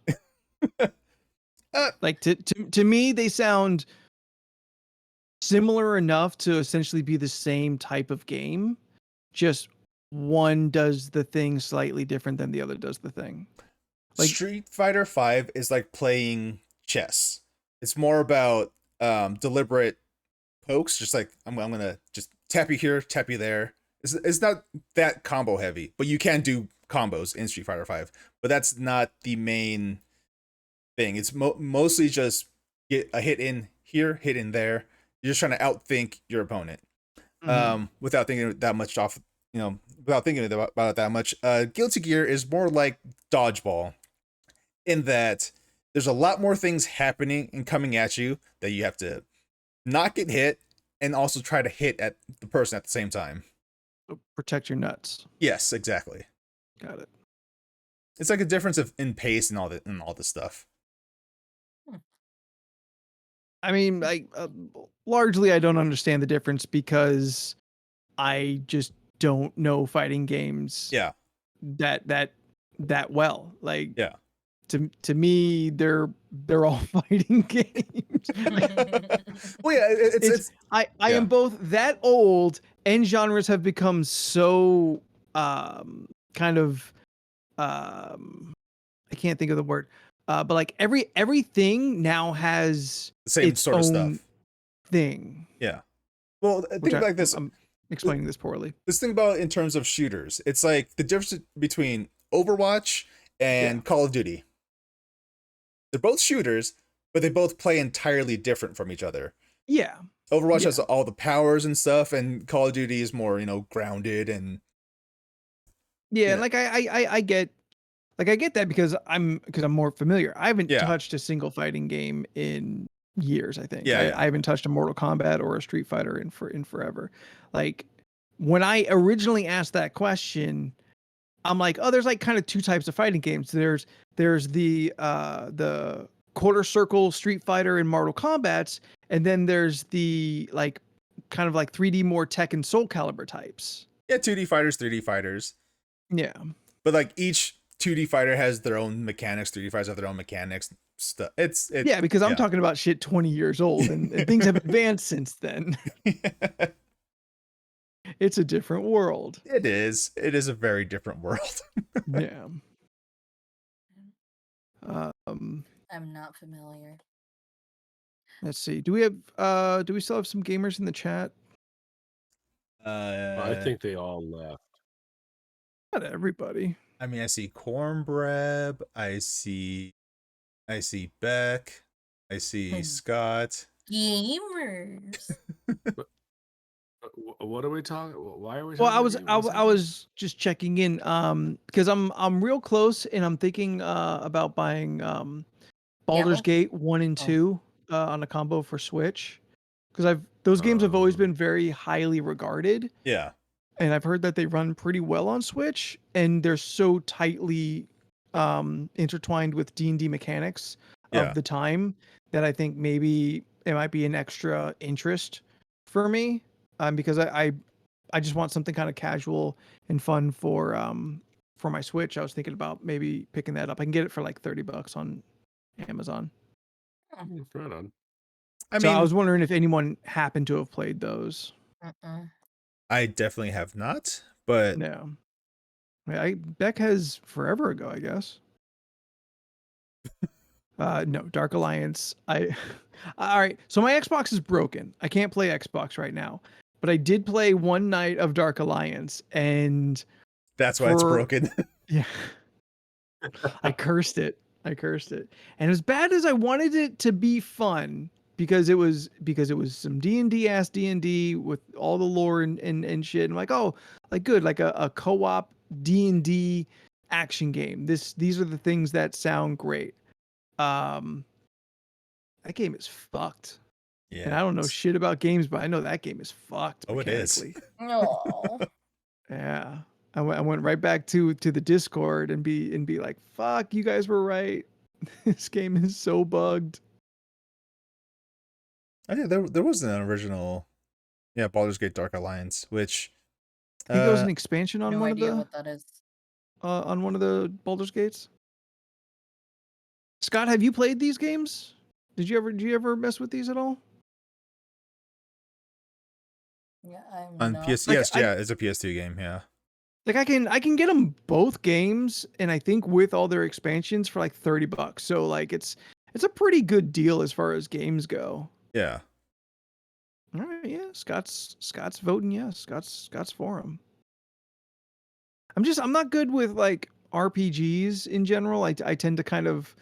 Like to me, they sound similar enough to essentially be the same type of game. Just one does the thing slightly different than the other does the thing. Like Street Fighter V is like playing chess. It's more about deliberate pokes, just like I'm gonna just tap you here, tap you there. It's not that combo heavy, but you can do combos in Street Fighter V. But that's not the main thing. It's mostly just get a hit in here, hit in there. You're just trying to outthink your opponent, without thinking that much off. Without thinking about it that much. Guilty Gear is more like dodgeball, in that there's a lot more things happening and coming at you that you have to not get hit and also try to hit at the person at the same time. protect your nuts. Yes, exactly. Got it. It's like a difference in pace and all this stuff. I mean, largely I don't understand the difference because I just don't know fighting games. Yeah. That well. Like Yeah. To me, they're all fighting games. Well, yeah, it's I am both that old and genres have become so kind of I can't think of the word. But like everything now has the same its sort of own stuff. thing. Yeah. Well, Which think like this. I'm explaining this poorly. This thing about in terms of shooters, it's like the difference between Overwatch and Call of Duty. They're both shooters, but they both play entirely different from each other. Yeah. Overwatch Yeah. has all the powers and stuff, and Call of Duty is more, grounded and Yeah, Yeah. and like I get that because I'm more familiar. I haven't Yeah. touched a single fighting game in years, I think. Yeah, I haven't touched a Mortal Kombat or a Street Fighter in forever. Like when I originally asked that question, I'm like, oh, there's like kind of two types of fighting games. There's the quarter circle Street Fighter and Mortal Kombat's, and then there's the like kind of like 3D more Tekken Soul Calibur types. Yeah, 2D fighters, 3D fighters. Yeah. But like each 2D fighter has their own mechanics, 3D fighters have their own mechanics. Stuff. Yeah, because I'm talking about shit 20 years old and things have advanced since then. It's a different world. It is. It is a very different world. Yeah. I'm not familiar. Let's see. Do we still have some gamers in the chat? I think they all left. Not everybody. I mean, I see Cornbread. I see Beck. I see Scott. Gamers. What are we talking? Why are we? Well, talking I was just checking in because I'm real close and I'm thinking about buying Baldur's Gate 1 and 2 on a combo for Switch because those games have always been very highly regarded. Yeah. And I've heard that they run pretty well on Switch and they're so tightly intertwined with D&D mechanics of the time that I think maybe it might be an extra interest for me because I just want something kind of casual and fun for my Switch. I was thinking about maybe picking that up. I can get it for like $30 on Amazon. Right on. I was wondering if anyone happened to have played those. I definitely have not, but no. Beck has forever ago, I guess. No, Dark Alliance. All right. So my Xbox is broken. I can't play Xbox right now, but I did play one night of Dark Alliance, and that's why it's broken. Yeah. I cursed it. And as bad as I wanted it to be fun, because it was some D&D ass D&D with all the lore and shit. I'm like, oh, like good, like a co-op D&D action game. These are the things that sound great. That game is fucked. Yeah. And I don't know shit about games, but I know that game is fucked. Oh, it is. No. Yeah. I went right back to the Discord and be like, fuck, you guys were right. This game is so bugged. I think there was an original, Baldur's Gate Dark Alliance, which I think there was an expansion on one of the what that is. On one of the Baldur's Gates. Scott, have you played these games? Did you ever mess with these at all? Yeah, I'm on not. PS. Like, Yes, it's a PS2 game. Yeah. Like I can get them both games, and I think with all their expansions for like $30. So like it's a pretty good deal as far as games go. Yeah. All right, yeah. Scott's voting yes. Scott's for him. I'm not good with like RPGs in general. I tend to kind of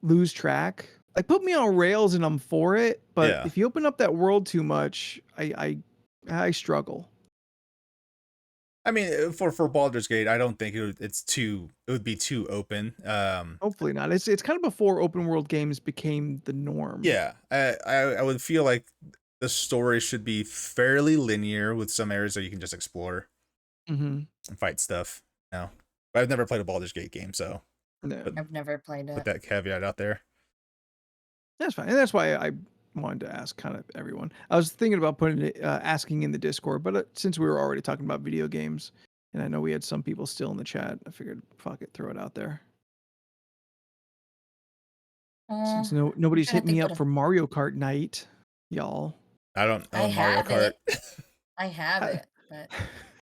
lose track. Like put me on rails and I'm for it, but if you open up that world too much, I struggle. I mean, for Baldur's Gate, I don't think it would be too open. Hopefully not. It's kind of before open world games became the norm. Yeah, I would feel like the story should be fairly linear with some areas that you can just explore and fight stuff. No, but I've never played a Baldur's Gate game, so no. I've never played it. Put that caveat out there. That's fine, and that's why I wanted to ask kind of everyone. I was thinking about putting it, asking in the Discord, but since we were already talking about video games, and I know we had some people still in the chat, I figured, fuck it, throw it out there. Since nobody's hit me up for Mario Kart night, y'all. I don't own Mario Kart. I have it, but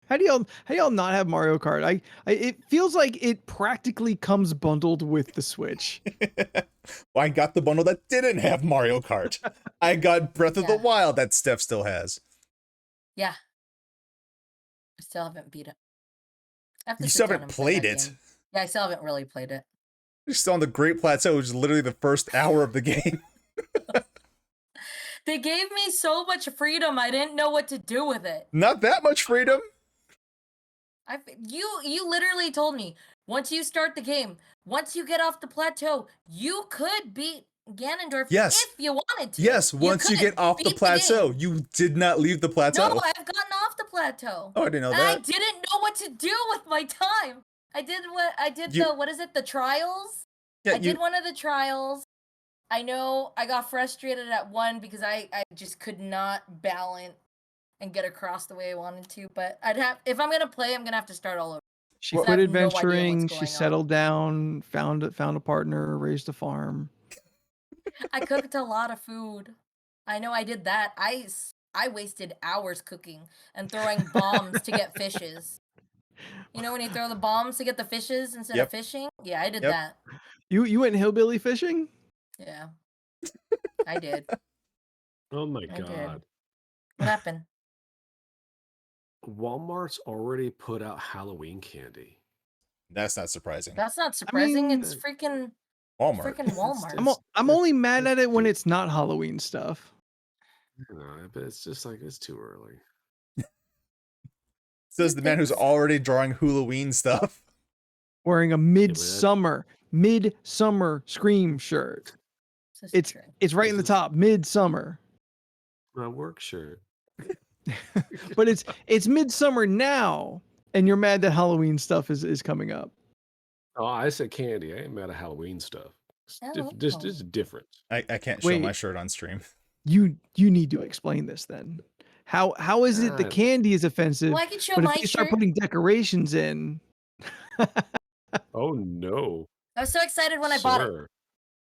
how do y'all not have Mario Kart? It feels like it practically comes bundled with the Switch. Well, I got the bundle that didn't have Mario Kart. I got Breath of the Wild that Steph still has. Yeah. I still haven't beat it. I have to You sit still down haven't and play that played it. game. Yeah, I still haven't really played it. You're still on the Great Plateau, which is literally the first hour of the game. They gave me so much freedom. I didn't know what to do with it. Not that much freedom. You literally told me once you start the game, once you get off the plateau, you could beat Ganondorf Yes. if you wanted to. Yes, once you could get off the beat plateau, game. you did not leave the plateau. No, I've gotten off the plateau. Oh, I didn't know And I that. didn't know what to do with my time. I did what is it, the trials? Yeah, I did one of the trials. I know I got frustrated at one because I just could not balance and get across the way I wanted to. But if I'm gonna play, I'm gonna have to start all over. She I quit have no idea what's adventuring. going She on. settled down, found a partner, raised a farm. I cooked a lot of food. I know I did that. I wasted hours cooking and throwing bombs to get fishes. You know when you throw the bombs to get the fishes instead of fishing? Yeah, I did that. You went hillbilly fishing? Yeah. I did. Oh my I did. god. What happened? Walmart's already put out Halloween candy. That's not surprising. That's not surprising. mean, It's freaking Walmart. Walmart. I'm only mad at it when it's not Halloween stuff. No, but it's just like it's too early. Says the man who's already drawing Halloween stuff. Wearing a midsummer Scream shirt. It's right in the top, midsummer. My work shirt. But it's midsummer now, and you're mad that Halloween stuff is coming up. Oh, I said candy. I ain't mad at Halloween stuff. It's different. I can't show my shirt on stream. You need to explain this then. How is it the candy is offensive? Well, I can show but my if they start shirt. putting decorations in. Oh no. I was so excited when I bought it.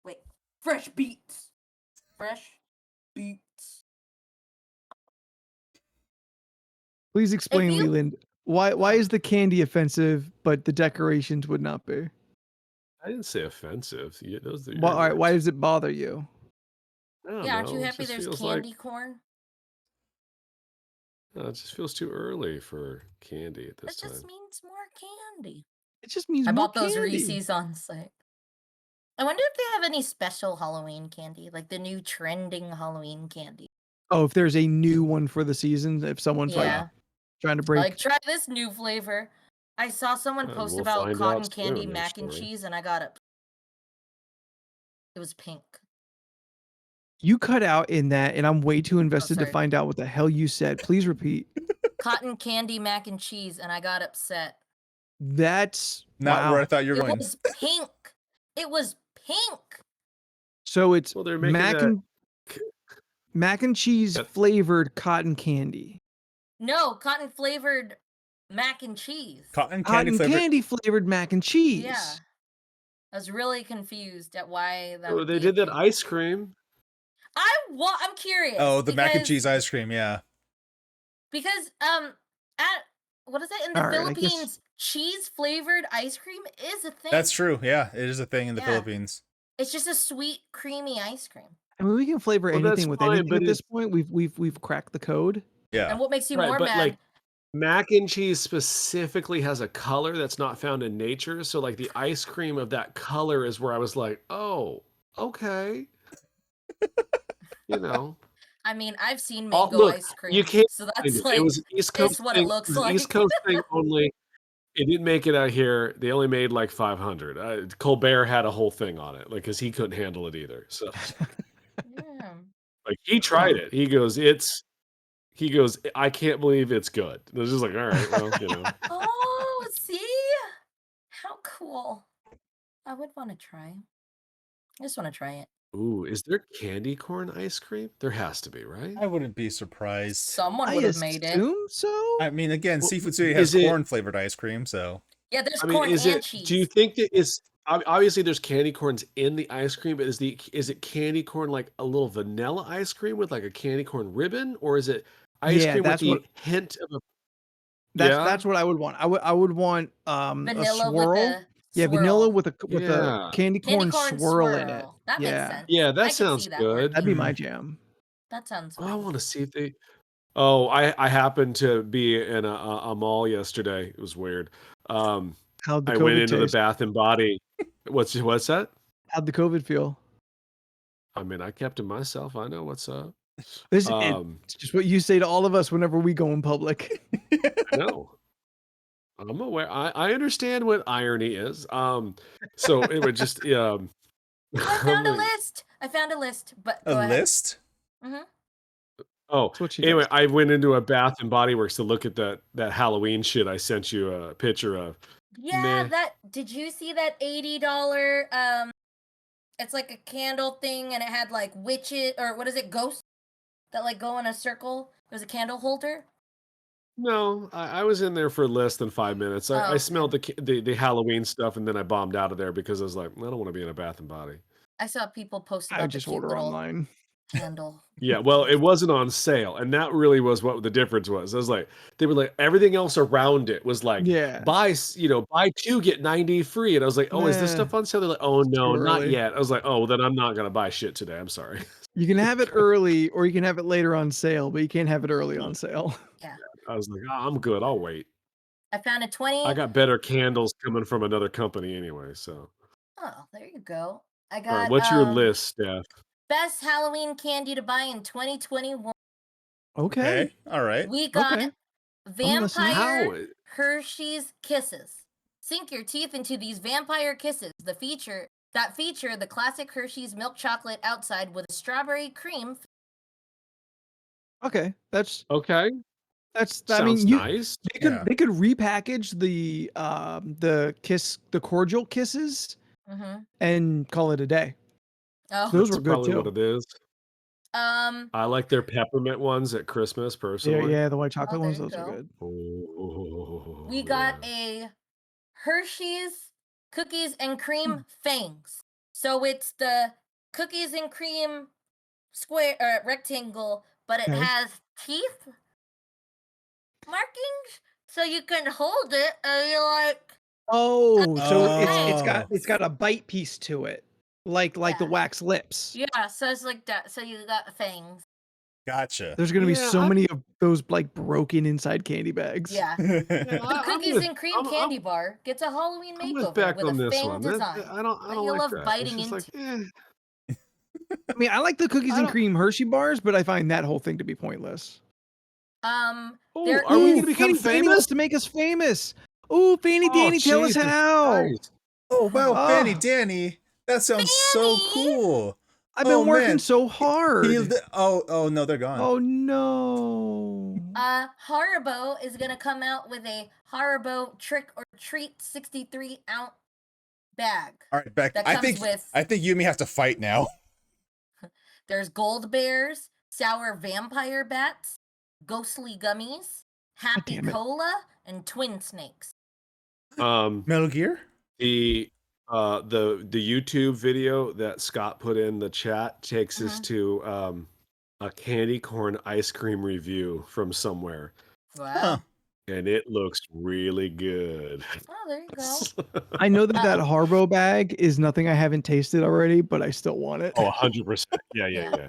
Wait, fresh beets. Fresh beets. Please explain, Leland. Why is the candy offensive, but the decorations would not be? I didn't say offensive. Yeah, those are your All right, words. why does it bother you? Yeah, aren't you happy there's candy corn? No, it just feels too early for candy at this time. It just means more candy. It just means I more bought those candy. Reese's on site. I wonder if they have any special Halloween candy, like the new trending Halloween candy. Oh, if there's a new one for the season, if someone's like trying to break. Like, try this new flavor. I saw someone post about cotton candy mac and cheese, and I got it. It was pink. You cut out in that, and I'm way too invested to find out what the hell you said. Please repeat. Cotton candy mac and cheese, and I got upset. That's not where I thought you were going. It was pink. It was pink. So it's they're mac and cheese flavored cotton candy. No, cotton flavored mac and cheese. Cotton candy flavored mac and cheese. Yeah. I was really confused at why that. Oh, they did that ice cream. I'm curious. Oh, the mac and cheese ice cream, yeah. Because at what is it in the Philippines? Cheese flavored ice cream is a thing. That's true. Yeah, it is a thing in the Philippines. It's just a sweet, creamy ice cream. I mean, we can flavor anything with anything at this point. We've cracked the code. Yeah. And what makes you more mad? Like, mac and cheese specifically has a color that's not found in nature. So like the ice cream of that color is where I was like, oh, okay. You know. I mean, I've seen mango ice cream. You can't. So that's like, it was East Coast what thing. it looks It was like. East Coast thing only. It didn't make it out here. They only made like 500. Colbert had a whole thing on it, like, because he couldn't handle it either. So, like, he tried it. He goes, I can't believe it's good. It was just like, all right, well, you know. Oh, see, how cool! I would want to try. I just want to try it. Ooh, is there candy corn ice cream? There has to be, right? I wouldn't be surprised. Someone would have made it. So. I mean, again, Seafood City has corn flavored ice cream, so. Yeah, there's corn and cheese. Do you think that is obviously there's candy corns in the ice cream, but is it candy corn like a little vanilla ice cream with like a candy corn ribbon, or is it ice cream with the hint of a? That's what I would want. I would want vanilla a swirl. With a yeah, vanilla with a candy corn swirl in it. That makes sense. Yeah, that sounds good. That'd be my jam. That sounds. Oh, I want to see if they. Oh, I happened to be in a mall yesterday. It was weird. How'd the I went COVID into the taste? Bath and Body. What's that? How'd the COVID feel? I mean, I kept to myself. I know what's up. It's Um, just what you say to all of us whenever we go in public. no, I'm aware. I understand what irony is. So it would just I found a list. I found a list, but A go ahead. list? Mm-hmm. Oh, That's what she anyway, does. I went into a Bath and Body Works to look at that Halloween shit I sent you a picture of. Yeah, Meh. did you see that $80 it's like a candle thing and it had like witches or what is it, ghosts that like go in a circle? There's a candle holder. No, I was in there for less than 5 minutes. I Okay. smelled the Halloween stuff, and then I bombed out of there because I was like, I don't want to be in a Bath and Body. I saw people post I about would the just cute order little online. candle. Yeah, well, it wasn't on sale, and that really was what the difference was. I was like, they were like everything else around it was like Yeah. buy 2 get 90 free, and I was like, oh, is this Nah, stuff on sale? They're like, oh it's no, too not early. yet. I was like, oh, well, then I'm not gonna buy shit today. I'm sorry. You can have it early or you can have it later on sale, but you can't have it early on sale. Yeah. I was like, oh, I'm good. I'll wait. I found a I 20. got better candles coming from another company anyway. So, Oh, there you go. I all right, got what's your list, Steph? best Halloween candy to buy in 2021. Okay. Okay. All right. We got Okay. listening. Vampire How? Hershey's Kisses. Sink your teeth into these vampire kisses. Feature the classic Hershey's milk chocolate outside with a strawberry cream. Okay. Okay, I sounds mean, nice. Yeah. they could repackage the cordial kisses Mm-hmm. and call it a day. Oh, Those were That's good probably too. what it is. I like their peppermint ones at Christmas personally. Yeah, the white chocolate there ones, you those are go. good. Oh, We got a Hershey's cookies and cream fangs. So it's the cookies and cream square or rectangle, but it Okay. has teeth markings, so you can hold it and you're like, Oh, so Oh. it's got a bite piece to it, like the Yeah. wax lips. yeah, so it's like that. So you got fangs. Gotcha. There's gonna be Yeah, so many of those like broken inside candy bags. Yeah. yeah, The I'm cookies with, and cream I'm, candy I'm, bar gets a Halloween I'm with makeover Beck with on a this fang one. design I don't that like you love that. It's biting just into. like, I mean, I like the cookies I and don't. cream Hershey bars, but I find that whole thing to be pointless. Oh, There are we Ooh, gonna become Fanny Danny famous? wants to make us famous. Ooh, Fanny Oh, Danny, tell us Jesus how. Christ. Oh wow, Fanny Oh, Danny. That sounds so Fanny! cool. I've Oh been working man. so Can you hard. oh no, they're gone. Oh no. Haribo is gonna come out with a Haribo Trick or Treat 63-ounce bag. All right, Beck. That I comes think with you and me have to fight now. there's gold bears, sour vampire bats, ghostly gummies, happy damn it. cola, and twin snakes. Metal Gear? The YouTube video that Scott put in the chat takes us to a candy corn ice cream review from somewhere, Wow. Huh. and it looks really good. Oh, there you go. I know that Haribo bag is nothing I haven't tasted already, but I still want it. Oh, 100%. Yeah.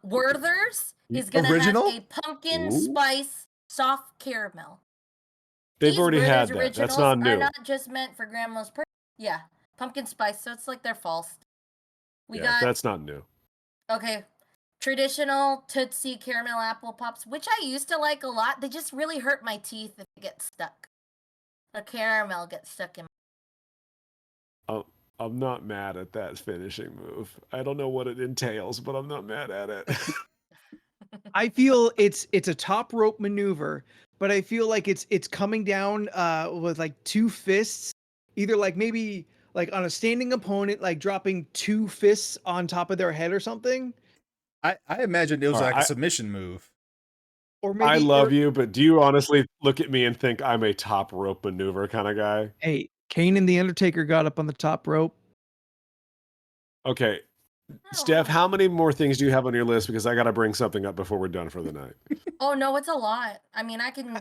Werther's is gonna Original? have a pumpkin Ooh. spice soft caramel. They've These already had Werther's that. That's originals not new. are not just meant for grandma's yeah, pumpkin spice, so it's like they're false. We got that's not new. okay, traditional Tootsie caramel apple pops, which I used to like a lot. They just really hurt my teeth if it gets stuck. The caramel gets stuck in. I'm not mad at that finishing move. I don't know what it entails, but I'm not mad at it. I feel it's a top rope maneuver, but I feel like it's coming down with like two fists, either like maybe like on a standing opponent, like dropping two fists on top of their head or something. I imagined it was All right, like a submission move. Or maybe I love you, but do you honestly look at me and think I'm a top rope maneuver kind of guy? Hey, Kane and the Undertaker got up on the top rope. Okay. Oh, Steph, wow. how many more things do you have on your list? Because I got to bring something up before we're done for the night. Oh no, it's a lot. I mean, I can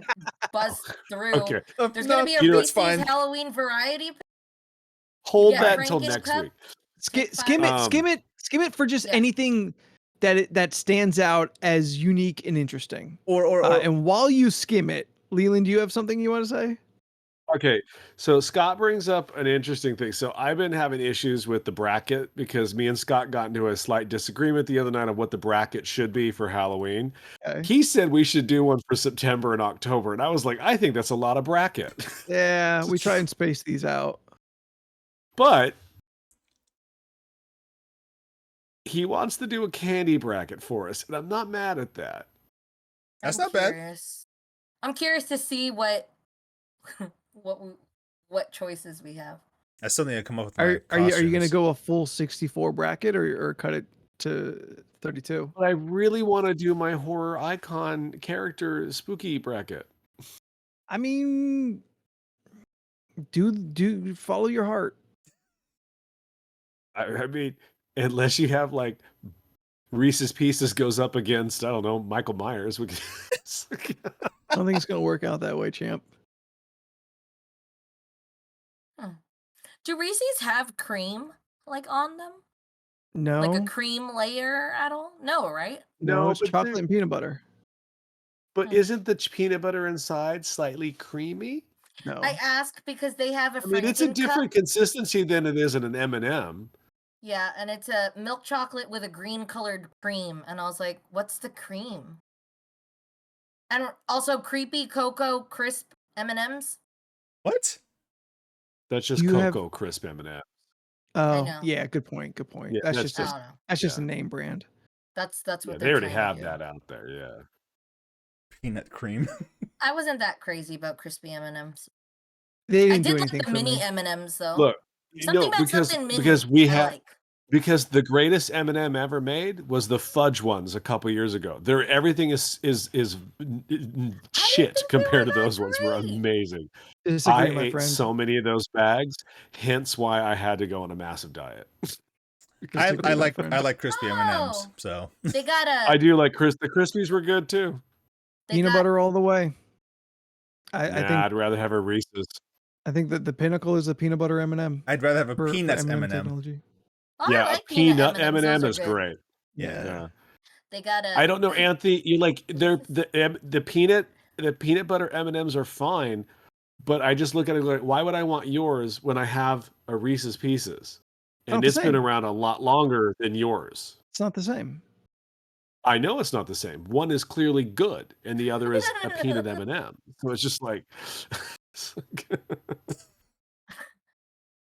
buzz through. Okay. There's gonna be a it's Reese's fine. Halloween variety. Hold Yeah, that until Franken next cup. week. Take Skim five. it for just Yeah. anything that stands out as unique and interesting. Or And while you skim it, Leland, do you have something you want to say? Okay, so Scott brings up an interesting thing. So I've been having issues with the bracket because me and Scott got into a slight disagreement the other night on what the bracket should be for Halloween. Okay. He said we should do one for September and October, and I was like, I think that's a lot of bracket. Yeah, we try and space these out. But he wants to do a candy bracket for us, and I'm not mad at that. That's I'm not bad. curious. I'm curious to see what what choices we have. that's something I come up with. Are you going to costumes. go a full 64 bracket or cut it to 32? But I really want to do my horror icon character spooky bracket. I mean, do follow your heart. I mean, unless you have like Reese's Pieces goes up against, I don't know, Michael Myers. We could... I don't think it's going to work out that way, champ. Do Reese's have cream like on them? No, Like a cream layer at all? No, right? no, it's but chocolate they're- and peanut butter. But isn't the peanut butter inside slightly creamy? No, I ask because they have a I mean, it's a Franken different cup. consistency than it is in an M&M. Yeah, and it's a milk chocolate with a green colored cream. And I was like, what's the cream? And also creepy cocoa crisp M&Ms. What? That's just You have- Cocoa Crisp M&M. oh know. yeah, good point. Good point. Yeah, that's that's just I a, don't know. that's just yeah. a name brand. That's Yeah, what they they're already trying to have do. that out there. Yeah. Peanut cream. I wasn't that crazy about crispy M&Ms. They I didn't do did like anything the for mini me. M&Ms though. Look, Something about something mini. because we I have like. because the greatest M&M ever made was the fudge ones a couple years ago. Everything is shit think they were compared to that those ones. Were great. amazing. Disagree, I my ate friend. so many of those bags, hence why I had to go on a massive diet. I Disagree, my like friend. I like crispy M&Ms. Oh. So They got a. I do like the Crispies were good too. they Peanut got, butter all the way. I think I'd rather have a Reese's. I think that the pinnacle is the peanut butter M&M. I'd rather have a for peanuts M&M M&M. technology. Oh, Yeah, I a like peanut M&Ms. M&M Those is are good. great. Yeah. Yeah. They got a. I don't know, Anthony. You like the peanut butter M&Ms are fine, but I just look at it like, why would I want yours when I have a Reese's Pieces, Not and the it's been same. around a lot longer than yours? It's not the same. I know it's not the same. One is clearly good, and the other is a peanut M&M. So it's just like,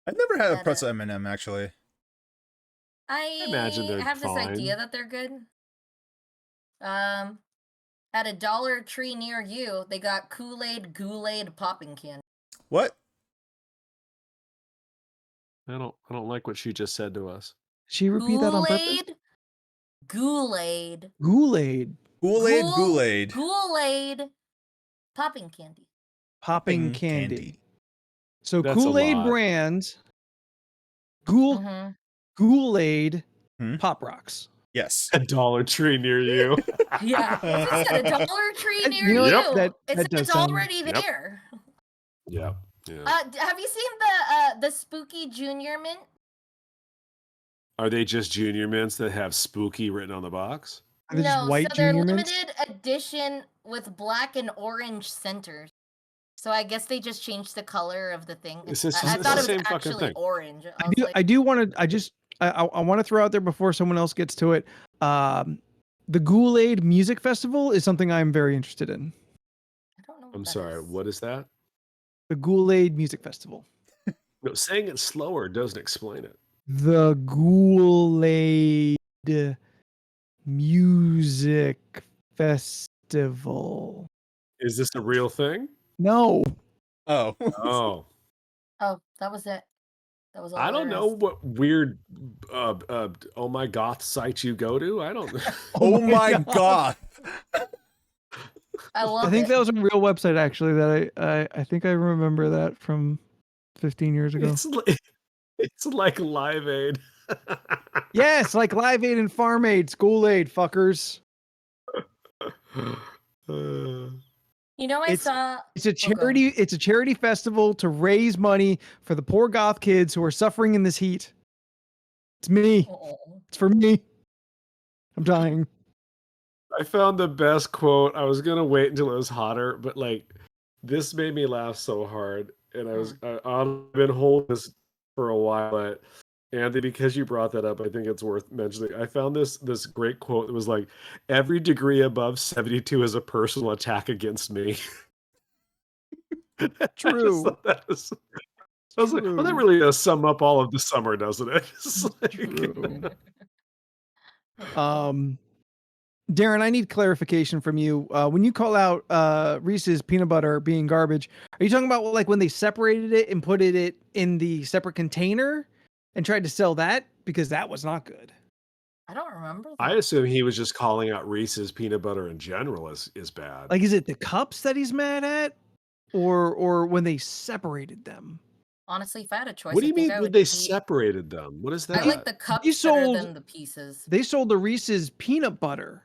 I've never had a Got pretzel M&M actually. I imagine they're have this idea fine. that they're good. At a Dollar Tree near you, they got Kool-Aid popping candy. What? I don't like what she just said to us. She repeat that on purpose? Kool-Aid. Kool-Aid. Kool-Aid. Kool-Aid popping candy. Popping candy. So That's a Kool-Aid lot. brand. Mhm. Kool-Aid Hmm? Pop Rocks. Yes. A Dollar Tree near you. Yeah. It's at a Dollar Tree And near you know you. what? That it's does it's sound- already Yep. there. Yeah. Yeah. Have you seen the Spooky Junior Mint? Are they just junior mints that have spooky written on the box? Are they just No, white so they're junior mints? limited edition with black and orange centers. So I guess they just changed the color of the thing. It's just- I it's thought the it was same fucking actually thing. orange. I I was do. like, I do want to. I want to throw out there before someone else gets to it. The Kool-Aid Music Festival is something I'm very interested in. I don't know what I'm that sorry. is. What is that? The Kool-Aid Music Festival. No, saying it slower doesn't explain it. The Kool-Aid Music Festival. Is this a real thing? No. Oh. Oh, Oh, that was it. That was all. I don't there know is. what weird oh my goth site you go to. I don't. Oh my god. I love I think it. that was a real website actually. That I think I remember that from 15 years ago. It's like Live Aid. Yes, like Live Aid and Farm Aid, School Aid, fuckers. You know, I It's- saw. It's a Oh, go ahead. charity. It's a charity festival to raise money for the poor goth kids who are suffering in this heat. It's me. Oh, It's for me. I'm dying. I found the best quote. I was gonna wait until it was hotter, but like this made me laugh so hard, and I've been holding this for a while. But Anthony, because you brought that up, I think it's worth mentioning. I found this great quote that was like, "Every degree above 72 is a personal attack against me." I just True. thought that was. I was like, "Well, that True. really does sum up all of the summer, doesn't it?" It's like- True. Darren, I need clarification from you. When you call out Reese's peanut butter being garbage, are you talking about like when they separated it and put it in the separate container and tried to sell that? Because that was not good. I don't remember I that. assume he was just calling out Reese's peanut butter in general is bad. Like, is it the cups that he's mad at, or when they separated them? Honestly, if I had a choice, What do I you think mean I when would they eat. separated them? What is that? I like the cups better sold- than the pieces. They sold the Reese's peanut butter,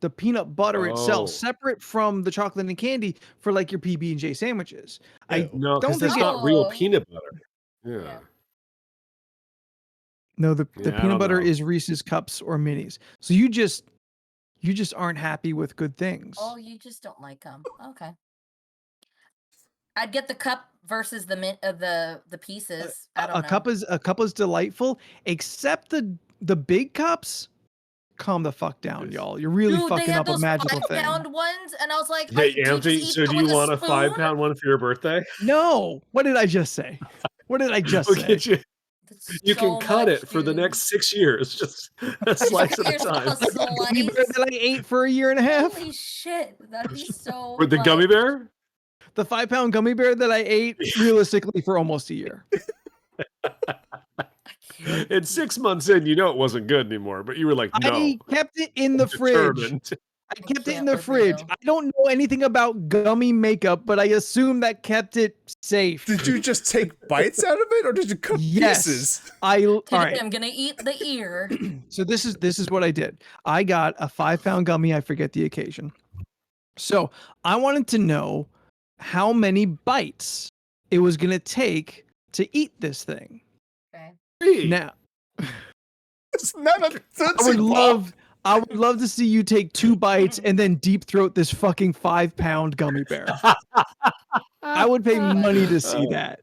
the peanut butter itself, Oh. separate from the chocolate and candy for like your PB&J sandwiches. I Ew. No, don't because that's think not real Oh. peanut butter. Yeah. Yeah. No, the Yeah, I peanut don't butter know. is Reese's cups or minis. So you just aren't happy with good things. Oh, you just don't like them. Okay. I'd get the cup versus the pieces. I don't a know. cup is delightful, except the big cups. Calm the fuck down, Yes. y'all. You're really Dude, they fucking had up a those magical 5 thing. pound ones, and I was like, Hey, do you Anthony, just eat so that do you with a want a spoon? 5-pound one for your birthday? No, what did I just say? What did I just We'll say? get you. That's You can so cut much, it for the dude. next 6 years, just a Just slice cut at a yourself time. a Gummy bear slice. that I ate for a year and a half. Holy shit, that'd be so. With the gummy like- bear? The 5-pound gummy bear that I ate realistically for almost a year. I can't. And 6 months in, you know it wasn't good anymore, but you were like, no. I kept it in the I'm fridge. determined. I kept it in can't the with you. fridge. I don't know anything about gummy makeup, but I assume that kept it safe. Did you just take bites out of it, or did you cut Yes. pieces? All Today right. I'm gonna eat the ear. So this is what I did. I got a 5-pound gummy. I forget the occasion. So I wanted to know how many bites it was gonna take to eat this thing. Okay. 3. Now It's not a I Tootsie would Pop. love to see you take 2 bites and then deep throat this fucking 5-pound gummy bear. I would pay money to see that.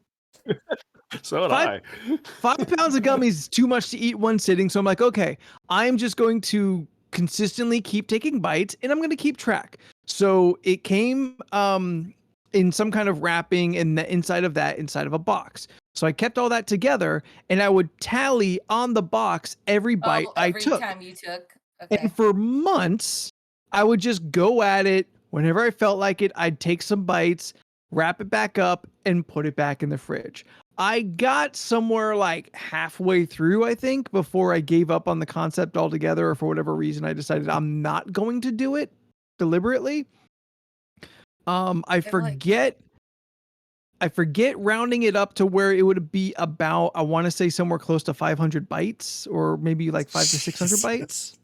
So would Five- I. 5 pounds of gummies is too much to eat one sitting. So I'm like, okay, I'm just going to consistently keep taking bites and I'm going to keep track. So it came in some kind of wrapping and inside of a box. So I kept all that together and I would tally on the box every bite I every took. time you took. Okay. And for months, I would just go at it whenever I felt like it. I'd take some bites, wrap it back up, and put it back in the fridge. I got somewhere like halfway through, I think, before I gave up on the concept altogether, or for whatever reason, I decided I'm not going to do it deliberately. I forget rounding it up to where it would be about, I want to say somewhere close to 500 bites, or maybe like 500 to 600 bites.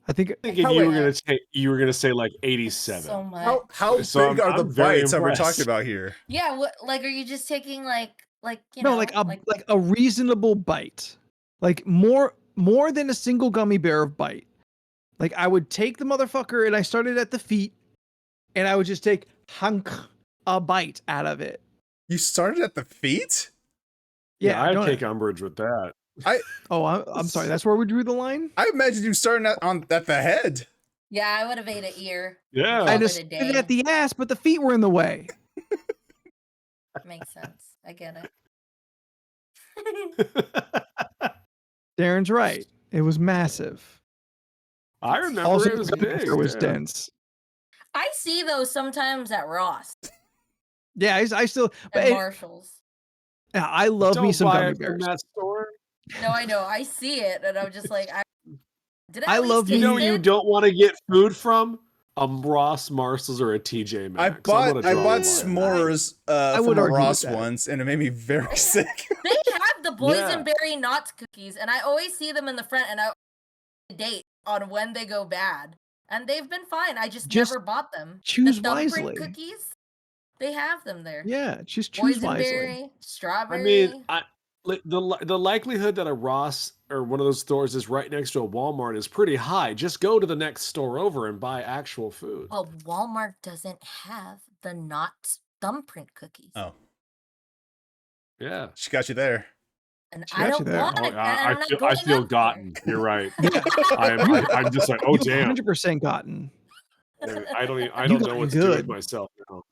I think Thinking How- you were wait. gonna say like 87. So much. How So big are the I'm very bites that we're impressed. talking about here? Yeah. What? Like, are you just taking like you no, know like a reasonable bite, like more than a single gummy bear of bite. Like I would take the motherfucker and I started at the feet, and I would just take a bite out of it. You started at the feet? Yeah, I don't take umbrage with that. Oh, I'm sorry. That's where we drew the line. I imagine you starting at the head. Yeah, I would have ate an ear. Yeah. I Called just it a started day. at the ass, but the feet were in the way. Makes sense. I get it. Darren's right. It was massive. I remember Also, it was the gummy big. bear was yeah. dense. I see those sometimes at Ross Yeah, I still. But and Marshalls. I love me Don't some buy gummy it from bears. that store. No, I know. I see it, and I'm just like, did I at least love You know taste where you it? don't want to get food from? A Ross, Marshalls, or a TJ I Maxx. I'm bought gonna draw a line. s'mores I from would a argue with Ross that. once, and it made me very sick. They have the boysenberry knots cookies, and I always see them in the front, and I date on when they go bad, and they've been fine. I just never bought them. choose the thumbprint wisely. cookies, they have them there. Yeah, just choose wisely. Boysenberry, I strawberry. mean, The likelihood that a Ross or one of those stores is right next to a Walmart is pretty high. Just go to the next store over and buy actual food. Well, Walmart doesn't have the not thumbprint cookies. Oh, Yeah. she got you there. And She I got you don't there. want Oh, it. and I I'm not feel going up there. gotten. You're right. Yeah. I'm just like, oh You damn. 100% gotten. I don't You know gotten what to do with good. myself now.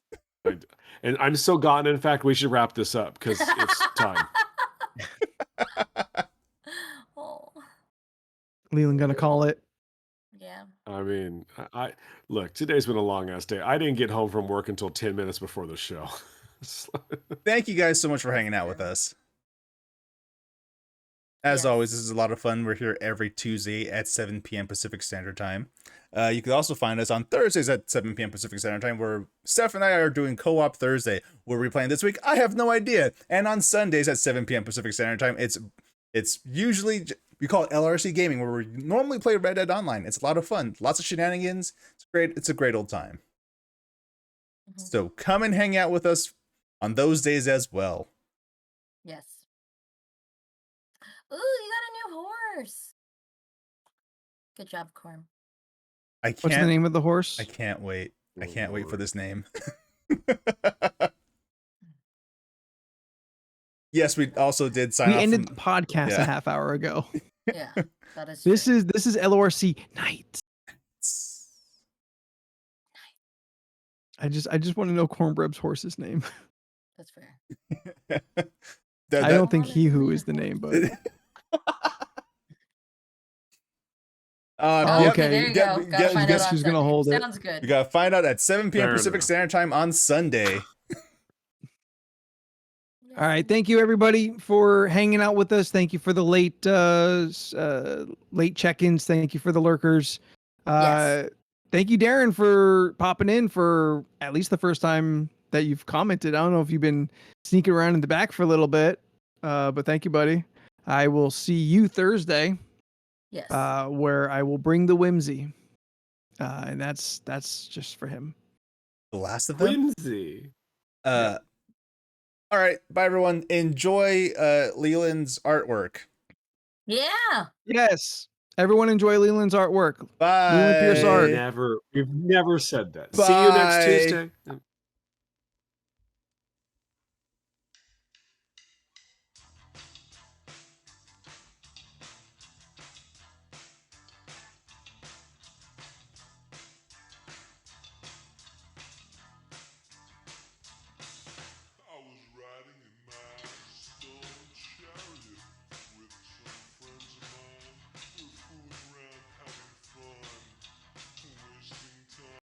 And I'm so gotten. In fact, we should wrap this up because it's time. Oh, Leland gonna call it. yeah. I mean, I look. Today's been a long ass day. I didn't get home from work until 10 minutes before the show. Thank you guys so much for hanging out with us. As Yes. always, this is a lot of fun. We're here every Tuesday at 7 p.m. Pacific Standard Time. You can also find us on Thursdays at 7 p.m. Pacific Standard Time, where Steph and I are doing Co-op Thursday. Where we're playing this week, I have no idea. And on Sundays at 7 p.m. Pacific Standard Time, it's usually, we call it LRC Gaming, where we normally play Red Dead Online. It's a lot of fun. Lots of shenanigans. It's great. It's a great old time. Mhm. So come and hang out with us on those days as well. Yes. Ooh, you got a new horse. Good job, Corm. I What's the can't. name of the horse? I can't wait. I Oh, can't wait for Lord. this name. Yes, we also did sign We off. ended From, the podcast yeah. a half hour ago. Yeah, that is This true. is LORC night. I just want to know Cornbread's horse's name. That's fair. I don't think Wanna he who be is the your name, but Oh, yep, okay. there you get- go. get- Gotta find guess out on who's gonna Sunday. hold it? Sounds good. You gotta find out at 7 p.m. Fair Pacific enough. Standard Time on Sunday. All right, thank you everybody for hanging out with us. Thank you for the late late check-ins. Thank you for the lurkers. Yes. Thank you, Darren, for popping in for at least the first time that you've commented. I don't know if you've been sneaking around in the back for a little bit, but thank you, buddy. I will see you Thursday, Yes. where I will bring the whimsy, and that's just for him. The last of them. Whimsy. All right, bye everyone. Enjoy Leland's artwork. Yeah. Yes, everyone enjoy Leland's artwork. Bye. Leland Pierce art. We've never said that. See you next Bye. Tuesday.